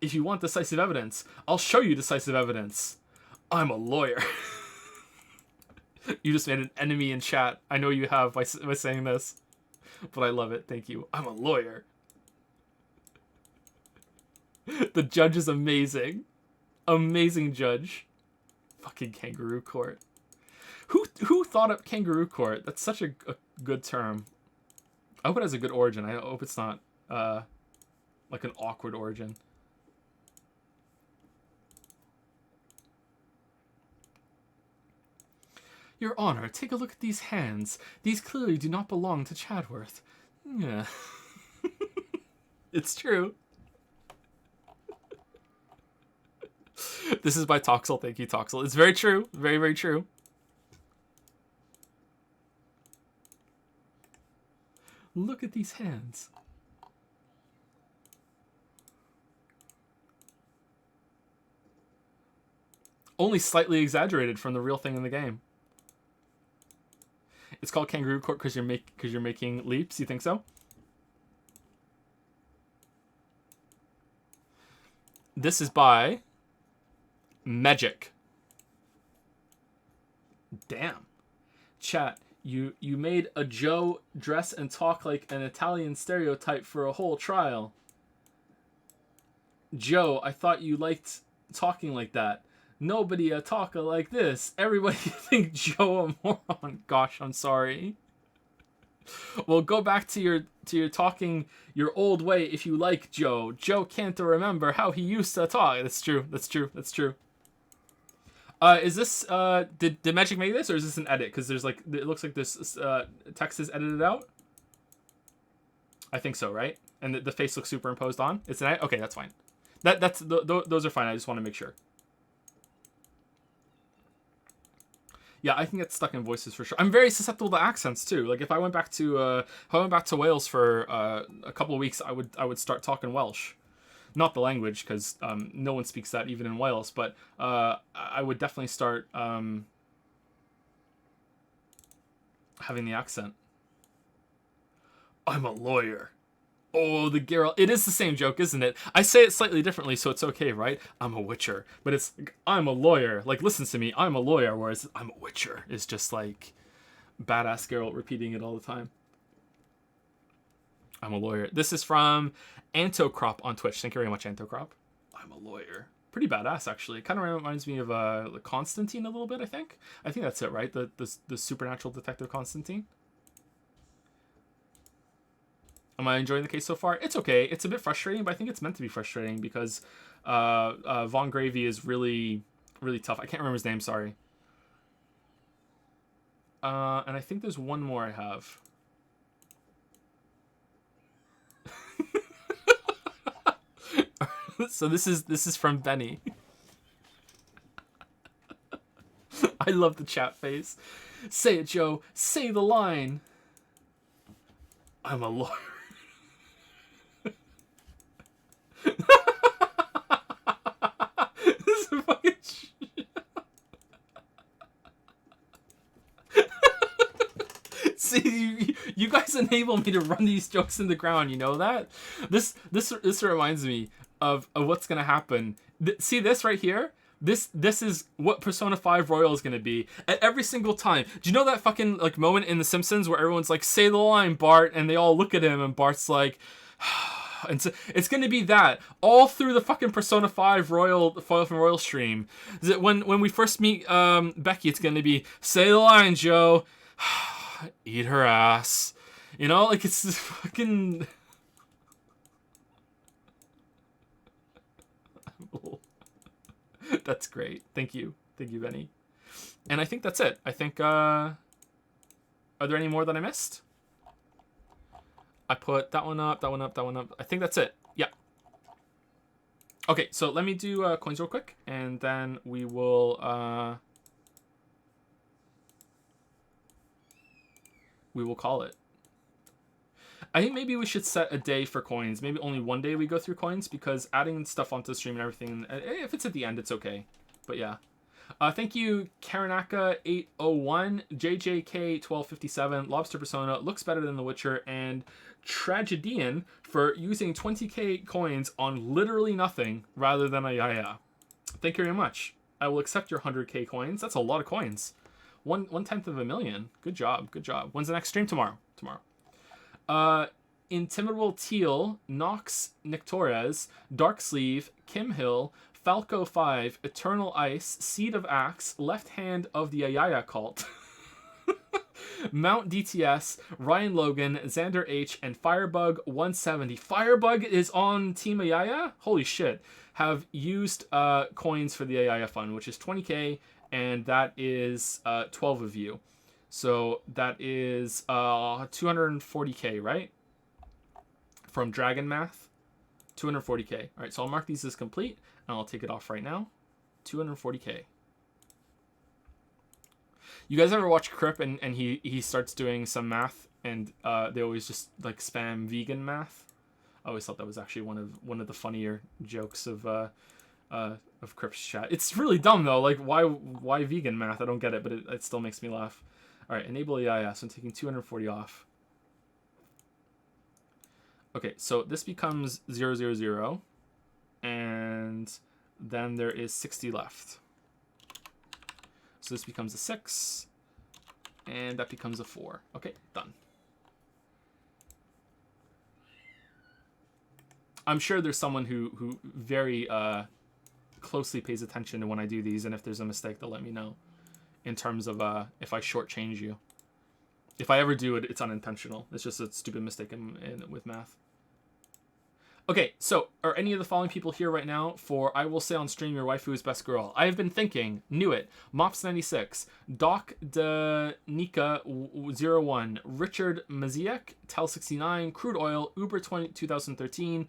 If you want decisive evidence, I'll show you decisive evidence. I'm a lawyer. You just made an enemy in chat. I know you have by saying this, but I love it. Thank you. I'm a lawyer. The judge is amazing. Amazing judge. Fucking Kangaroo Court. Who thought up Kangaroo Court? That's such a good term. I hope it has a good origin. I hope it's not like an awkward origin. Your Honor, take a look at these hands. These clearly do not belong to Chadworth. Yeah. It's true. This is by Toxel. Thank you, Toxel. It's very true. Very, very true. Look at these hands. Only slightly exaggerated from the real thing in the game. It's called Kangaroo Court because you're making leaps. You think so? This is by Magic. Damn. Chat, you made a Joe dress and talk like an Italian stereotype for a whole trial. Joe, I thought you liked talking like that. Nobody a talker like this. Everybody think Joe a moron. Gosh, I'm sorry. Well, go back to your talking your old way if you like Joe. Joe can't remember how he used to talk. That's true. That's true. That's true. Is this did Magic make this or is this an edit? Because there's like it looks like this text is edited out. I think so, right? And the face looks superimposed on. It's an edit. Okay, that's fine. Those are fine. I just want to make sure. Yeah, I can get stuck in voices for sure. I'm very susceptible to accents too. Like if I went back to Wales for a couple of weeks, I would start talking Welsh, not the language because no one speaks that even in Wales. But I would definitely start having the accent. I'm a lawyer. Oh, the Geralt. It is the same joke, isn't it? I say it slightly differently, so it's okay, right? I'm a witcher. But it's, I'm a lawyer. Like, listen to me, I'm a lawyer, whereas I'm a witcher is just like badass Geralt repeating it all the time. I'm a lawyer. This is from Antocrop on Twitch. Thank you very much, Antocrop. I'm a lawyer. Pretty badass, actually. It kind of reminds me of Constantine a little bit, I think. I think that's it, right? The supernatural detective Constantine. Am I enjoying the case so far? It's okay. It's a bit frustrating, but I think it's meant to be frustrating because Von Gravy is really, really tough. I can't remember his name, sorry. And I think there's one more I have. So this is from Benny. I love the chat face. Say it, Joe. Say the line. I'm a lawyer. This is fucking shit. enable me to run these jokes in the ground. You know that? This reminds me of what's gonna happen. See this right here? This is what Persona 5 Royal is gonna be at every single time. Do you know that fucking like moment in The Simpsons where everyone's like, "Say the line, Bart," and they all look at him, and Bart's like, and so it's gonna be that all through the fucking Persona 5 Royal from Royal stream. Is it when we first meet Becky? It's gonna be, "Say the line, Joe." Eat her ass. You know, like it's this fucking. That's great. Thank you, Benny. And I think that's it. I think. Are there any more that I missed? I put that one up, that one up, that one up. I think that's it. Yeah. Okay, so let me do coins real quick, and then we will. We will call it. I think maybe we should set a day for coins. Maybe only one day we go through coins, because adding stuff onto the stream and everything, if it's at the end, it's okay. But yeah. Thank you, Karanaka801, JJK1257, Lobster Persona, Looks Better Than The Witcher, and Tragedian for using 20k coins on literally nothing rather than a yaya. Thank you very much. I will accept your 100k coins. That's a lot of coins. 1/10 of a million. Good job. Good job. When's the next stream? Tomorrow. Intimidable Teal, Nox Nick Torres, Dark Sleeve, Kim Hill, Falco 5, Eternal Ice, Seed of Axe, Left Hand of the Ayaya Cult, Mount DTS, Ryan Logan, Xander H, and Firebug 170. Firebug is on Team Ayaya? Holy shit. Have used coins for the Ayaya Fund, which is 20k, and that is 12 of you. So that is 240k, right? From Dragon Math. 240k. All right, so I'll mark these as complete, and I'll take it off right now. 240k. You guys ever watch Crip and he starts doing some math, and they always just like spam vegan math? I always thought that was actually one of the funnier jokes of Crip's chat. It's really dumb though. Like why vegan math? I don't get it, but it still makes me laugh. All right, enable AI. So I'm taking 240 off. Okay, so this becomes 000, and then there is 60 left. So this becomes a 6, and that becomes a 4. Okay, done. I'm sure there's someone who very closely pays attention to when I do these, and if there's a mistake, they'll let me know. In terms of if I shortchange you. If I ever do it, it's unintentional. It's just a stupid mistake with math. Okay, so are any of the following people here right now for I will say on stream your waifu is best girl? I have been thinking, knew it, Mops96, Doc De Nika 01, Richard Maziek, Tel69, Crude Oil, Uber 2013,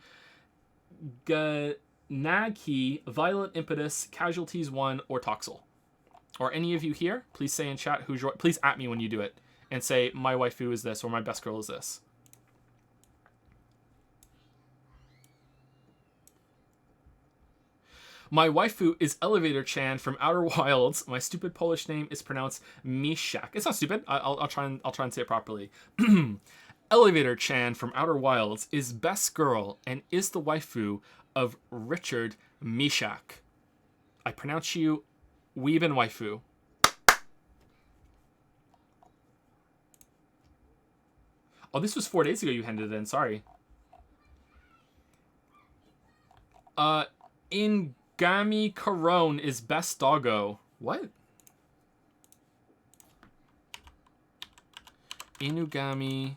Gnaghi, Violet Impetus, Casualties 1, or Toxel. Or any of you here, please say in chat who's your, please at me when you do it and say my waifu is this or my best girl is this. My waifu is Elevator Chan from Outer Wilds. My stupid Polish name is pronounced Mishak. It's not stupid. I'll try and say it properly. Elevator Chan from Outer Wilds is best girl and is the waifu of Richard Mishak. I pronounce you Weeben waifu. Oh, this was 4 days ago you handed it in. Sorry. Ingami Corone is best doggo. What? Inugami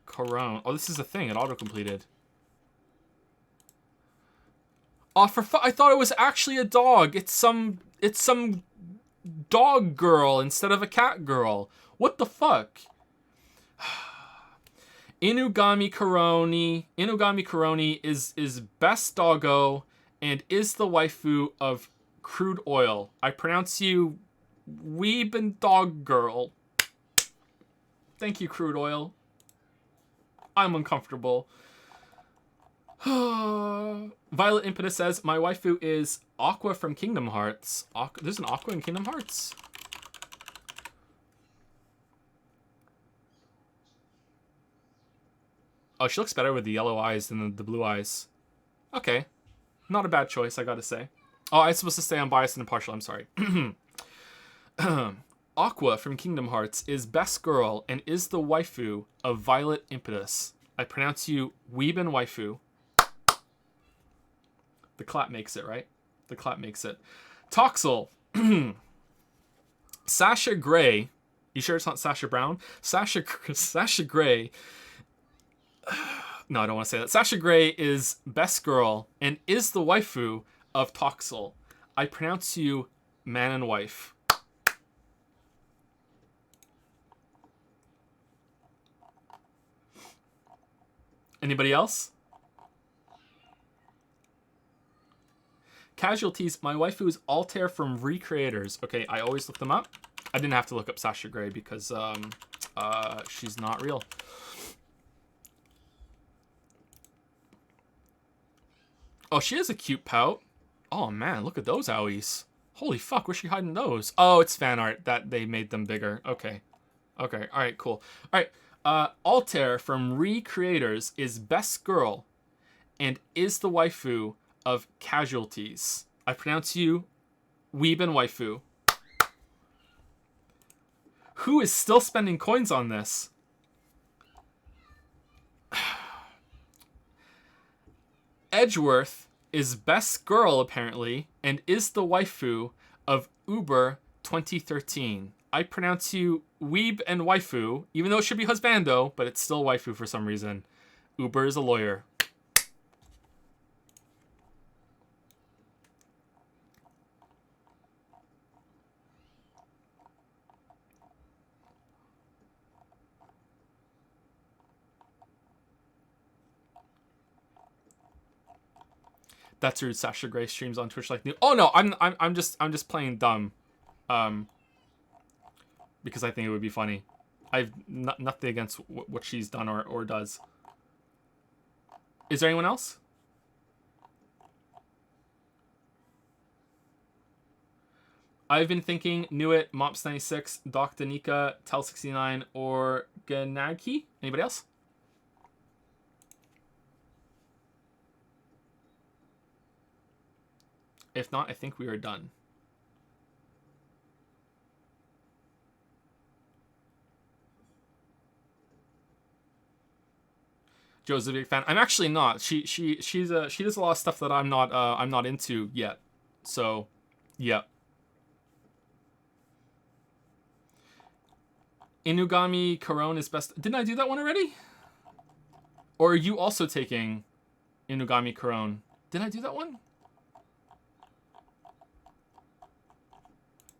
Corone. Oh, this is a thing. It auto-completed. Oh, I thought it was actually a dog. It's some dog girl instead of a cat girl. What the fuck? Inugami Corone is best doggo and is the waifu of Crude Oil. I pronounce you Weeben dog girl. Thank you, Crude Oil. I'm uncomfortable. Violet Impetus says, my waifu is Aqua from Kingdom Hearts. There's an Aqua in Kingdom Hearts? Oh, she looks better with the yellow eyes than the blue eyes. Okay. Not a bad choice, I gotta say. Oh, I'm supposed to stay unbiased and impartial. I'm sorry. Aqua from Kingdom Hearts is best girl and is the waifu of Violet Impetus. I pronounce you Weeben waifu. The clap makes it, right? The clap makes it. Toxel. Sasha Grey. You sure it's not Sasha Brown? Sasha Grey. No, I don't want to say that. Sasha Grey is best girl and is the waifu of Toxel. I pronounce you man and wife. Anybody else? Casualties. My waifu is Altair from Recreators. Okay, I always look them up. I didn't have to look up Sasha Grey because she's not real. Oh, she has a cute pout. Oh man, look at those owies. Holy fuck, where's she hiding those? Oh, it's fan art that they made them bigger. Okay. Okay, alright, cool. Alright, Altair from Recreators is best girl and is the waifu of Casualties. I pronounce you Weeben waifu. Who is still spending coins on this? Edgeworth is best girl, apparently, and is the waifu of Uber 2013. I pronounce you Weeb and waifu, even though it should be husbando, but it's still waifu for some reason. Uber is a lawyer. That's rude. Sasha Grey streams on Twitch like new. Oh no, I'm just playing dumb, because I think it would be funny. I've nothing against what she's done or does. Is there anyone else? I've been thinking Nuit, Mops96, Doc Danica, Tel69, or Ganagi. Anybody else? If not, I think we are done. Joe's a big fan. I'm actually not. She does a lot of stuff that I'm not into yet. So, yeah. Inugami Corone is best. Didn't I do that one already? Or are you also taking Inugami Corone? Did I do that one?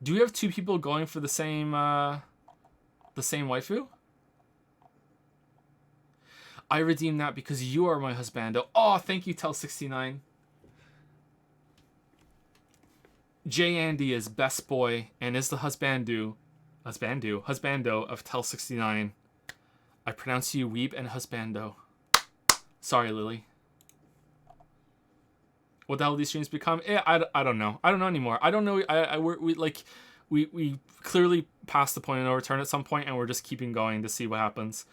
Do we have two people going for the same waifu? I redeem that because you are my husbando. Oh, thank you, Tel69. J Andy is best boy and is the husbando of Tel69. I pronounce you weeb and husbando. Sorry, Lily. What the hell these streams become? I don't know. I don't know anymore. I don't know. We clearly passed the point of no return at some point, and we're just keeping going to see what happens.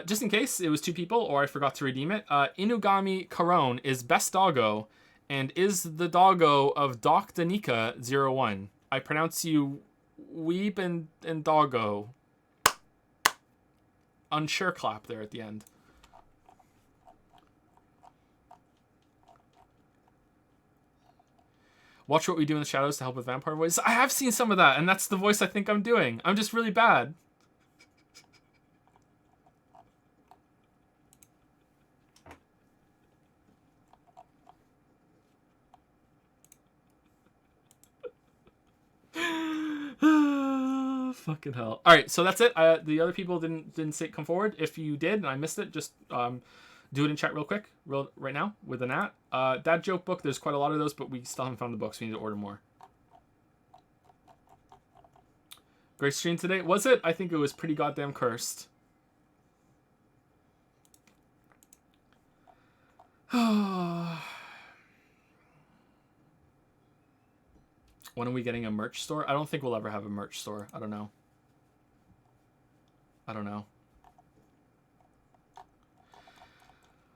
Just in case it was two people or I forgot to redeem it. Inugami Corone is best doggo and is the doggo of Doc Danica 01. I pronounce you weeb and doggo. Unsure clap there at the end. Watch What We Do in the Shadows to help with vampire voices. I have seen some of that, and that's the voice I think I'm doing. I'm just really bad. Fucking hell. Alright, so that's it. The other people didn't say come forward. If you did and I missed it, just do it in chat real quick, right now, with a nat. Dad joke book, there's quite a lot of those, but we still haven't found the books. We need to order more. Great stream today. Was it? I think it was pretty goddamn cursed. When are we getting a merch store? I don't think we'll ever have a merch store. I don't know.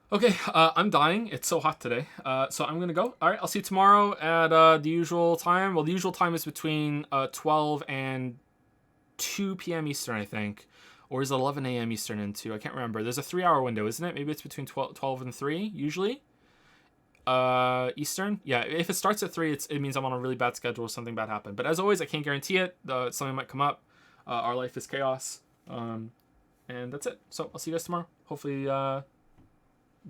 Okay, I'm dying. It's so hot today. So I'm gonna go. All right, I'll see you tomorrow at the usual time. Well, the usual time is between 12 and 2 p.m. Eastern, I think. Or is it 11 a.m. Eastern and 2? I can't remember. There's a 3-hour window, isn't it? Maybe it's between 12 and 3, usually. Eastern. Yeah, if it starts at 3, it means I'm on a really bad schedule or something bad happened. But as always, I can't guarantee it. Something might come up. Our life is chaos. And that's it. So I'll see you guys tomorrow. Hopefully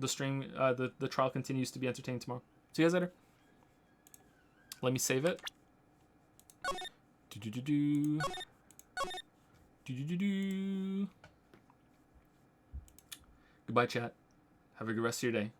the stream, the trial continues to be entertaining tomorrow. See you guys later. Let me save it. Do-do-do-do. Do-do-do-do. Goodbye, chat. Have a good rest of your day.